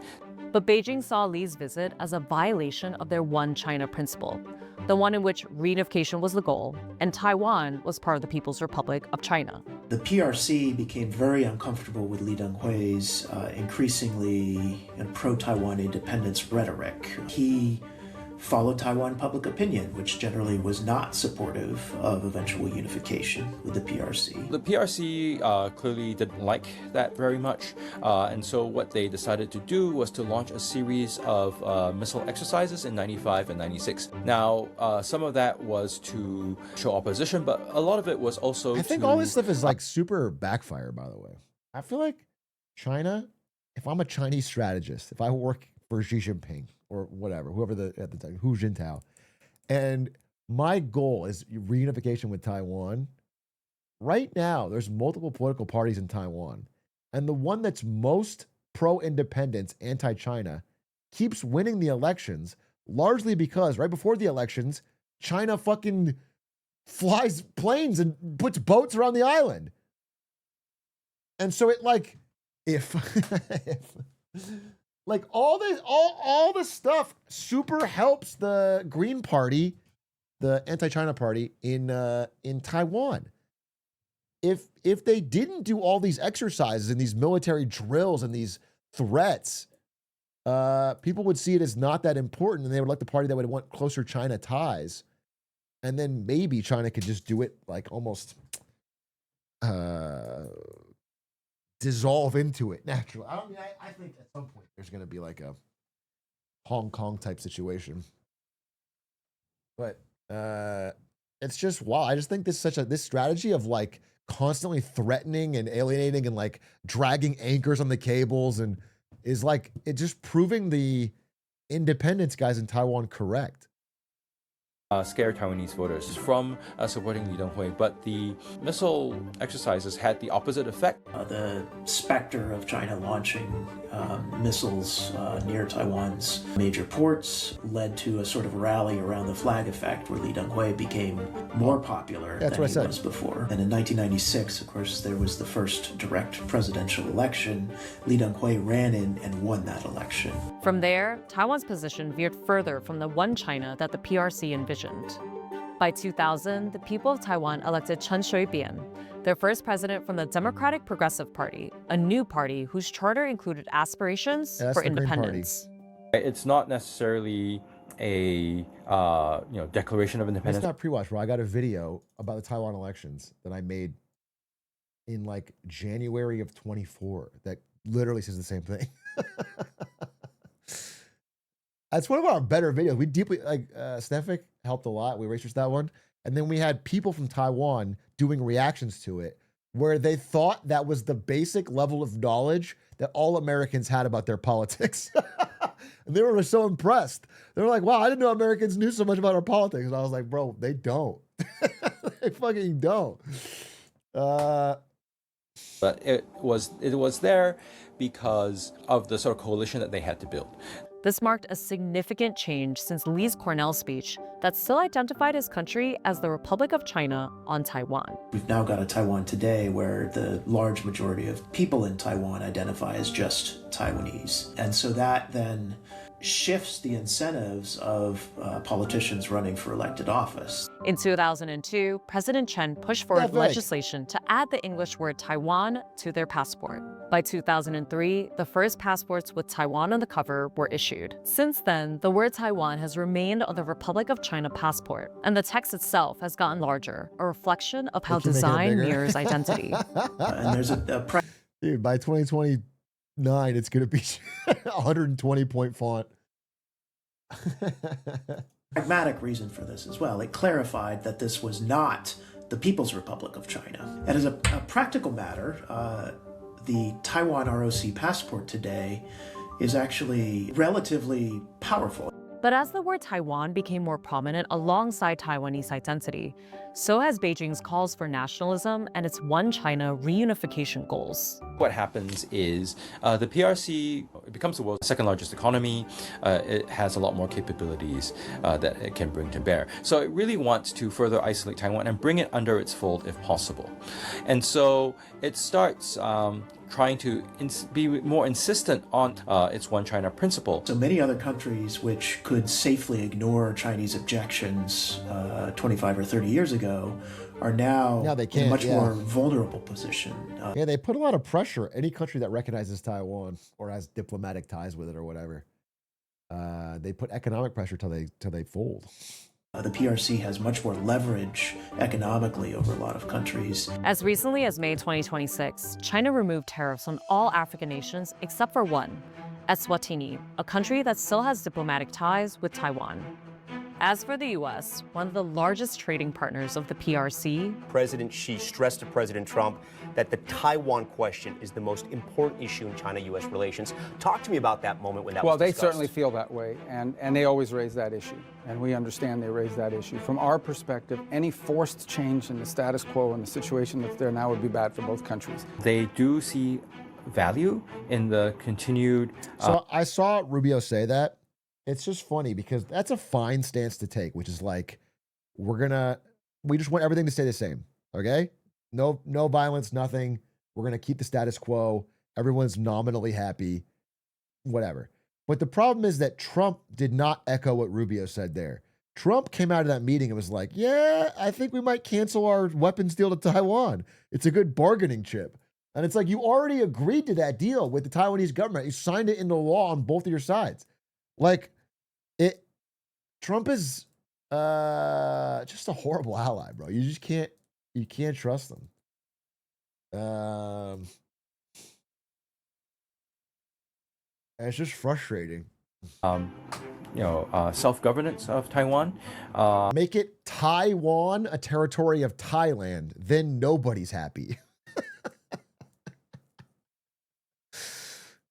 But Beijing saw Lee's visit as a violation of their One China principle, the one in which reunification was the goal, and Taiwan was part of the People's Republic of China. The PRC became very uncomfortable with Lee Teng-hui's increasingly pro-Taiwan independence rhetoric. He followed Taiwan public opinion, which generally was not supportive of eventual unification with the PRC. The PRC clearly didn't like that very much, and so what they decided to do was to launch a series of missile exercises in 95 and 96. Now, some of that was to show opposition, but a lot of it was also I think all this stuff is like super backfire, by the way. I feel like China, if I'm a Chinese strategist, if I work for Xi Jinping or whatever, whoever at the time, Hu Jintao, and my goal is reunification with Taiwan. Right now, there's multiple political parties in Taiwan, and the one that's most pro-independence, anti-China, keeps winning the elections, largely because right before the elections, China fucking flies planes and puts boats around the island. And so it like, if like all the stuff super helps the Green Party, the anti-China party in Taiwan. If they didn't do all these exercises and these military drills and these threats, people would see it as not that important, and they would like the party that would want closer China ties. And then maybe China could just do it like almost dissolve into it naturally. I think at some point there's going to be like a Hong Kong type situation. But it's just, wow. I just think this strategy of like constantly threatening and alienating and like dragging anchors on the cables and is like, it just proving the independence guys in Taiwan correct. Scare Taiwanese voters from supporting Li Denghui, but the missile exercises had the opposite effect. The specter of China launching missiles near Taiwan's major ports led to a sort of rally around the flag effect where Li Denghui became more popular than he was before. And in 1996, of course, there was the first direct presidential election. Li Denghui ran in and won that election. From there, Taiwan's position veered further from the one China that the PRC envisioned. By 2000, the people of Taiwan elected Chen Shui-bian, their first president from the Democratic Progressive Party, a new party whose charter included aspirations for independence. It's not necessarily a declaration of independence. It's not pre-watch, bro. I got a video about the Taiwan elections that I made in like January of 24 that literally says the same thing. That's one of our better videos. We deeply, like, Stefik helped a lot. We researched that one. And then we had people from Taiwan doing reactions to it where they thought that was the basic level of knowledge that all Americans had about their politics. And they were so impressed. They were like, wow, I didn't know Americans knew so much about our politics. And I was like, bro, they don't. They fucking don't. But it was there because of the sort of coalition that they had to build. This marked a significant change since Lee's Cornell speech that still identified his country as the Republic of China on Taiwan. We've now got a Taiwan today where the large majority of people in Taiwan identify as just Taiwanese. And so that then shifts the incentives of politicians running for elected office. In 2002, President Chen pushed forward legislation to add the English word Taiwan to their passport. By 2003, the first passports with Taiwan on the cover were issued. Since then, the word Taiwan has remained on the Republic of China passport, and the text itself has gotten larger, a reflection of how design mirrors identity. And there's dude, by 2029, it's going to be 120-point font. Pragmatic reason for this as well. It clarified that this was not the People's Republic of China. And as a practical matter, the Taiwan ROC passport today is actually relatively powerful. But as the word Taiwan became more prominent alongside Taiwanese identity, so has Beijing's calls for nationalism and its one China reunification goals. What happens is the PRC becomes the world's second largest economy. It has a lot more capabilities that it can bring to bear. So it really wants to further isolate Taiwan and bring it under its fold if possible. And so it starts trying to be more insistent on its one China principle. So many other countries which could safely ignore Chinese objections 25 or 30 years ago are now in a much more vulnerable position. Yeah, they put a lot of pressure. Any country that recognizes Taiwan or has diplomatic ties with it or whatever. they put economic pressure till they fold. The PRC has much more leverage economically over a lot of countries. As recently as May 2026, China removed tariffs on all African nations except for one, Eswatini, a country that still has diplomatic ties with Taiwan. As for the U.S., one of the largest trading partners of the PRC, President Xi stressed to President Trump that the Taiwan question is the most important issue in China-U.S. relations. Talk to me about that moment when that was discussed. Well, they certainly feel that way, and they always raise that issue, and we understand they raise that issue. From our perspective, any forced change in the status quo and the situation that's there now would be bad for both countries. They do see value in the continued... So I saw Rubio say that. It's just funny because that's a fine stance to take, which is like, we just want everything to stay the same. Okay? No violence, nothing. We're going to keep the status quo. Everyone's nominally happy, whatever. But the problem is that Trump did not echo what Rubio said there. Trump came out of that meeting and was like, yeah, I think we might cancel our weapons deal to Taiwan. It's a good bargaining chip. And it's like, you already agreed to that deal with the Taiwanese government. You signed it into law on both of your sides. Like, Trump is just a horrible ally, bro. You just can't trust them. It's just frustrating. Self-governance of Taiwan. Make it Taiwan a territory of Thailand, then nobody's happy.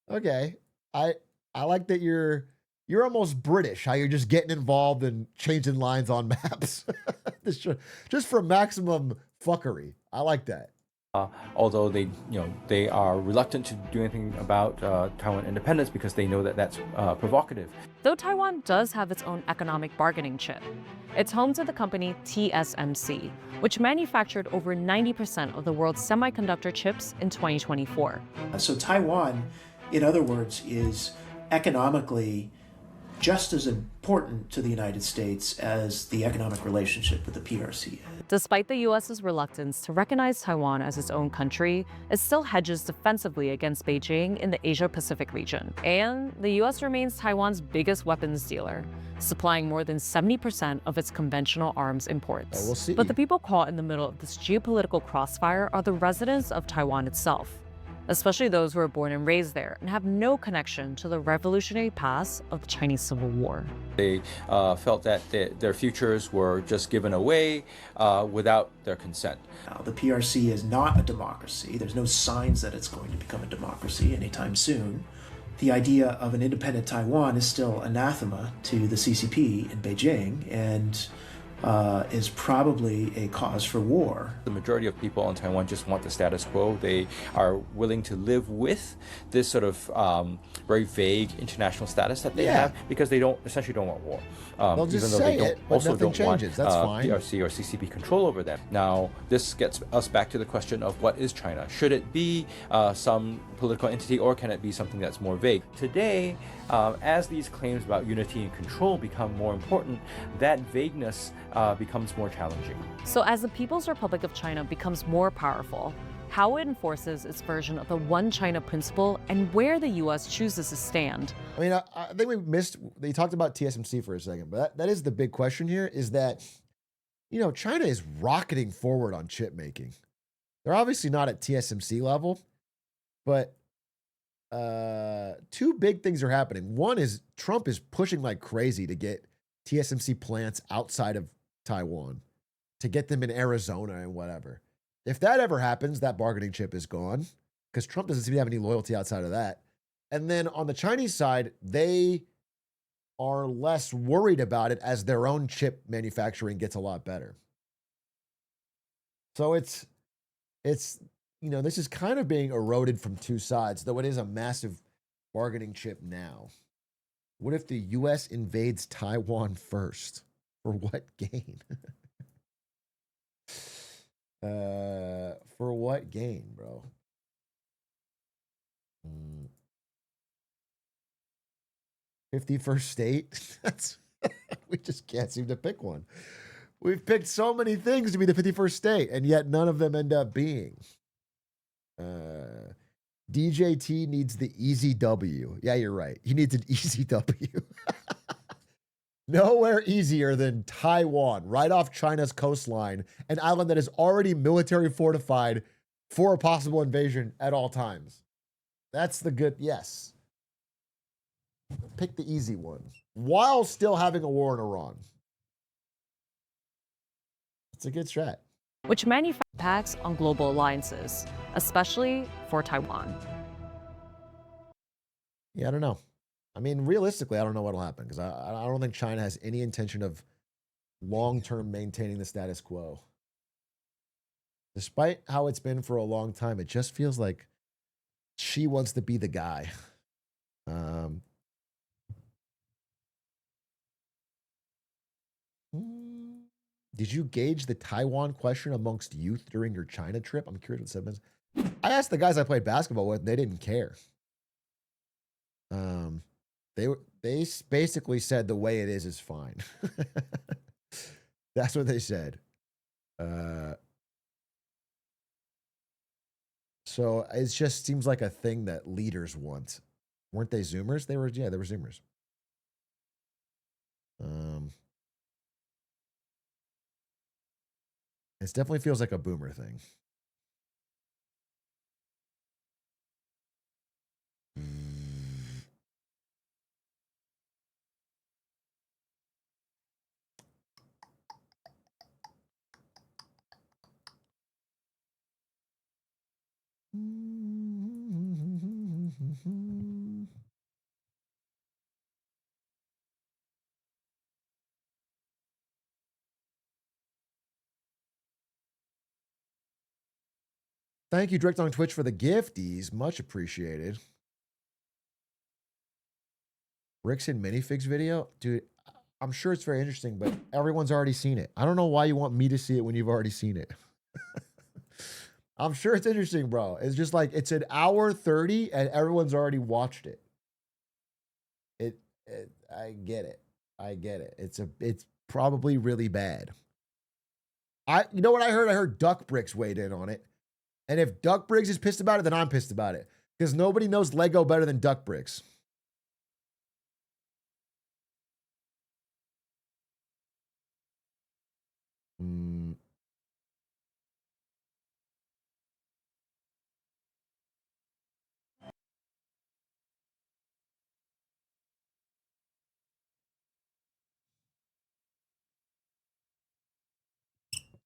Okay. I like that you're almost British, how you're just getting involved and changing lines on maps. just for maximum fuckery. I like that. Although they are reluctant to do anything about Taiwan independence because they know that that's provocative. Though Taiwan does have its own economic bargaining chip, it's home to the company TSMC, which manufactured over 90% of the world's semiconductor chips in 2024. So Taiwan, in other words, is economically just as important to the United States as the economic relationship with the PRC. Despite the U.S.'s reluctance to recognize Taiwan as its own country, it still hedges defensively against Beijing in the Asia-Pacific region. And the U.S. remains Taiwan's biggest weapons dealer, supplying more than 70% of its conventional arms imports. We'll see. But the people caught in the middle of this geopolitical crossfire are the residents of Taiwan itself, especially those who were born and raised there and have no connection to the revolutionary past of the Chinese Civil War. They felt that their futures were just given away without their consent. Now, the PRC is not a democracy. There's no signs that it's going to become a democracy anytime soon. The idea of an independent Taiwan is still anathema to the CCP in Beijing, and is probably a cause for war. The majority of people in Taiwan just want the status quo. They are willing to live with this sort of very vague international status that they have because they essentially don't want war. They'll just even though say they it, but nothing changes. That's fine. PRC or CCP control over them. Now, this gets us back to the question of what is China? Should it be some political entity, or can it be something that's more vague? Today, as these claims about unity and control become more important, that vagueness becomes more challenging. So as the People's Republic of China becomes more powerful, how it enforces its version of the One China principle and where the U.S. chooses to stand. I mean, I think they talked about TSMC for a second, but that is the big question here, is that, China is rocketing forward on chip making. They're obviously not at TSMC level, but two big things are happening. One is Trump is pushing like crazy to get TSMC plants outside of Taiwan, to get them in Arizona and whatever. If that ever happens, that bargaining chip is gone because Trump doesn't seem to have any loyalty outside of that. And then on the Chinese side, they are less worried about it as their own chip manufacturing gets a lot better. So it's this is kind of being eroded from two sides, though it is a massive bargaining chip now. What if the U.S. invades Taiwan first? For what gain? For what gain, bro? 51st state? We just can't seem to pick one. We've picked so many things to be the 51st state, and yet none of them end up being. DJT needs the easy W. Yeah, you're right. He needs an easy W. Nowhere easier than Taiwan, right off China's coastline, an island that is already military fortified for a possible invasion at all times. That's the good, yes. Pick the easy one while still having a war in Iran. It's a good strat. Which manufactures impacts on global alliances, especially for Taiwan. Yeah, I don't know. I mean, realistically, I don't know what'll happen because I don't think China has any intention of long-term maintaining the status quo. Despite how it's been for a long time, it just feels like she wants to be the guy. Did you gauge the Taiwan question amongst youth during your China trip? I'm curious what it said. I asked the guys I played basketball with, and they didn't care. They basically said the way it is fine. That's what they said. So it just seems like a thing that leaders want. Weren't they Zoomers? They were Zoomers. It definitely feels like a boomer thing. Thank you, Direct on Twitch, for the gifties. Much appreciated. Rick's in minifigs video. Dude, I'm sure it's very interesting, but everyone's already seen it. I don't know why you want me to see it when you've already seen it. I'm sure it's interesting, bro. It's just like, it's an hour 30 and everyone's already watched it. I get it. I get it. It's probably really bad. You know what I heard? I heard Duck Bricks weighed in on it. And if Duck Briggs is pissed about it, then I'm pissed about it. Because nobody knows Lego better than Duck Bricks.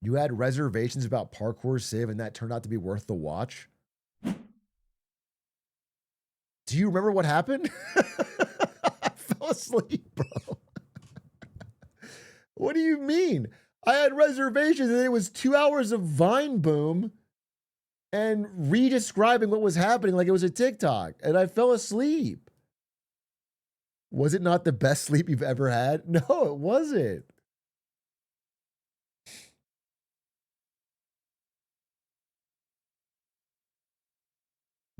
You had reservations about Parkour Civ and that turned out to be worth the watch? Do you remember what happened? I fell asleep, bro. What do you mean? I had reservations and it was 2 hours of Vine Boom and re-describing what was happening like it was a TikTok, and I fell asleep. Was it not the best sleep you've ever had? No, it wasn't.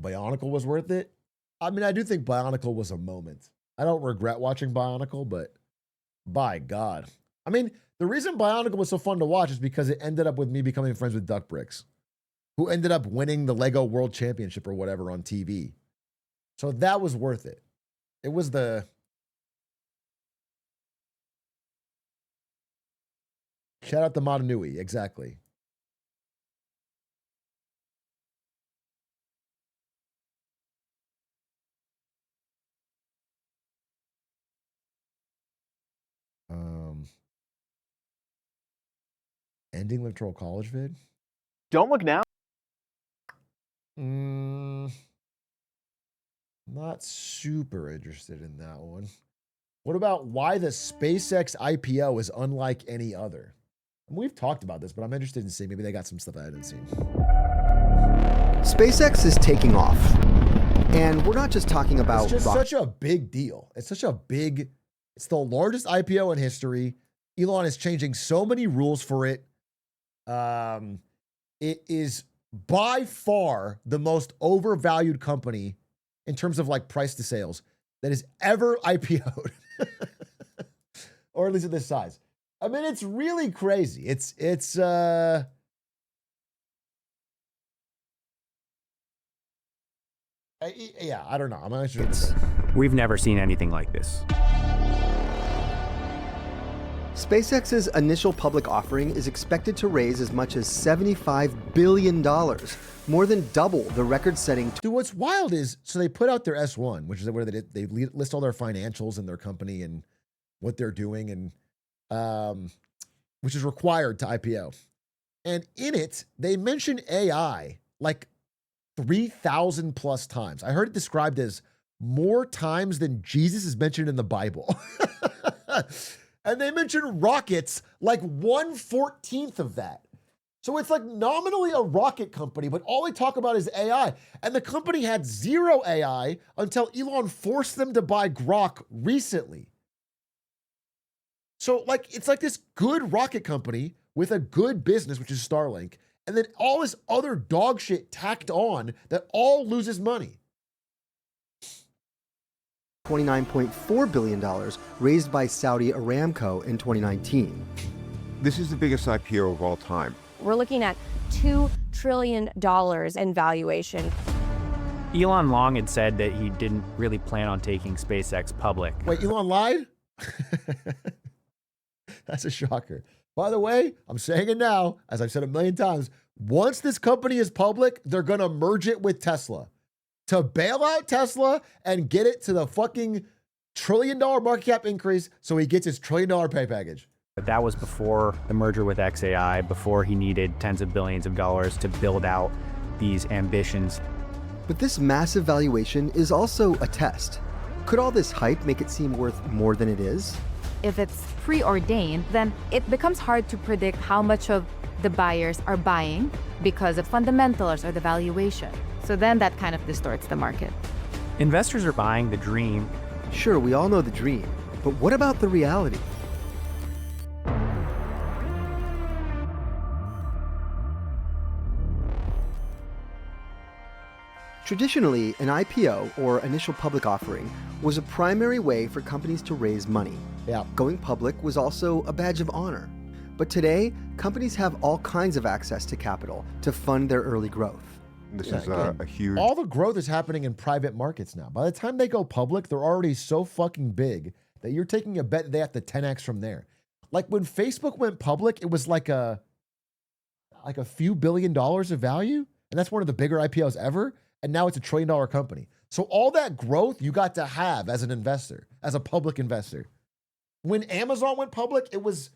Bionicle was worth it? I mean, I do think Bionicle was a moment. I don't regret watching Bionicle, but by God. I mean, the reason Bionicle was so fun to watch is because it ended up with me becoming friends with Duck Bricks, who ended up winning the Lego World Championship or whatever on TV. So that was worth it. It was the... Shout out to Matanui, exactly. Ending Literal College vid? Don't look now. Not super interested in that one. What about why the SpaceX IPO is unlike any other? I mean, we've talked about this, but I'm interested in seeing. Maybe they got some stuff I hadn't seen. SpaceX is taking off. And we're not just talking about... It's just such a big deal. It's such a big... It's the largest IPO in history. Elon is changing so many rules for it. It is by far the most overvalued company in terms of like price to sales that has ever IPO'd. Or at least at this size. I mean, it's really crazy. It's Yeah, I don't know. I'm not sure. We've never seen anything like this. SpaceX's initial public offering is expected to raise as much as $75 billion, more than double the record-setting. Dude, what's wild is, so they put out their S1, which is where they list all their financials and their company and what they're doing, and which is required to IPO. And in it, they mention AI like 3,000 plus times. I heard it described as more times than Jesus is mentioned in the Bible. And they mentioned rockets like 1/14 of that. So it's like nominally a rocket company, but all they talk about is AI. And the company had zero AI until Elon forced them to buy Grok recently. So like it's like this good rocket company with a good business, which is Starlink, and then all this other dog shit tacked on that all loses money. $29.4 billion raised by Saudi Aramco in 2019. This is the biggest IPO of all time. We're looking at $2 trillion in valuation. Elon long had said that he didn't really plan on taking SpaceX public. Wait, Elon lied? That's a shocker. By the way, I'm saying it now, as I've said a million times, once this company is public, they're going to merge it with Tesla to bail out Tesla and get it to the fucking $1 trillion market cap increase so he gets his $1 trillion pay package. But that was before the merger with XAI, before he needed tens of billions of dollars to build out these ambitions. But this massive valuation is also a test. Could all this hype make it seem worth more than it is? If it's preordained, then it becomes hard to predict how much of the buyers are buying because of fundamentals or the valuation. So then that kind of distorts the market. Investors are buying the dream. Sure, we all know the dream, but what about the reality? Traditionally, an IPO, or initial public offering, was a primary way for companies to raise money. Yeah. Going public was also a badge of honor. But today, companies have all kinds of access to capital to fund their early growth. This is a huge... All the growth is happening in private markets now. By the time they go public, they're already so fucking big that you're taking a bet that they have to 10x from there. Like when Facebook went public, it was like a few $1 billion of value, and that's one of the bigger IPOs ever. And now it's $1 trillion company. So all that growth you got to have as an investor, as a public investor. When Amazon went public, it was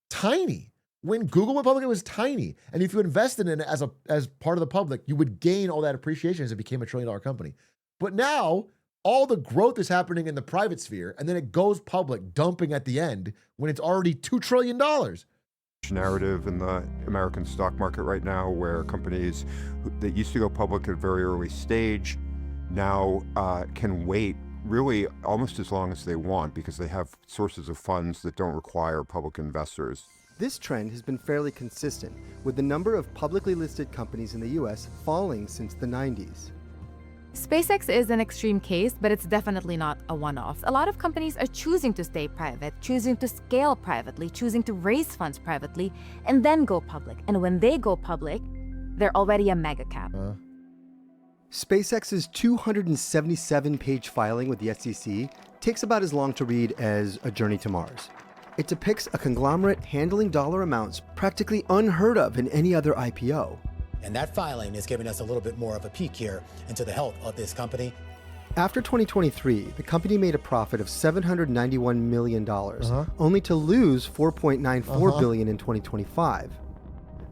tiny. When Google went public, it was tiny. And if you invested in it as part of the public, you would gain all that appreciation as it became $1 trillion company. But now all the growth is happening in the private sphere, and then it goes public, dumping at the end when it's already $2 trillion. Narrative in the American stock market right now where companies that used to go public at a very early stage now can wait really almost as long as they want because they have sources of funds that don't require public investors. This trend has been fairly consistent, with the number of publicly listed companies in the US falling since the 90s. SpaceX is an extreme case, but it's definitely not a one-off. A lot of companies are choosing to stay private, choosing to scale privately, choosing to raise funds privately, and then go public. And when they go public, they're already a mega cap. SpaceX's 277-page filing with the SEC takes about as long to read as A Journey to Mars. It depicts a conglomerate handling dollar amounts practically unheard of in any other IPO. And that filing is giving us a little bit more of a peek here into the health of this company. After 2023, the company made a profit of $791 million, only to lose $4.94 billion in 2025.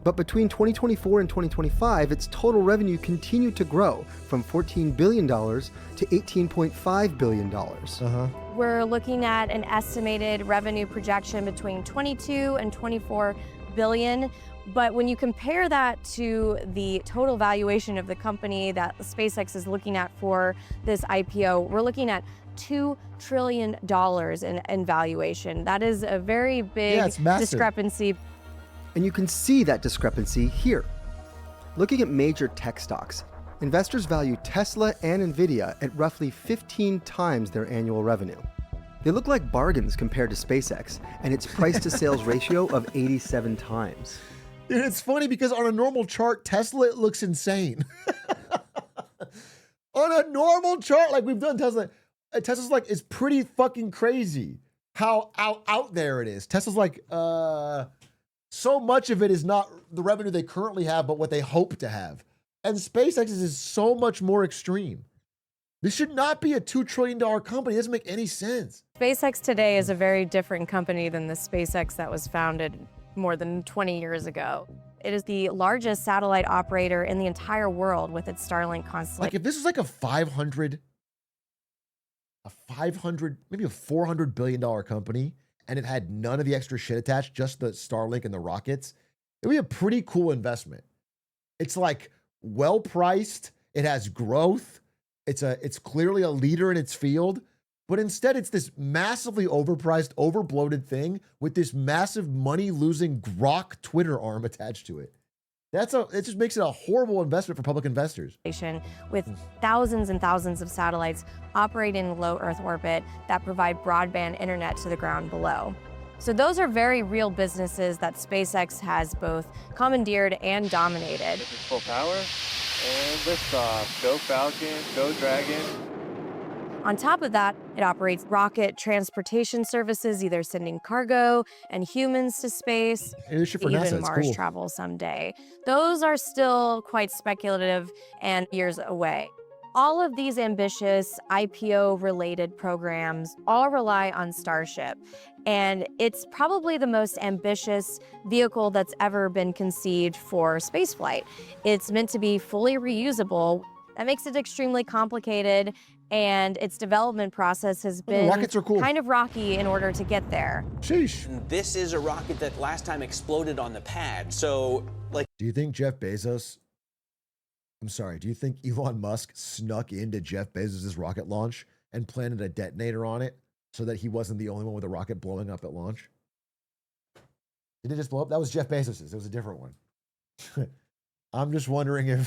But between 2024 and 2025, its total revenue continued to grow from $14 billion to $18.5 billion. We're looking at an estimated revenue projection between 22 and 24 billion. But when you compare that to the total valuation of the company that SpaceX is looking at for this IPO, we're looking at $2 trillion in valuation. That is a very big discrepancy. And you can see that discrepancy here. Looking at major tech stocks, investors value Tesla and Nvidia at roughly 15 times their annual revenue. They look like bargains compared to SpaceX and its price-to-sales ratio of 87 times. Dude, it's funny because on a normal chart, Tesla looks insane. On a normal chart, like we've done Tesla, Tesla's like, it's pretty fucking crazy how out there it is. Tesla's like, so much of it is not the revenue they currently have, but what they hope to have. And SpaceX is so much more extreme. This should not be a $2 trillion company. It doesn't make any sense. SpaceX today is a very different company than the SpaceX that was founded more than 20 years ago. It is the largest satellite operator in the entire world with its Starlink constellation. Like if this was like a 500, maybe a $400 billion company, and it had none of the extra shit attached, just the Starlink and the rockets, it would be a pretty cool investment. It's like well priced. It has growth. It's clearly a leader in its field, but instead it's this massively overpriced, overbloated thing with this massive money-losing grok Twitter arm attached to it. It just makes it a horrible investment for public investors. With thousands and thousands of satellites operating in low Earth orbit that provide broadband internet to the ground below. So those are very real businesses that SpaceX has both commandeered and dominated. This is full power, and liftoff. Go Falcon, go Dragon. On top of that, it operates rocket transportation services, either sending cargo and humans to space, even Mars travel someday. Those are still quite speculative and years away. All of these ambitious IPO-related programs all rely on Starship, and it's probably the most ambitious vehicle that's ever been conceived for spaceflight. It's meant to be fully reusable. That makes it extremely complicated, and its development process has been kind of rocky in order to get there. Sheesh. This is a rocket that last time exploded on the pad, so like... Do you think Jeff Bezos... I'm sorry, do you think Elon Musk snuck into Jeff Bezos' rocket launch and planted a detonator on it so that he wasn't the only one with a rocket blowing up at launch? Did it just blow up? That was Jeff Bezos's. It was a different one. I'm just wondering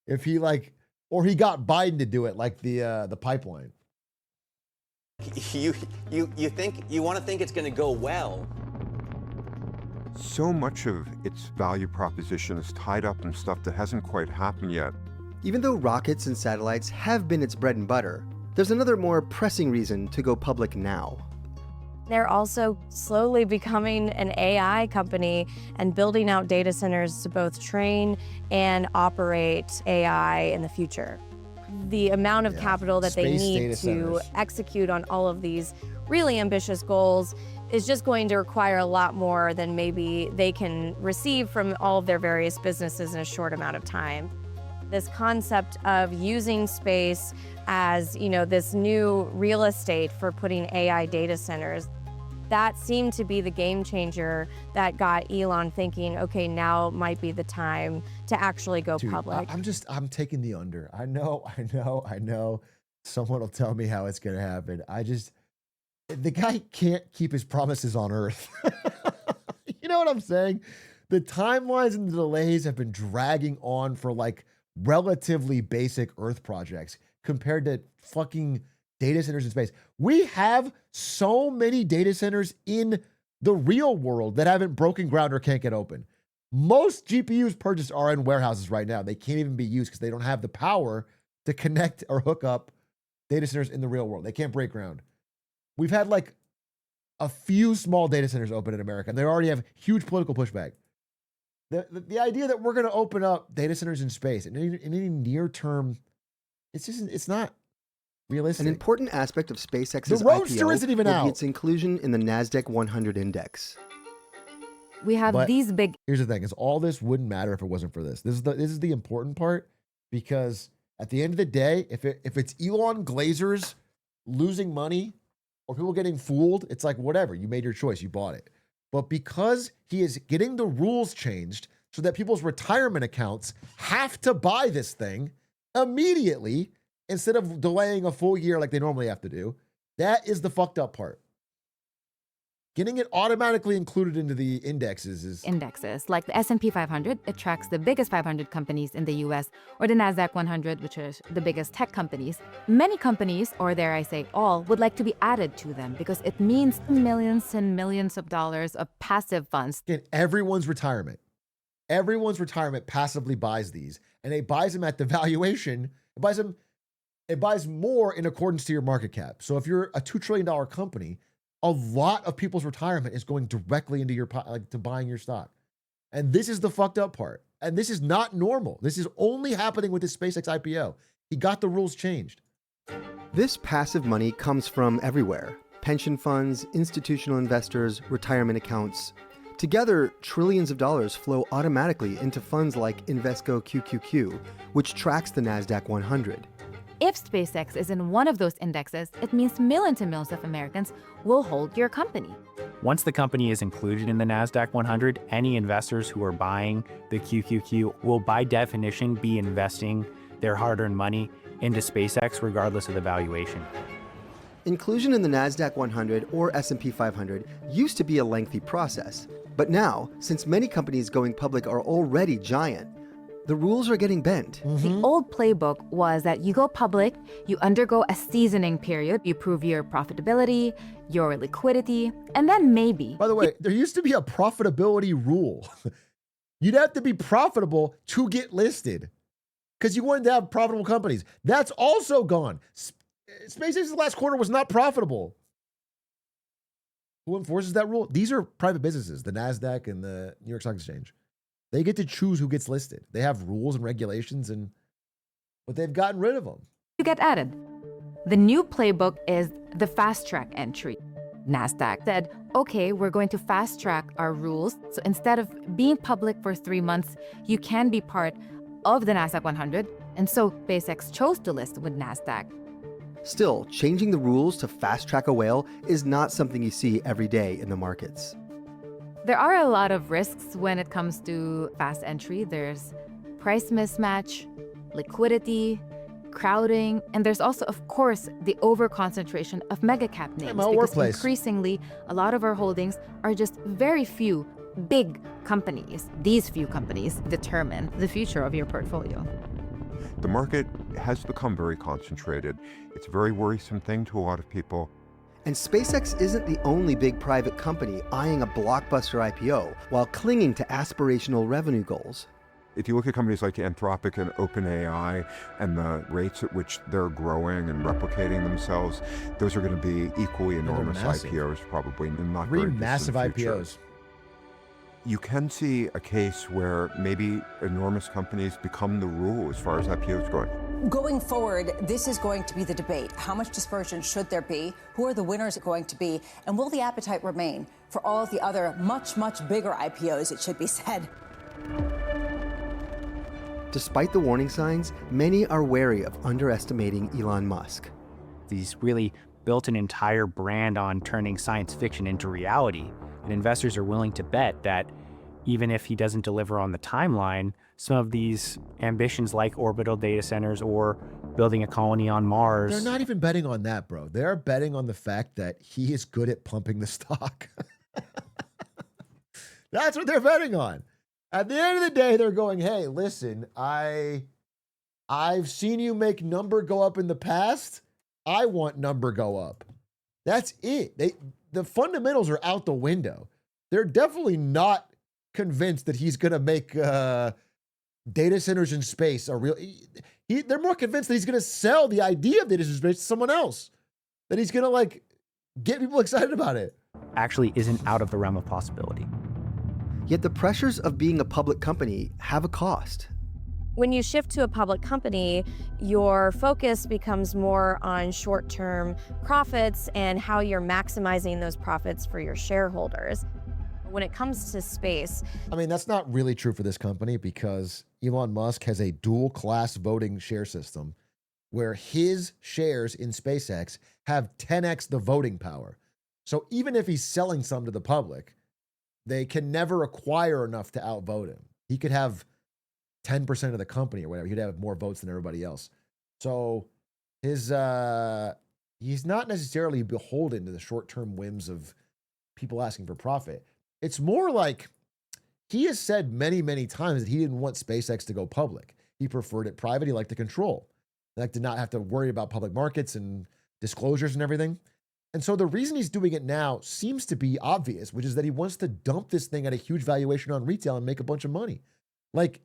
if he like... Or he got Biden to do it, like the pipeline. You want to think it's going to go well. So much of its value proposition is tied up in stuff that hasn't quite happened yet. Even though rockets and satellites have been its bread and butter, there's another more pressing reason to go public now. They're also slowly becoming an AI company and building out data centers to both train and operate AI in the future. The amount of capital that they need to execute on all of these really ambitious goals is just going to require a lot more than maybe they can receive from all of their various businesses in a short amount of time. This concept of using space as, this new real estate for putting AI data centers, that seemed to be the game changer that got Elon thinking, okay, now might be the time to actually go public. I'm taking the under. I know. Someone will tell me how it's going to happen. The guy can't keep his promises on Earth. You know what I'm saying? The timelines and the delays have been dragging on for like relatively basic Earth projects compared to fucking data centers in space. We have so many data centers in the real world that haven't broken ground or can't get open. Most GPUs purchased are in warehouses right now. They can't even be used because they don't have the power to connect or hook up data centers in the real world. They can't break ground. We've had like a few small data centers open in America, and they already have huge political pushback. The idea that we're going to open up data centers in space in any near term, it's not realistic. An important aspect of SpaceX's Roadster IPO isn't even will out. be its inclusion in the NASDAQ 100 index. We have these big... Here's the thing, is all this wouldn't matter if it wasn't for this. This is the important part, because at the end of the day, if it's Elon Glazers losing money or people getting fooled, it's like, whatever, you made your choice, you bought it. But because he is getting the rules changed so that people's retirement accounts have to buy this thing immediately instead of delaying a full year like they normally have to do, that is the fucked up part. Getting it automatically included into the indexes is... Indexes, like the S&P 500, it tracks the biggest 500 companies in the US, or the NASDAQ 100, which is the biggest tech companies. Many companies, or dare I say all, would like to be added to them because it means millions and millions of dollars of passive funds. Again, everyone's retirement passively buys these, and it buys them at the valuation. It buys them It buys more in accordance to your market cap. So if you're a $2 trillion company, a lot of people's retirement is going directly into your to buying your stock. And this is the fucked up part. And this is not normal. This is only happening with his SpaceX IPO. He got the rules changed. This passive money comes from everywhere. Pension funds, institutional investors, retirement accounts. Together, trillions of dollars flow automatically into funds like Invesco QQQ, which tracks the NASDAQ 100. If SpaceX is in one of those indexes, it means millions and millions of Americans will hold your company. Once the company is included in the NASDAQ 100, any investors who are buying the QQQ will by definition be investing their hard-earned money into SpaceX regardless of the valuation. Inclusion in the NASDAQ 100 or S&P 500 used to be a lengthy process. But now, since many companies going public are already giant, the rules are getting bent. The old playbook was that you go public, you undergo a seasoning period, you prove your profitability, your liquidity, and then maybe. By the way, there used to be a profitability rule. You'd have to be profitable to get listed because you wanted to have profitable companies. That's also gone. SpaceX's last quarter was not profitable. Who enforces that rule? These are private businesses, the NASDAQ and the New York Stock Exchange. They get to choose who gets listed. They have rules and regulations, but they've gotten rid of them. You get added. The new playbook is the fast track entry. NASDAQ said, okay, we're going to fast track our rules. So instead of being public for 3 months, you can be part of the NASDAQ 100. And so SpaceX chose to list with NASDAQ. Still, changing the rules to fast track a whale is not something you see every day in the markets. There are a lot of risks when it comes to fast entry. There's price mismatch, liquidity, crowding, and there's also, of course, the over-concentration of mega-cap names. Because increasingly, a lot of our holdings are just very few big companies. These few companies determine the future of your portfolio. The market has become very concentrated. It's a very worrisome thing to a lot of people. And SpaceX isn't the only big private company eyeing a blockbuster IPO while clinging to aspirational revenue goals. If you look at companies like Anthropic and OpenAI and the rates at which they're growing and replicating themselves, those are going to be equally enormous IPOs probably in not very distant massive future. IPOs. You can see a case where maybe enormous companies become the rule as far as IPOs go. Going forward, this is going to be the debate. How much dispersion should there be? Who are the winners going to be? And will the appetite remain for all of the other much, much bigger IPOs, it should be said? Despite the warning signs, many are wary of underestimating Elon Musk. He's really built an entire brand on turning science fiction into reality. And investors are willing to bet that even if he doesn't deliver on the timeline, some of these ambitions like orbital data centers or building a colony on Mars. They're not even betting on that, bro. They're betting on the fact that he is good at pumping the stock. That's what they're betting on. At the end of the day, they're going, hey, listen, I've seen you make number go up in the past. I want number go up. That's it. The fundamentals are out the window. They're definitely not convinced that he's going to make data centers in space a real. They're more convinced that he's going to sell the idea of data centers in space to someone else. That he's going to like get people excited about it. Actually isn't out of the realm of possibility. Yet the pressures of being a public company have a cost. When you shift to a public company, your focus becomes more on short-term profits and how you're maximizing those profits for your shareholders. When it comes to space, I mean, that's not really true for this company because Elon Musk has a dual class voting share system where his shares in SpaceX have 10x the voting power. So even if he's selling some to the public, they can never acquire enough to outvote him. He could have 10% of the company or whatever. He'd have more votes than everybody else. So he's not necessarily beholden to the short-term whims of people asking for profit. It's more like he has said many, many times that he didn't want SpaceX to go public. He preferred it private. He liked the control. He liked to not have to worry about public markets and disclosures and everything. And so the reason he's doing it now seems to be obvious, which is that he wants to dump this thing at a huge valuation on retail and make a bunch of money. Like,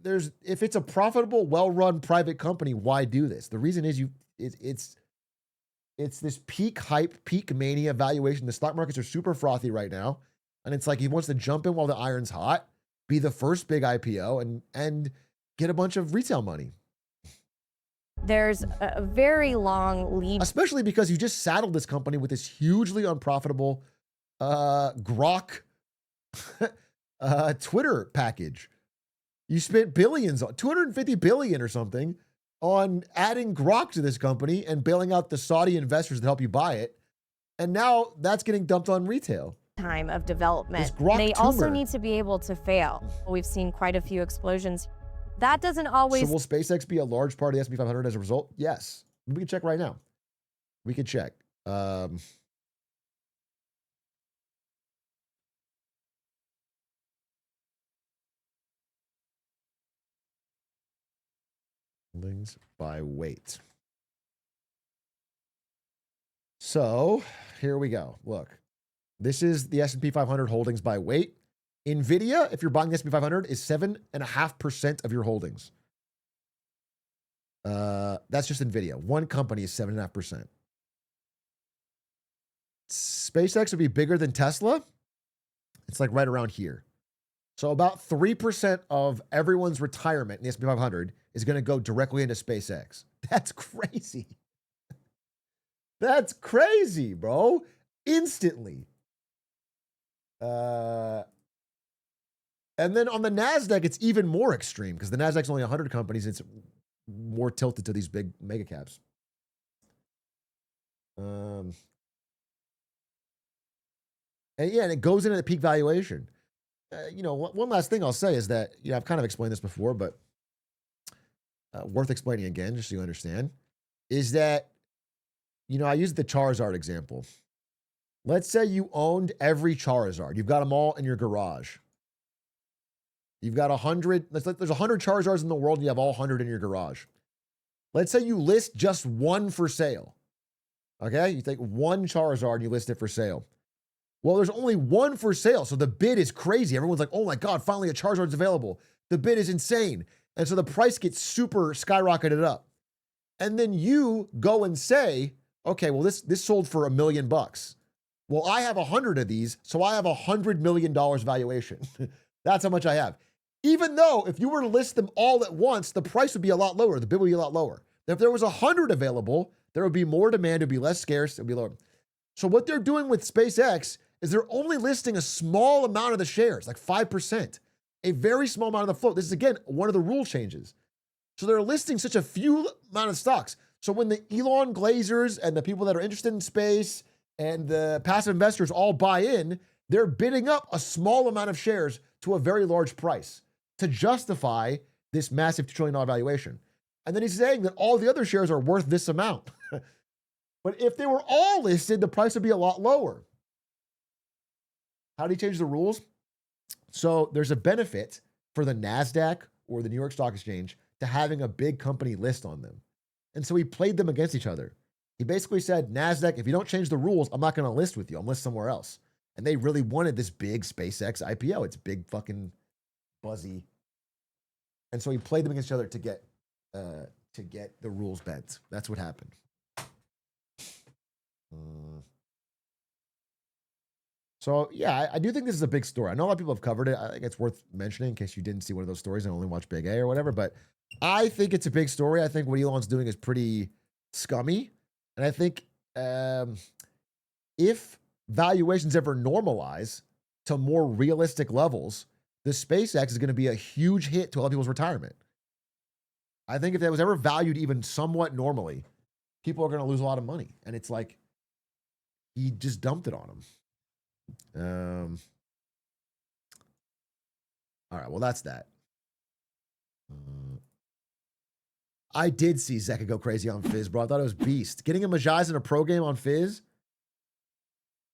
if it's a profitable, well-run private company, why do this? The reason is it's this peak hype, peak mania valuation. The stock markets are super frothy right now. And it's like he wants to jump in while the iron's hot, be the first big IPO, and get a bunch of retail money. There's a very long lead. Especially because you just saddled this company with this hugely unprofitable Grok Twitter package. You spent billions, 250 billion or something, on adding Grok to this company and bailing out the Saudi investors that help you buy it. And now that's getting dumped on retail. Time of development. Grok They also tumor. need to be able to fail. We've seen quite a few explosions. That doesn't always. So will SpaceX be a large part of the S&P 500 as a result? Yes. We can check right now. We can check. Holdings by weight. So here we go. Look, this is the S&P 500 holdings by weight. NVIDIA, if you're buying the S&P 500, is 7.5% of your holdings. That's just NVIDIA. One company is 7.5%. SpaceX would be bigger than Tesla. It's like right around here. So about 3% of everyone's retirement in the S&P 500 is going to go directly into SpaceX. That's crazy. That's crazy, bro. Instantly. And then on the NASDAQ, it's even more extreme because the NASDAQ's only 100 companies. It's more tilted to these big mega caps. And yeah, and it goes into the peak valuation. One last thing I'll say is that, I've kind of explained this before, but worth explaining again, just so you understand, is that, I used the Charizard example. Let's say you owned every Charizard. You've got them all in your garage. You've got 100, there's 100 Charizards in the world, and you have all 100 in your garage. Let's say you list just one for sale. Okay? You take one Charizard and you list it for sale. Well, there's only one for sale, so the bid is crazy. Everyone's like, oh my God, finally a Charizard's available. The bid is insane. And so the price gets super skyrocketed up. And then you go and say, okay, well, this sold for $1 million. Well, I have 100 of these, so I have $100 million valuation. That's how much I have. Even though if you were to list them all at once, the price would be a lot lower. The bid would be a lot lower. If there was 100 available, there would be more demand. It would be less scarce. It would be lower. So what they're doing with SpaceX is they're only listing a small amount of the shares, like 5%, a very small amount of the float. This is, again, one of the rule changes. So they're listing such a few amount of stocks. So when the Elon Glazers and the people that are interested in space and the passive investors all buy in, they're bidding up a small amount of shares to a very large price to justify this massive $2 trillion valuation. And then he's saying that all the other shares are worth this amount. But if they were all listed, the price would be a lot lower. How do you change the rules? So there's a benefit for the NASDAQ or the New York Stock Exchange to having a big company list on them. And so he played them against each other. He basically said, NASDAQ, if you don't change the rules, I'm not going to list with you. I'm list somewhere else. And they really wanted this big SpaceX IPO. It's big, fucking buzzy. And so he played them against each other to get the rules bent. That's what happened. So yeah, I do think this is a big story. I know a lot of people have covered it. I think it's worth mentioning in case you didn't see one of those stories and only watch Big A or whatever. But I think it's a big story. I think what Elon's doing is pretty scummy. And I think if valuations ever normalize to more realistic levels, the SpaceX is going to be a huge hit to a lot of people's retirement. I think if that was ever valued even somewhat normally, people are going to lose a lot of money. And it's like, he just dumped it on them. All right, well, that's that. I did see Zeka go crazy on Fizz, bro. I thought it was beast. Getting a Majaz in a pro game on Fizz,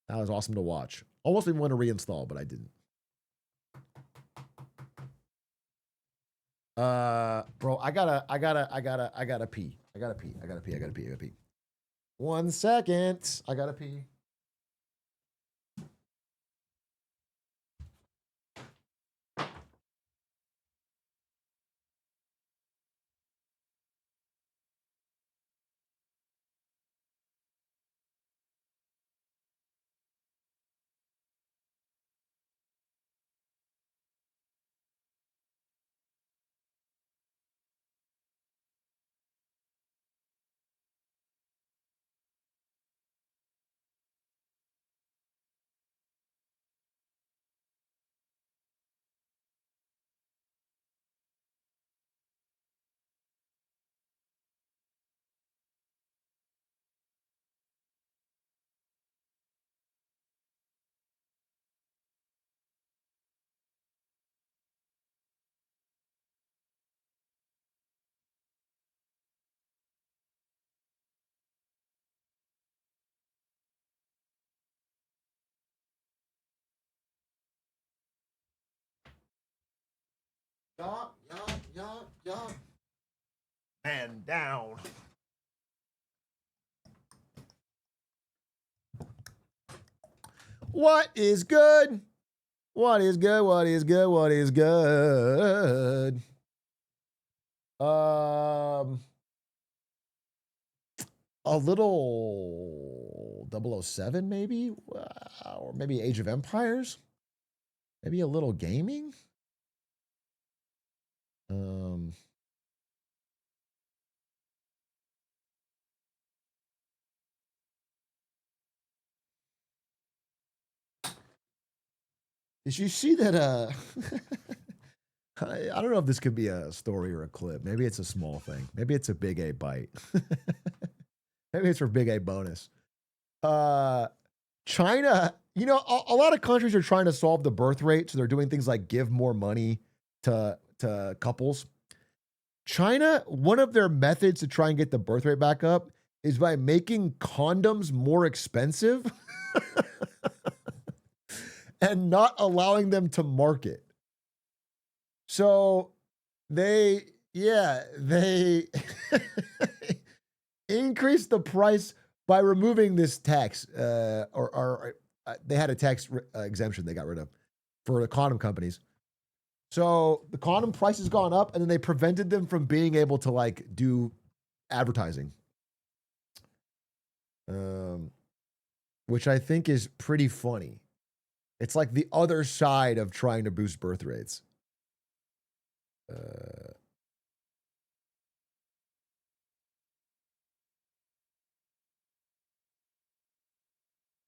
that was awesome to watch. Almost even want to reinstall, but I didn't. Bro, I gotta pee. I gotta pee. 1 second. I gotta pee. Yup. Man down. What is good? What is good? What is good? What is good? A little 007 maybe, or maybe Age of Empires, maybe a little gaming. Did you see that? I don't know if this could be a story or a clip. Maybe it's a small thing. Maybe it's a big A bite. Maybe it's for big A bonus. China, you know, a lot of countries are trying to solve the birth rate, so they're doing things like give more money to couples. China, one of their methods to try and get the birth rate back up is by making condoms more expensive and not allowing them to market. So they increased the price by removing this tax, or they had a tax exemption they got rid of for the condom companies. So the condom price has gone up, and then they prevented them from being able to like do advertising, which I think is pretty funny. It's like the other side of trying to boost birth rates. It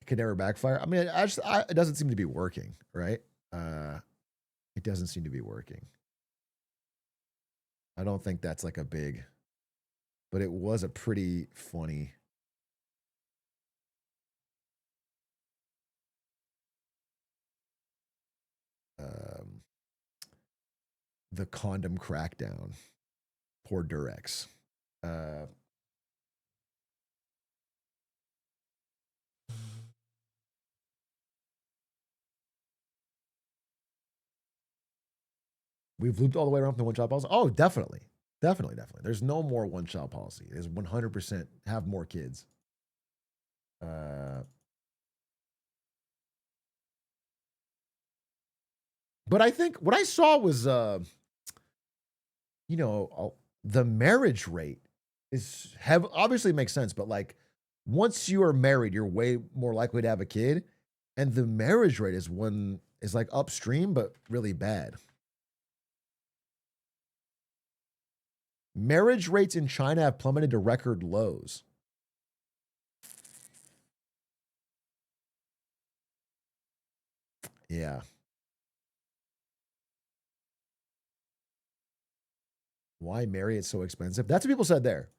could never backfire. I mean, it doesn't seem to be working, right? It doesn't seem to be working. I don't think that's like a big, but it was a pretty funny. The condom crackdown. Poor Durex. We've looped all the way around from the one-child policy. Oh, definitely. There's no more one-child policy. There's 100% have more kids. But I think what I saw was, the marriage rate is obviously makes sense, but like once you are married, you're way more likely to have a kid, and the marriage rate is like upstream, but really bad. Marriage rates in China have plummeted to record lows. Yeah. Why marry? It's so expensive. That's what people said there.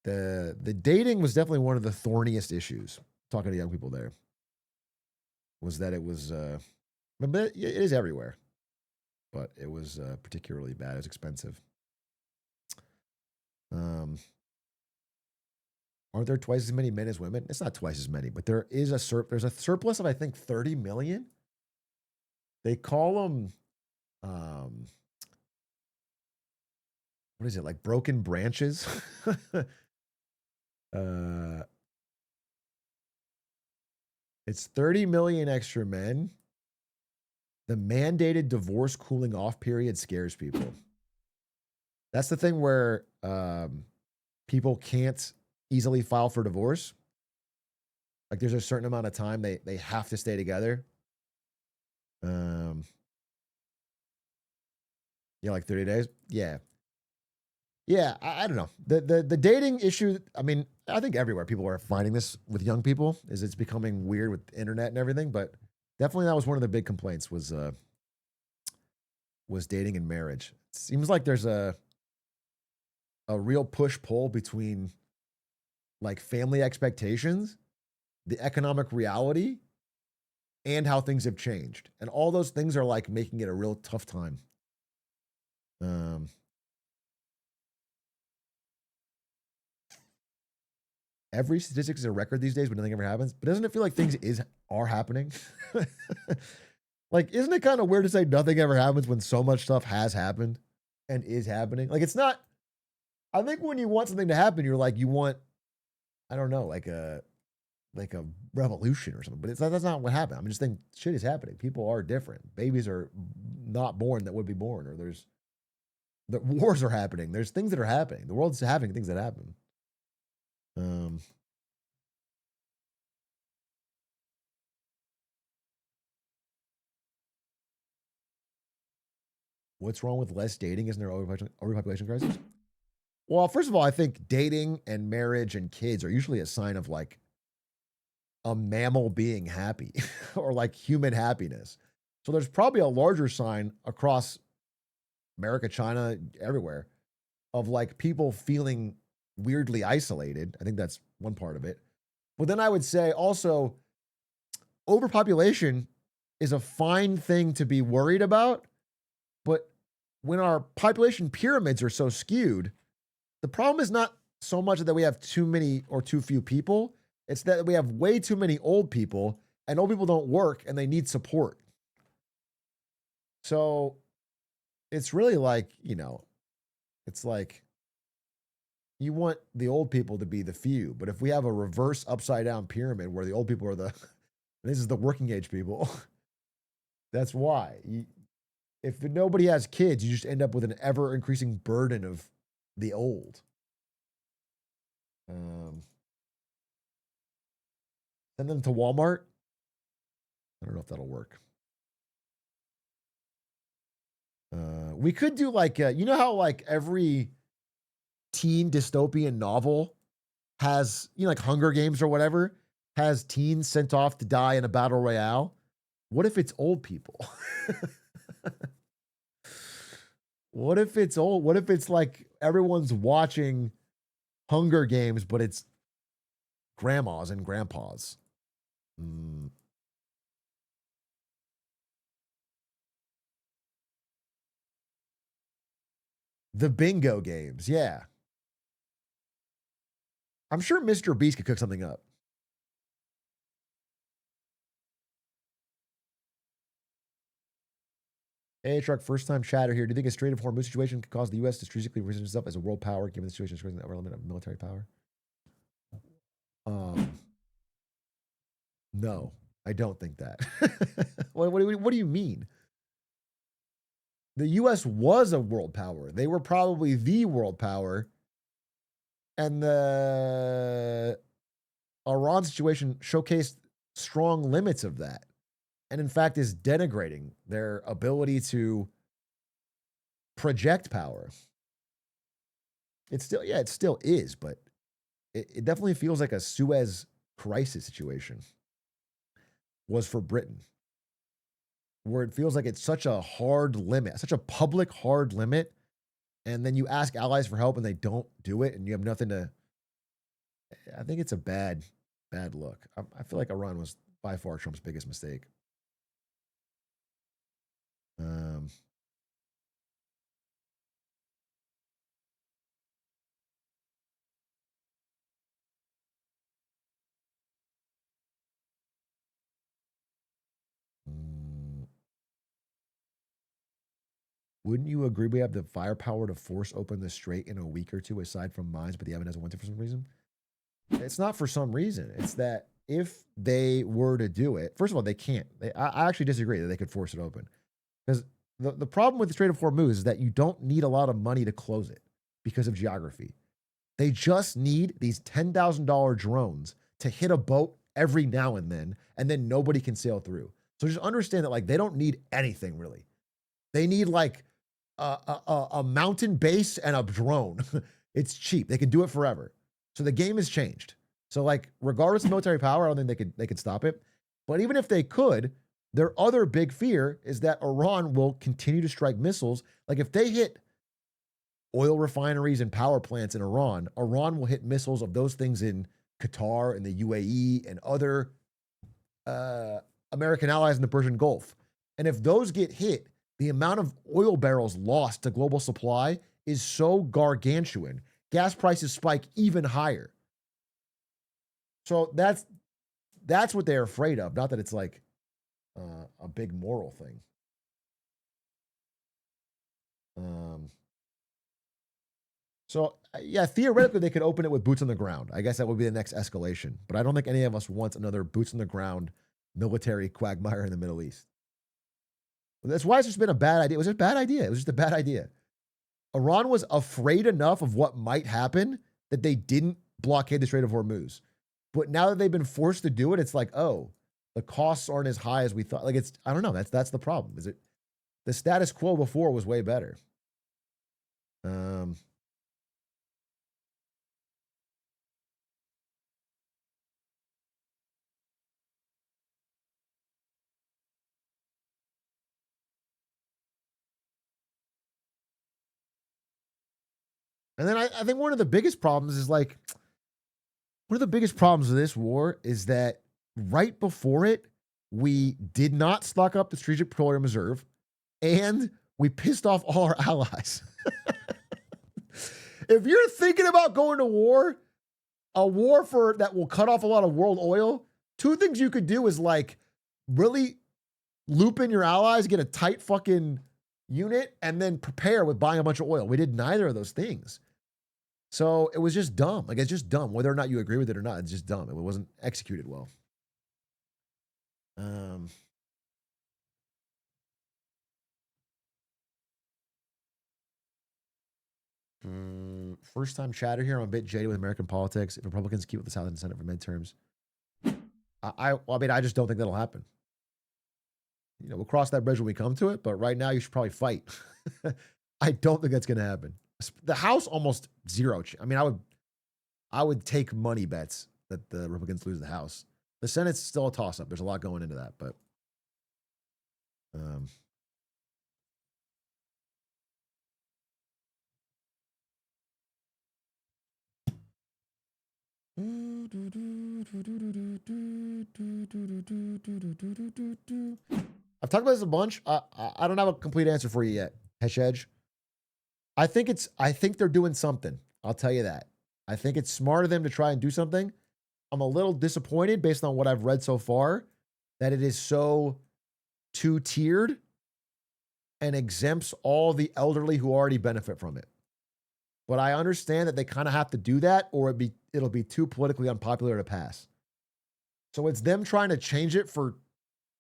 The dating was definitely one of the thorniest issues. Talking to young people there, was that it was, but it is everywhere, but it was particularly bad. It was expensive. Aren't there twice as many men as women? It's not twice as many, but there is there's a surplus of, I think, 30 million. They call them, what is it, like broken branches? It's 30 million extra men. The mandated divorce cooling off period scares people. That's the thing where people can't easily file for divorce. Like there's a certain amount of time they have to stay together. Yeah, like 30 days. Yeah. Yeah, I don't know. The dating issue, I mean, I think everywhere people are finding this with young people, is it's becoming weird with the internet and everything, but definitely that was one of the big complaints was dating and marriage. It seems like there's a real push-pull between like family expectations, the economic reality, and how things have changed. And all those things are like making it a real tough time. Every statistic is a record these days, but nothing ever happens. But doesn't it feel like things are happening? Like, isn't it kind of weird to say nothing ever happens when so much stuff has happened and is happening? Like, it's not, I think when you want something to happen, you're like, you want, I don't know, like a revolution or something, but that's not what happened. I'm just saying shit is happening. People are different. Babies are not born that would be born, or the wars are happening. There's things that are happening. The world's having things that happen. What's wrong with less dating? Isn't there overpopulation crisis? Well, first of all, I think dating and marriage and kids are usually a sign of like a mammal being happy or like human happiness. So there's probably a larger sign across America, China, everywhere of like people feeling weirdly isolated. I think that's one part of it. But then I would say also overpopulation is a fine thing to be worried about. But when our population pyramids are so skewed, the problem is not so much that we have too many or too few people. It's that we have way too many old people, and old people don't work and they need support. So it's really like, it's like you want the old people to be the few. But if we have a reverse upside down pyramid where the old people are this is the working age people, that's why. If nobody has kids, you just end up with an ever increasing burden of the old. Send them to Walmart. I don't know if that'll work. We could do like, how like every teen dystopian novel has, like Hunger Games or whatever, has teens sent off to die in a battle royale. What if it's old people? What if it's old? What if it's like everyone's watching Hunger Games, but it's grandmas and grandpas? The bingo games, yeah. I'm sure Mr. Beast could cook something up. Hey, Truck, first time chatter here. Do you think a Strait of Hormuz situation could cause the U.S. to strategically position itself as a world power, given the situation is the element of military power? No, I don't think that. What do you mean? The U.S. was a world power. They were probably the world power. And the Iran situation showcased strong limits of that. And in fact, is denigrating their ability to project power. It still is, but it definitely feels like a Suez crisis situation was for Britain, where it feels like it's such a hard limit, such a public hard limit, and then you ask allies for help and they don't do it, and you have nothing to. I think it's a bad look. I feel like Iran was by far Trump's biggest mistake. Wouldn't you agree we have the firepower to force open the strait in a week or two, aside from mines, but the Yemen doesn't want to for some reason? It's not for some reason. It's that if they were to do it, first of all, they can't. I actually disagree that they could force it open. Because the problem with the Strait of Hormuz is that you don't need a lot of money to close it because of geography. They just need these $10,000 drones to hit a boat every now and then nobody can sail through. So just understand that like they don't need anything really. They need like a mountain base and a drone. It's cheap. They can do it forever. So the game has changed. So like regardless of military power, I don't think they could stop it. But even if they could, their other big fear is that Iran will continue to strike missiles. Like if they hit oil refineries and power plants in Iran, Iran will hit missiles of those things in Qatar and the UAE and other American allies in the Persian Gulf. And if those get hit, the amount of oil barrels lost to global supply is so gargantuan. Gas prices spike even higher. So that's what they're afraid of. Not that it's like a big moral thing. So yeah, theoretically they could open it with boots on the ground. I guess that would be the next escalation. But I don't think any of us wants another boots on the ground military quagmire in the Middle East. That's why it's just been a bad idea. It was a bad idea. It was just a bad idea. Iran was afraid enough of what might happen that they didn't blockade the Strait of Hormuz. But now that they've been forced to do it, it's like, oh, the costs aren't as high as we thought. Like it's, I don't know. That's the problem. Is it the status quo before was way better? And then I think one of the biggest problems is like, one of the biggest problems of this war is that right before it, we did not stock up the Strategic Petroleum Reserve and we pissed off all our allies. If you're thinking about going to war, a war for that will cut off a lot of world oil, two things you could do is like really loop in your allies, get a tight fucking unit, and then prepare with buying a bunch of oil. We did neither of those things. So it was just dumb. Like, it's just dumb. Whether or not you agree with it or not, it's just dumb. It wasn't executed well. First time chatter here. I'm a bit jaded with American politics. If Republicans keep with the South in the Senate for midterms, I mean, I just don't think that'll happen. You know, we'll cross that bridge when we come to it, but right now you should probably fight. I don't think that's going to happen. The House almost zero. I mean, I would take money bets that the Republicans lose the House. The Senate's still a toss-up. There's a lot going into that, but I've talked about this a bunch. I don't have a complete answer for you yet, Hesh Edge. I think they're doing something. I'll tell you that. I think it's smart of them to try and do something. I'm a little disappointed based on what I've read so far that it is so two-tiered and exempts all the elderly who already benefit from it. But I understand that they kind of have to do that or it'll be too politically unpopular to pass. So it's them trying to change it for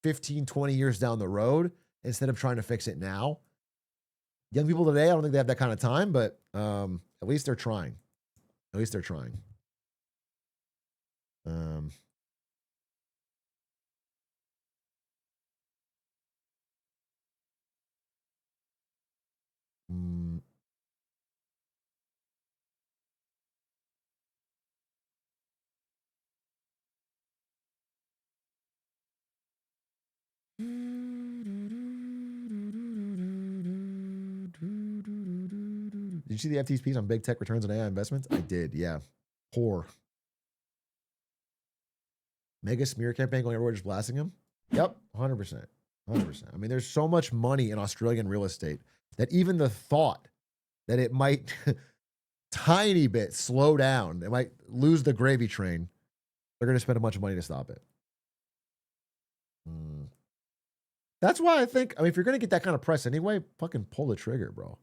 15, 20 years down the road instead of trying to fix it now. Young people today, I don't think they have that kind of time, but at least they're trying. At least they're trying. Did you see the FT's piece on big tech returns on AI investments? I did, yeah. Poor. Mega smear campaign going everywhere just blasting him? Yep, 100%. 100%. I mean, there's so much money in Australian real estate that even the thought that it might tiny bit slow down, it might lose the gravy train, they're going to spend a bunch of money to stop it. That's why I think, I mean, if you're going to get that kind of press anyway, fucking pull the trigger, bro.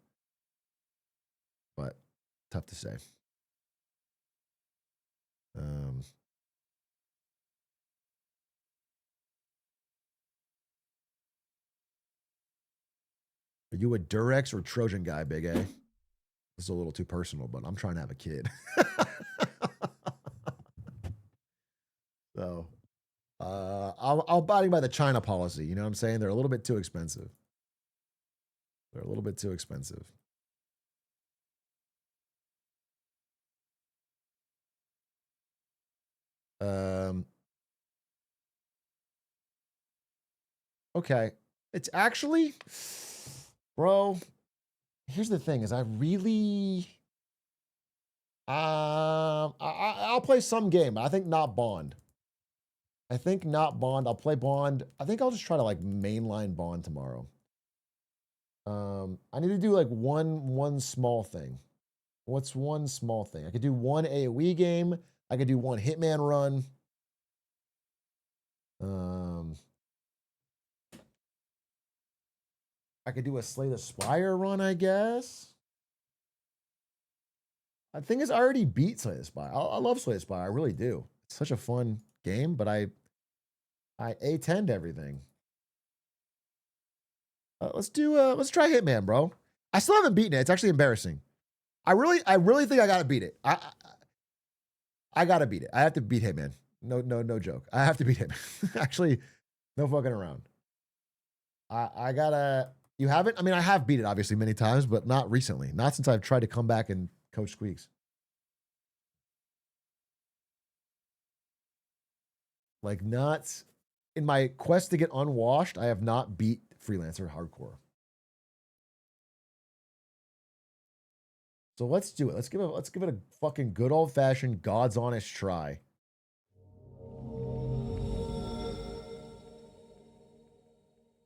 But tough to say. Are you a Durex or Trojan guy, Big A? This is a little too personal, but I'm trying to have a kid. So, I'm abiding by the China policy. You know what I'm saying? They're a little bit too expensive. They're a little bit too expensive. Okay. It's actually, bro, here's the thing is I really, I'll play some game, but I think not Bond. I think not Bond. I'll play Bond. I think I'll just try to like mainline Bond tomorrow. I need to do like one small thing. What's one small thing? I could do one AoE game. I could do one Hitman run. I could do a Slay the Spire run, I guess. The thing is, I already beat Slay the Spire. I love Slay the Spire. I really do. It's such a fun game, but I A10'd everything. Let's try Hitman, bro. I still haven't beaten it. It's actually embarrassing. I really think I gotta beat it. I gotta beat it. I have to beat Hitman. No joke. I have to beat Hitman. Actually, no fucking around. I gotta. You haven't? I mean, I have beat it obviously many times, but not recently. Not since I've tried to come back and coach Squeaks. Like, not in my quest to get unwashed, I have not beat Freelancer hardcore. So let's do it. Let's give it a fucking good old fashioned God's honest try.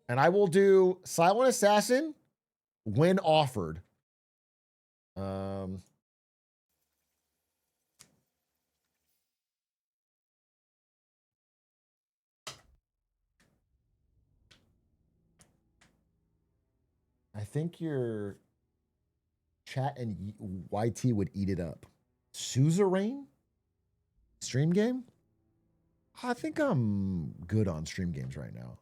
And I will do Silent Assassin when offered. I think your chat and YT would eat it up. Suzerain? Stream game? I think I'm good on stream games right now.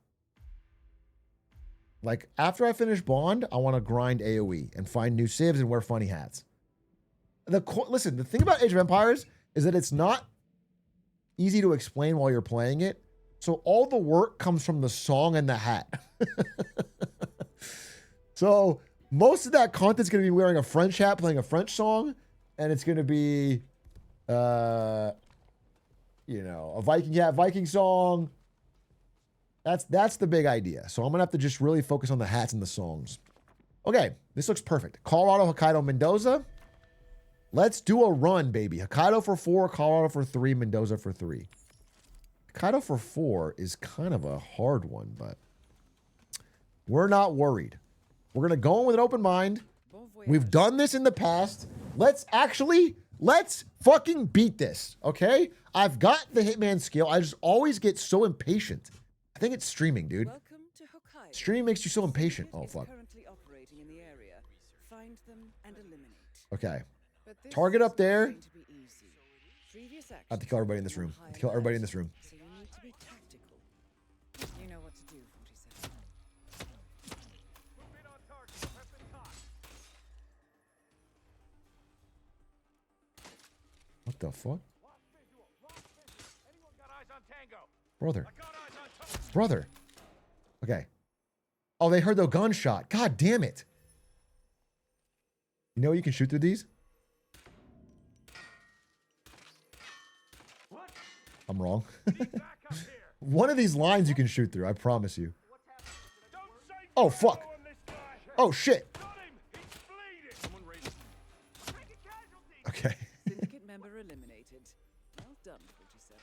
Like, after I finish Bond, I want to grind AoE and find new civs and wear funny hats. Listen, the thing about Age of Empires is that it's not easy to explain while you're playing it. So all the work comes from the song and the hat. So most of that content's going to be wearing a French hat, playing a French song, and it's going to be, a Viking hat, Viking song. That's the big idea. So I'm going to have to just really focus on the hats and the songs. Okay, this looks perfect. Colorado, Hokkaido, Mendoza. Let's do a run, baby. Hokkaido for 4, Colorado for 3, Mendoza for 3. Hokkaido for 4 is kind of a hard one, but we're not worried. We're going to go in with an open mind. We've done this in the past. Let's fucking beat this, okay? I've got the Hitman skill. I just always get so impatient. I think it's streaming, dude. Stream makes you so impatient. Oh, fuck. Okay. Target up there. I have to kill everybody in this room. I have to kill everybody in this room. What the fuck? Brother. Okay. Oh, they heard the gunshot. God damn it. You know you can shoot through these? I'm wrong. One of these lines you can shoot through, I promise you. Oh, fuck. Oh, shit. Okay. Syndicate member eliminated. Well done, 47.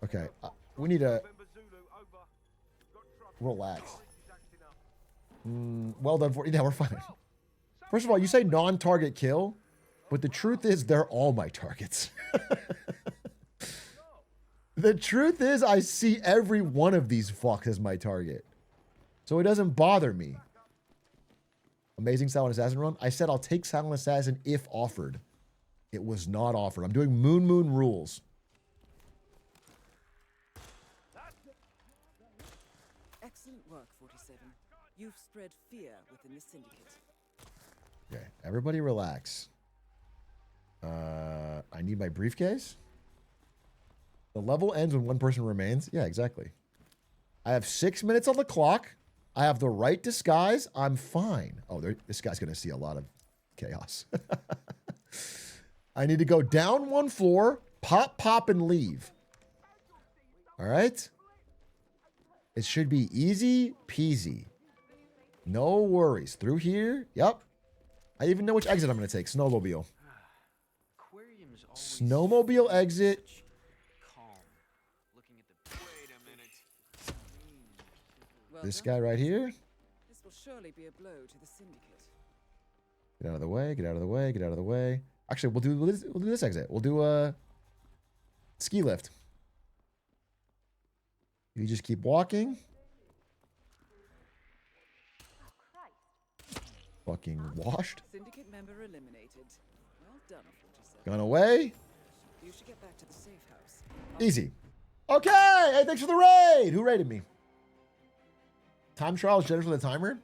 Okay. We need to relax. Well done for... Yeah, we're fine. First of all, you say non-target kill, but the truth is they're all my targets. The truth is I see every one of these fucks as my target. So it doesn't bother me. Amazing Silent Assassin run. I said I'll take Silent Assassin if offered. It was not offered. I'm doing Moon rules. Excellent work, 47. You've spread fear within the syndicate. Okay, everybody relax. I need my briefcase. The level ends when one person remains. Yeah, exactly. I have 6 minutes on the clock. I have the right disguise. I'm fine. Oh, this guy's going to see a lot of chaos. I need to go down one floor, pop, and leave. All right? It should be easy peasy. No worries. Through here. Yep. I even know which exit I'm going to take. Snowmobile. Snowmobile exit. This guy right here. This will surely be a blow to the syndicate. Get out of the way. Get out of the way. Get out of the way. Actually, we'll do this exit. We'll do a ski lift. You just keep walking. fucking washed. Syndicate member eliminated. Well done, 47. Gone away. You should get back to the safe house. Easy. Okay. Hey, thanks for the raid. Who raided me? Time trial is generous with a timer.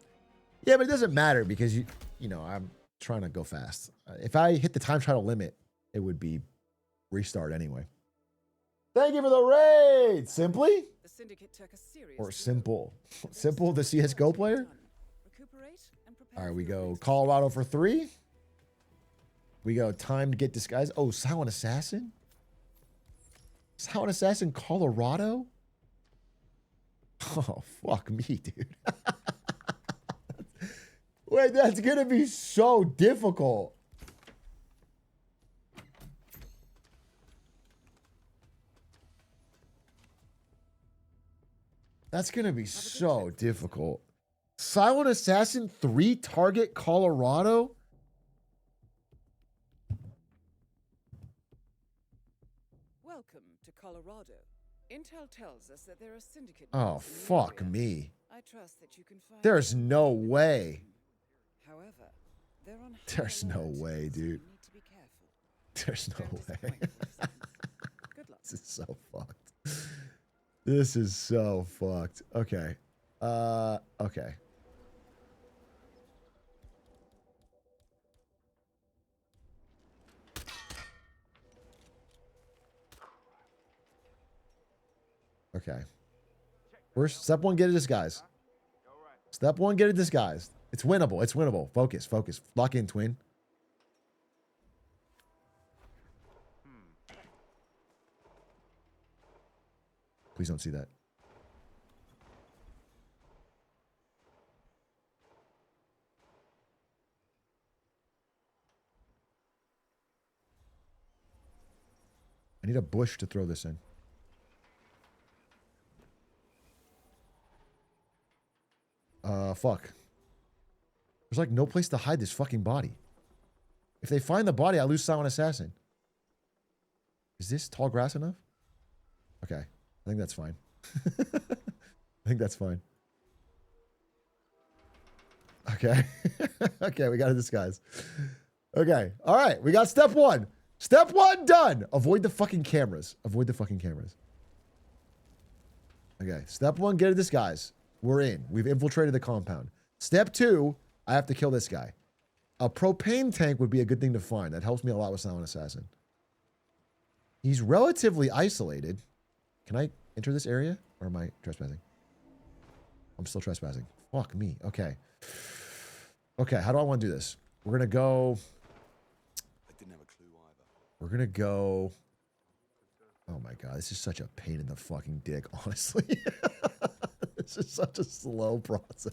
Yeah, but it doesn't matter because you know, I'm trying to go fast. If I hit the time trial limit, it would be restart anyway. Thank you for the raid. Simply The syndicate took a serious or simple? Simple, the CS:GO player. All right, we go Colorado for 3. We go time to get disguised. Oh, Silent Assassin. Silent Assassin, Colorado. Oh, fuck me, dude. Wait, that's gonna be so difficult. That's gonna be so difficult. Silent Assassin 3 target Colorado? Welcome to Colorado. Intel tells us that there are syndicate. Oh, members in the fuck area. me. I trust that you can find. There's no way. However, they're on. There's no way, dude. Need to be careful. There's no way. Good luck. This is so fucked. This is so fucked. Okay. Okay. Okay. First, step 1, get it disguised. Step 1, get it disguised. It's winnable. It's winnable. Focus, focus. Lock in, twin. Please don't see that. I need a bush to throw this in. Fuck. There's like no place to hide this fucking body. If they find the body, I lose Silent Assassin. Is this tall grass enough? Okay. I think that's fine. I think that's fine. Okay. Okay, we got a disguise. Okay. All right. We got step 1. Step 1 done. Avoid the fucking cameras. Avoid the fucking cameras. Okay. Step 1, get a disguise. We're in. We've infiltrated the compound. Step 2, I have to kill this guy. A propane tank would be a good thing to find. That helps me a lot with Silent Assassin. He's relatively isolated. Can I enter this area? Or am I trespassing? I'm still trespassing. Fuck me. Okay. Okay, how do I want to do this? We're going to go... I didn't have a clue either. We're going to go... Oh my god, this is such a pain in the fucking dick, honestly. This is such a slow process.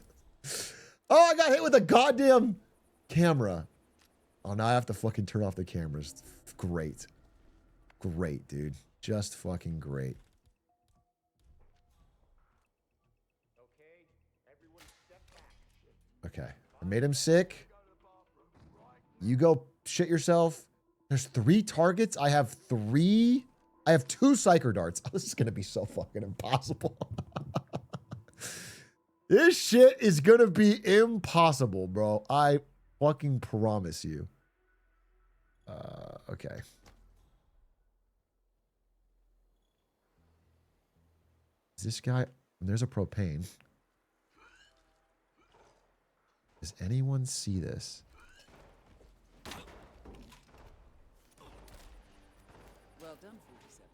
Oh, I got hit with a goddamn camera. Oh, now I have to fucking turn off the cameras. Great. Great, dude. Just fucking great. Okay. I made him sick. You go shit yourself. There's 3 targets. I have 2 psycho darts. Oh, this is going to be so fucking impossible. This shit is going to be impossible, bro. I fucking promise you. Okay. Is this guy... There's a propane. Does anyone see this? Well done, 47.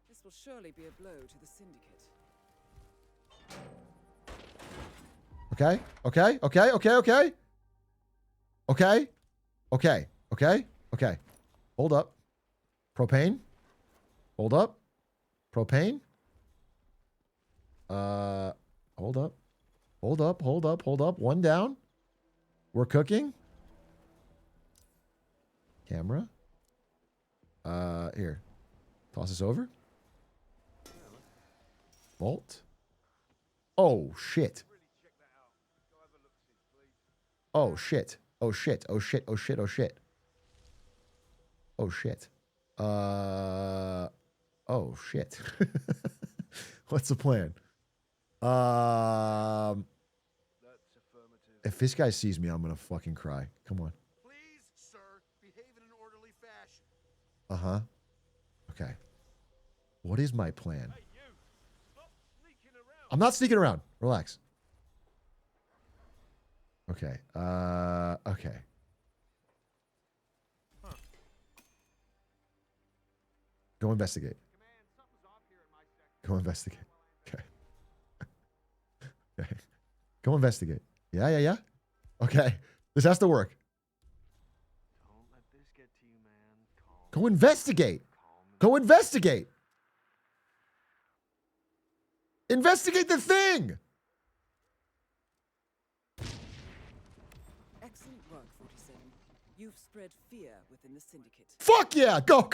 This will surely be a blow to the syndicate. Okay, okay, okay, okay, okay. Okay, okay, okay, okay. Hold up. Propane. Hold up. Propane. Hold up. Hold up, hold up, hold up. 1 down. We're cooking. Camera. Here. Toss this over. Bolt. Oh, shit. Oh, shit. Oh, shit. Oh, shit. Oh, shit. Oh, shit. Oh, shit. Oh, shit. What's the plan? If If this guy sees me, I'm gonna fucking cry. Come on. Please, sir, behave in an orderly fashion. Uh-huh. Okay. What is my plan? I'm not sneaking around. Relax. Okay. Okay. Go investigate. Go investigate. Okay. Okay. Go investigate. Yeah. Okay. This has to work. Go investigate. Go investigate. Investigate the thing. Excellent work, 47. You've spread fear within the syndicate. Fuck yeah. Go.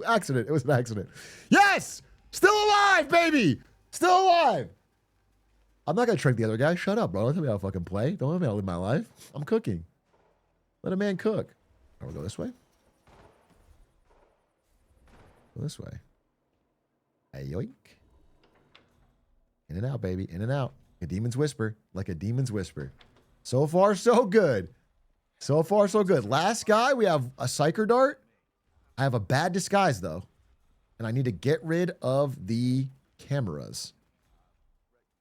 Accident. It was an accident. Yes. Still alive, baby. Still alive. I'm not going to trick the other guy. Shut up, bro. Don't tell me how to fucking play. Don't tell me how to live my life. I'm cooking. Let a man cook. We'll go this way. Go this way. Hey, yoink. In and out, baby. In and out. A demon's whisper. Like a demon's whisper. So far, so good. So far, so good. Last guy, we have a psyker dart. I have a bad disguise, though. And I need to get rid of the cameras.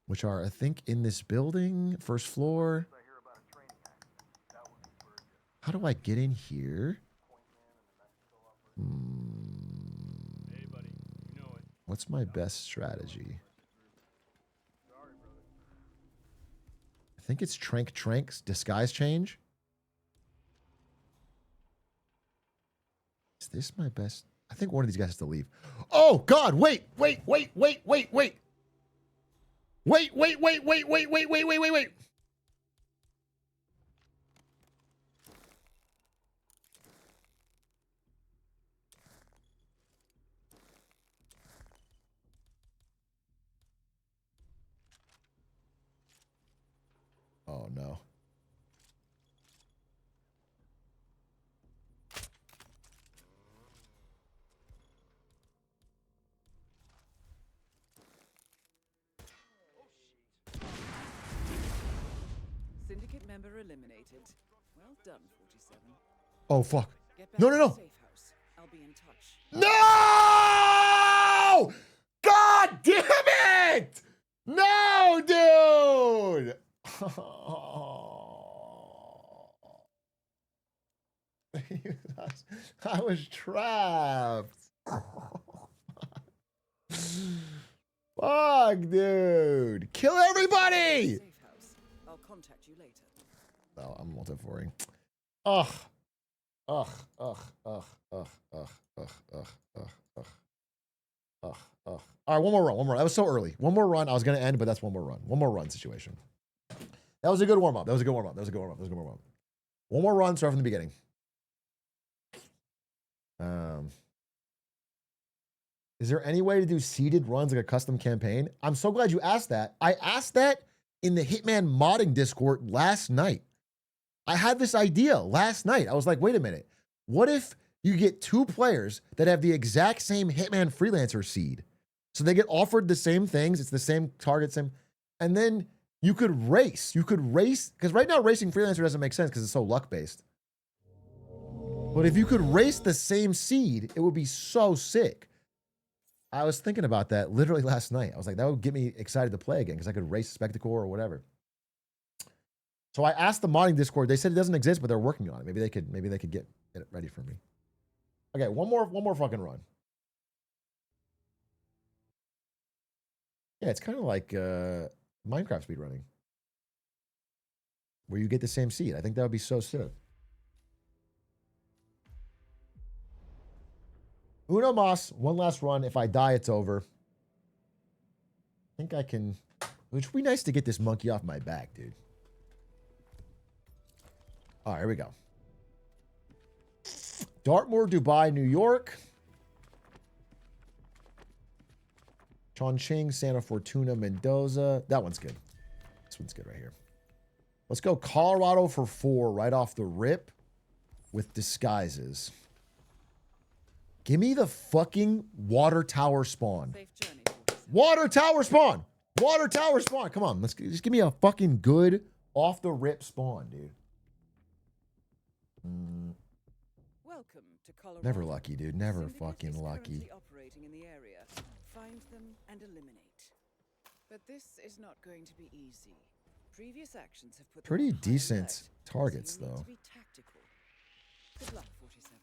Which are, I think, in this building. First floor. How do I get in here? What's my best strategy? I think it's Trank's disguise change. Is this my best? I think one of these guys has to leave. Oh, God, wait. Wait. Oh, no. Syndicate member eliminated. Well done, 47. Oh, fuck. Get back No. to the safe house. I'll be in touch. No! God damn it! No, dude! I was trapped. Fuck, dude. Kill everybody! Safe house. I'll contact you later. No, I'm multi-foring. Ugh. All right, one more. That was so early. One more run. I was going to end, but that's one more run. One more run situation. That was a good warm-up. One more run, start from the beginning. Is there any way to do seeded runs like a custom campaign? I'm so glad you asked that. I asked that in the Hitman modding Discord last night. I had this idea last night. I was like, wait a minute. What if you get two players that have the exact same Hitman Freelancer seed? So they get offered the same things. It's the same target, and then you could race. Because right now racing Freelancer doesn't make sense because it's so luck-based. But if you could race the same seed, it would be so sick. I was thinking about that literally last night. I was like, that would get me excited to play again because I could race Spectacle or whatever. So I asked the modding Discord. They said it doesn't exist, but they're working on it. Maybe they could get it ready for me. Okay, one more fucking run. Yeah, it's kind of like Minecraft speedrunning, where you get the same seed. I think that would be so sick. Uno mas, one last run. If I die, it's over. I think I can. Which would be nice to get this monkey off my back, dude. All right, here we go. Dartmoor, Dubai, New York. Chongqing, Santa Fortuna, Mendoza. That one's good. This one's good right here. Let's go Colorado for 4 right off the rip with disguises. Give me the fucking water tower spawn. Water tower spawn. Come on, just give me a fucking good Off the rip spawn, dude. Welcome to Colorado. Never lucky, dude. Never Syndicate fucking is lucky. currently operating in the area. Find them and eliminate. But this is not going to be easy. Previous actions have put them Pretty on high decent alert, targets, so you need though. to be tactical. Good luck, 47.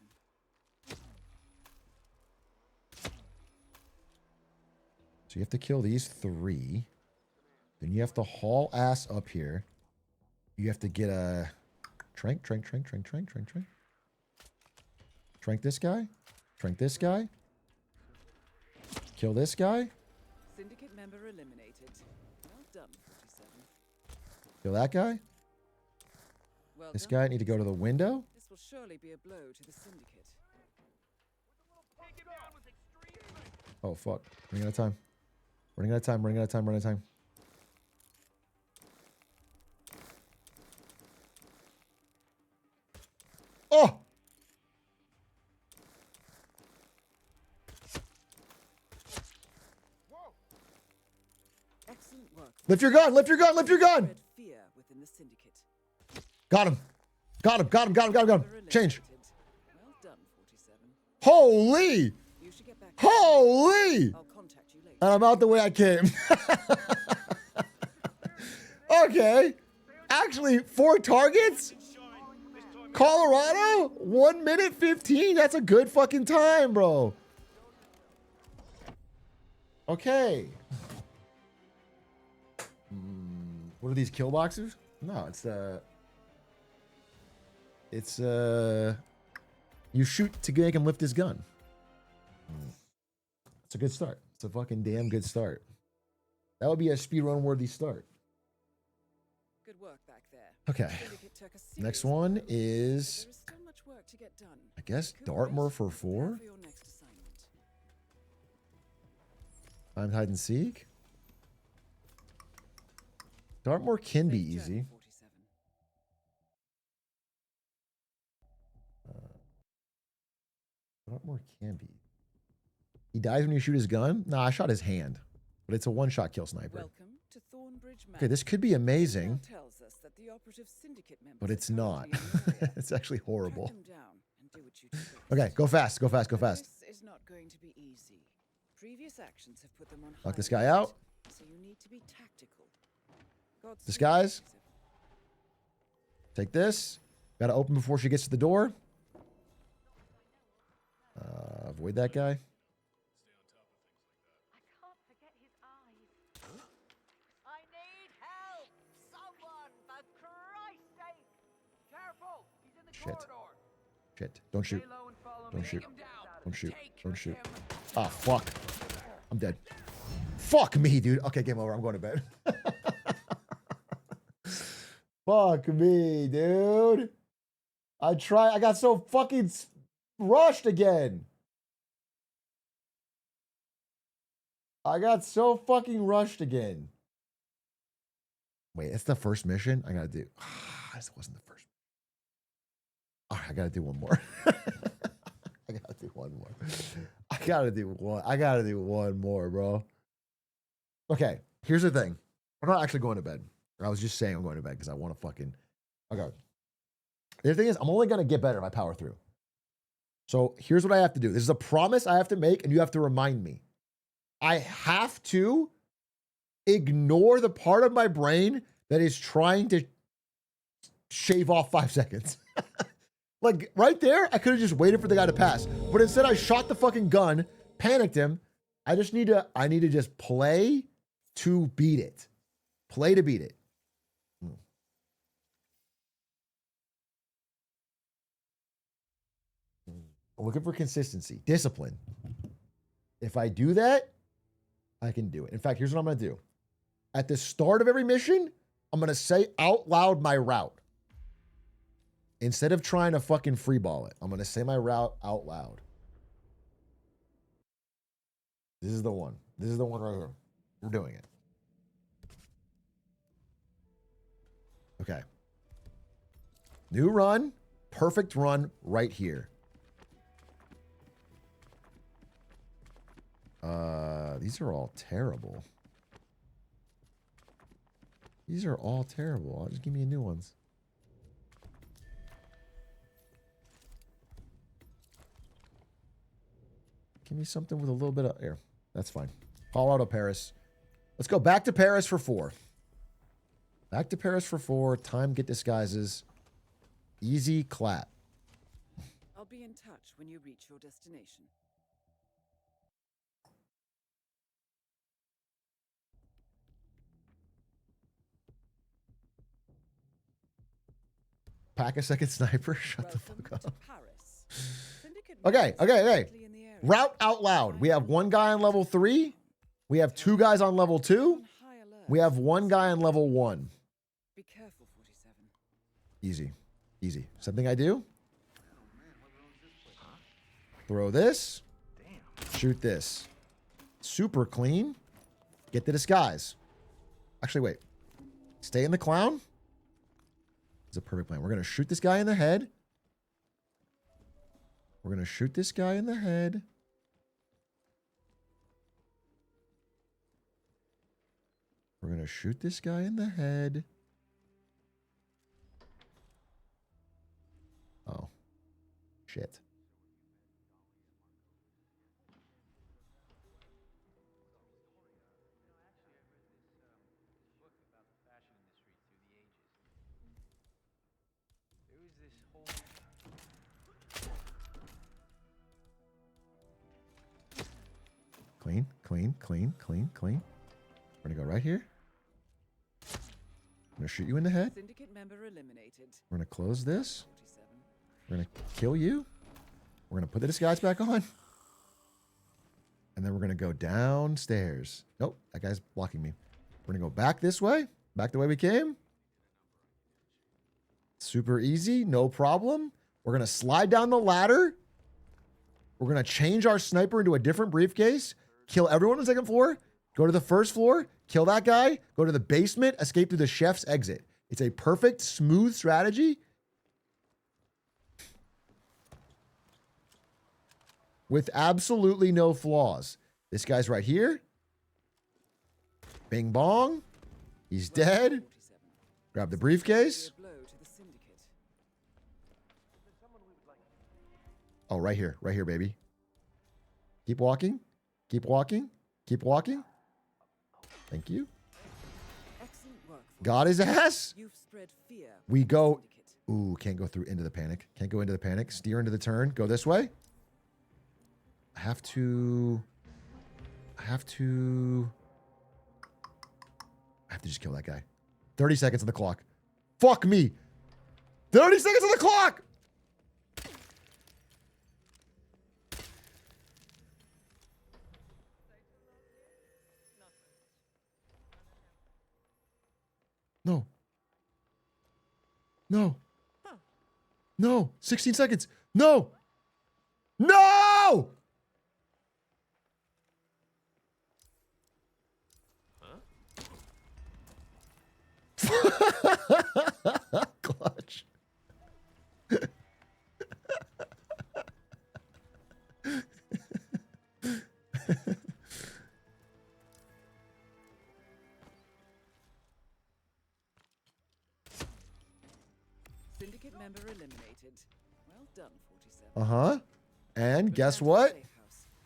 So you have to kill these 3. Then you have to haul ass up here. You have to get a trank. Trank this guy. Trank this guy. Kill this guy. Syndicate member eliminated. Well done, 47. Kill that guy. Well This done, guy need to go to the window. This will surely be a blow to the syndicate. Oh fuck. Running out of time. Running out of time. Running out of time. Running out of time. Oh! Excellent work. Lift your gun! Lift your gun! Lift your gun! Spread fear within the syndicate. Got him. Got him. Got him. Got him. Got him. Got him. Change. Well done, 47. Holy! You should get back. Holy! I'll contact you later. And I'm out the way I came. Okay. Actually, 4 targets? Colorado? 1 minute 15? That's a good fucking time, bro. Okay. What are these kill boxes? No, it's you shoot to make him lift his gun. It's a good start. It's a fucking damn good start. That would be a speedrun worthy start. Good work back there. Okay. Syndicate took a serious Next one blow, but is, there is still much work to get done. I guess, Dartmoor for 4. For your next assignment. Timed hide and seek. Dartmoor can be easy. Dartmoor can be. He dies when you shoot his gun? Nah, I shot his hand. But it's a one-shot kill sniper. Welcome to Thornbridge Okay, this could be amazing, tells us that the operative syndicate members but it's not. It's actually horrible. them down and do what you do best. Okay, go fast, go fast, go fast. This is not going to be easy. Previous actions have put them on Knock this high guy alert, out. so you need to be tactical. Disguise. Take this. Gotta open before she gets to the door. Avoid that guy. Shit. Shit. Don't shoot. Don't shoot. Don't shoot. Don't shoot. Ah, fuck. I'm dead. Fuck me, dude. Okay, game over. I'm going to bed. Fuck me, dude. I got so fucking rushed again. I got so fucking rushed again. Wait, it's the first mission? I gotta do. This wasn't the first. All right, I gotta do one more. I gotta do one more. I gotta do one more, bro. Okay, here's the thing. I'm not actually going to bed. I was just saying I'm going to bed because I want to fucking. Okay. The thing is, I'm only gonna get better if I power through. So here's what I have to do. This is a promise I have to make, and you have to remind me. I have to ignore the part of my brain that is trying to shave off 5 seconds. Like right there, I could have just waited for the guy to pass. But instead I shot the fucking gun, panicked him. I need to just play to beat it. Play to beat it. I'm looking for consistency, discipline. If I do that, I can do it. In fact, here's what I'm going to do. At the start of every mission, I'm going to say out loud my route. Instead of trying to fucking freeball it, I'm going to say my route out loud. This is the one. This is the one right here. We're doing it. Okay. New run. Perfect run right here. These are all terrible. These are all terrible. Just give me new ones. Give me something with a little bit of air. That's fine. Colorado, Paris. Let's go back to Paris for 4. Back to Paris for 4. Time, get disguises. Easy clap. I'll be in touch when you reach your destination. Pack a second sniper. Shut the fuck up. Paris. Okay. Route out loud. We have 1 guy on level 3. We have 2 guys on level 2. We have 1 guy on level 1. Be careful, 47. Easy. Easy. Something I do? Throw this. Shoot this. Super clean. Get the disguise. Actually, wait. Stay in the clown. It's a perfect plan. We're going to shoot this guy in the head. We're going to shoot this guy in the head. We're going to shoot this guy in the head. Oh. Shit. Clean, clean, clean, clean, clean. We're going to go right here. I'm going to shoot you in the head. Syndicate member eliminated. We're going to close this. We're going to kill you. We're going to put the disguise back on. And then we're going to go downstairs. Nope, that guy's blocking me. We're going to go back this way. Back the way we came. Super easy, no problem. We're going to slide down the ladder. We're going to change our sniper into a different briefcase. Kill everyone on the second floor. Go to the first floor. Kill that guy. Go to the basement. Escape through the chef's exit. It's a perfect, smooth strategy. With absolutely no flaws. This guy's right here. Bing bong. He's dead. Grab the briefcase. Oh, right here. Right here, baby. Keep walking. Keep walking. Keep walking. Thank you. Got his ass. We go. Ooh, can't go through into the panic. Can't go into the panic. Steer into the turn. Go this way. I have to just kill that guy. 30 seconds on the clock. Fuck me. 30 seconds on the clock. No. No. No. 16 seconds. No. No! Clutch. Syndicate member eliminated. Well done, 47. Uh-huh. And guess what?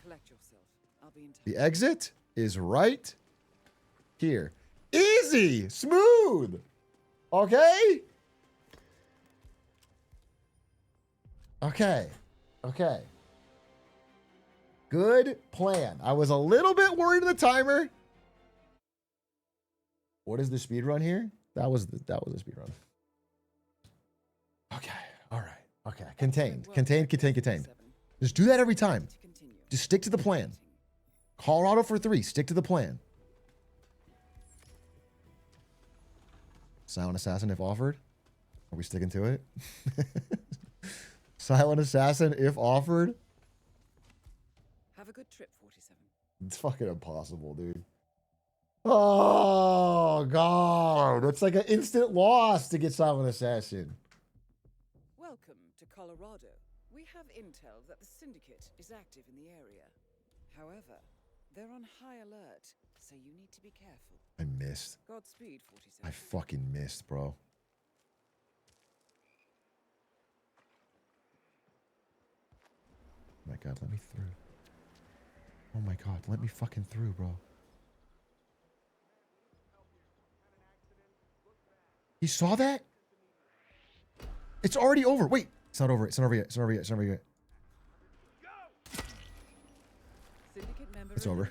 Collect yourself. I'll be in touch. The exit is right here. Easy, smooth. Okay? Okay. Okay. Good plan. I was a little bit worried of the timer. What is the speed run here? That was the speed run. Okay. All right. Okay. Contained. Contained, contained, contained. Just do that every time. Just stick to the plan. Colorado for 3. Stick to the plan. Silent assassin if offered. Are we sticking to it? Silent assassin if offered. Have a good trip, 47. It's fucking impossible, dude. Oh, God. It's like an instant loss to get silent assassin. Welcome to Colorado. We have intel that the Syndicate is active in the area. However, they're on high alert. so you need to be careful. I missed. Godspeed, 47. I fucking missed, bro. Oh my God, let me through. Oh my God, let me fucking through, bro. He saw that? It's already over. Wait, it's not over. It's not over yet. It's not over yet. It's not over yet. It's over.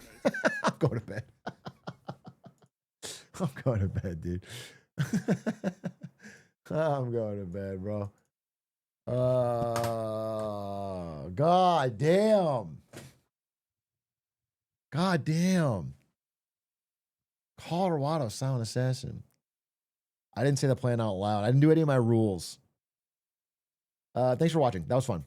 I'm going to bed. I'm going to bed, dude. I'm going to bed, bro. God damn. God damn. Colorado Silent Assassin. I didn't say the plan out loud. I didn't do any of my rules. Thanks for watching. That was fun.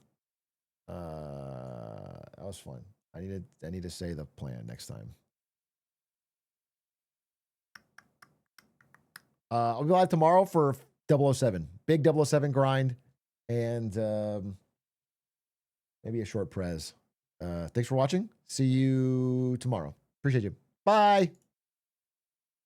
That was fun. I need to say the plan next time. I'll be live tomorrow for 007. Big 007 grind. And maybe a short prez. Thanks for watching. See you tomorrow. Appreciate you. Bye.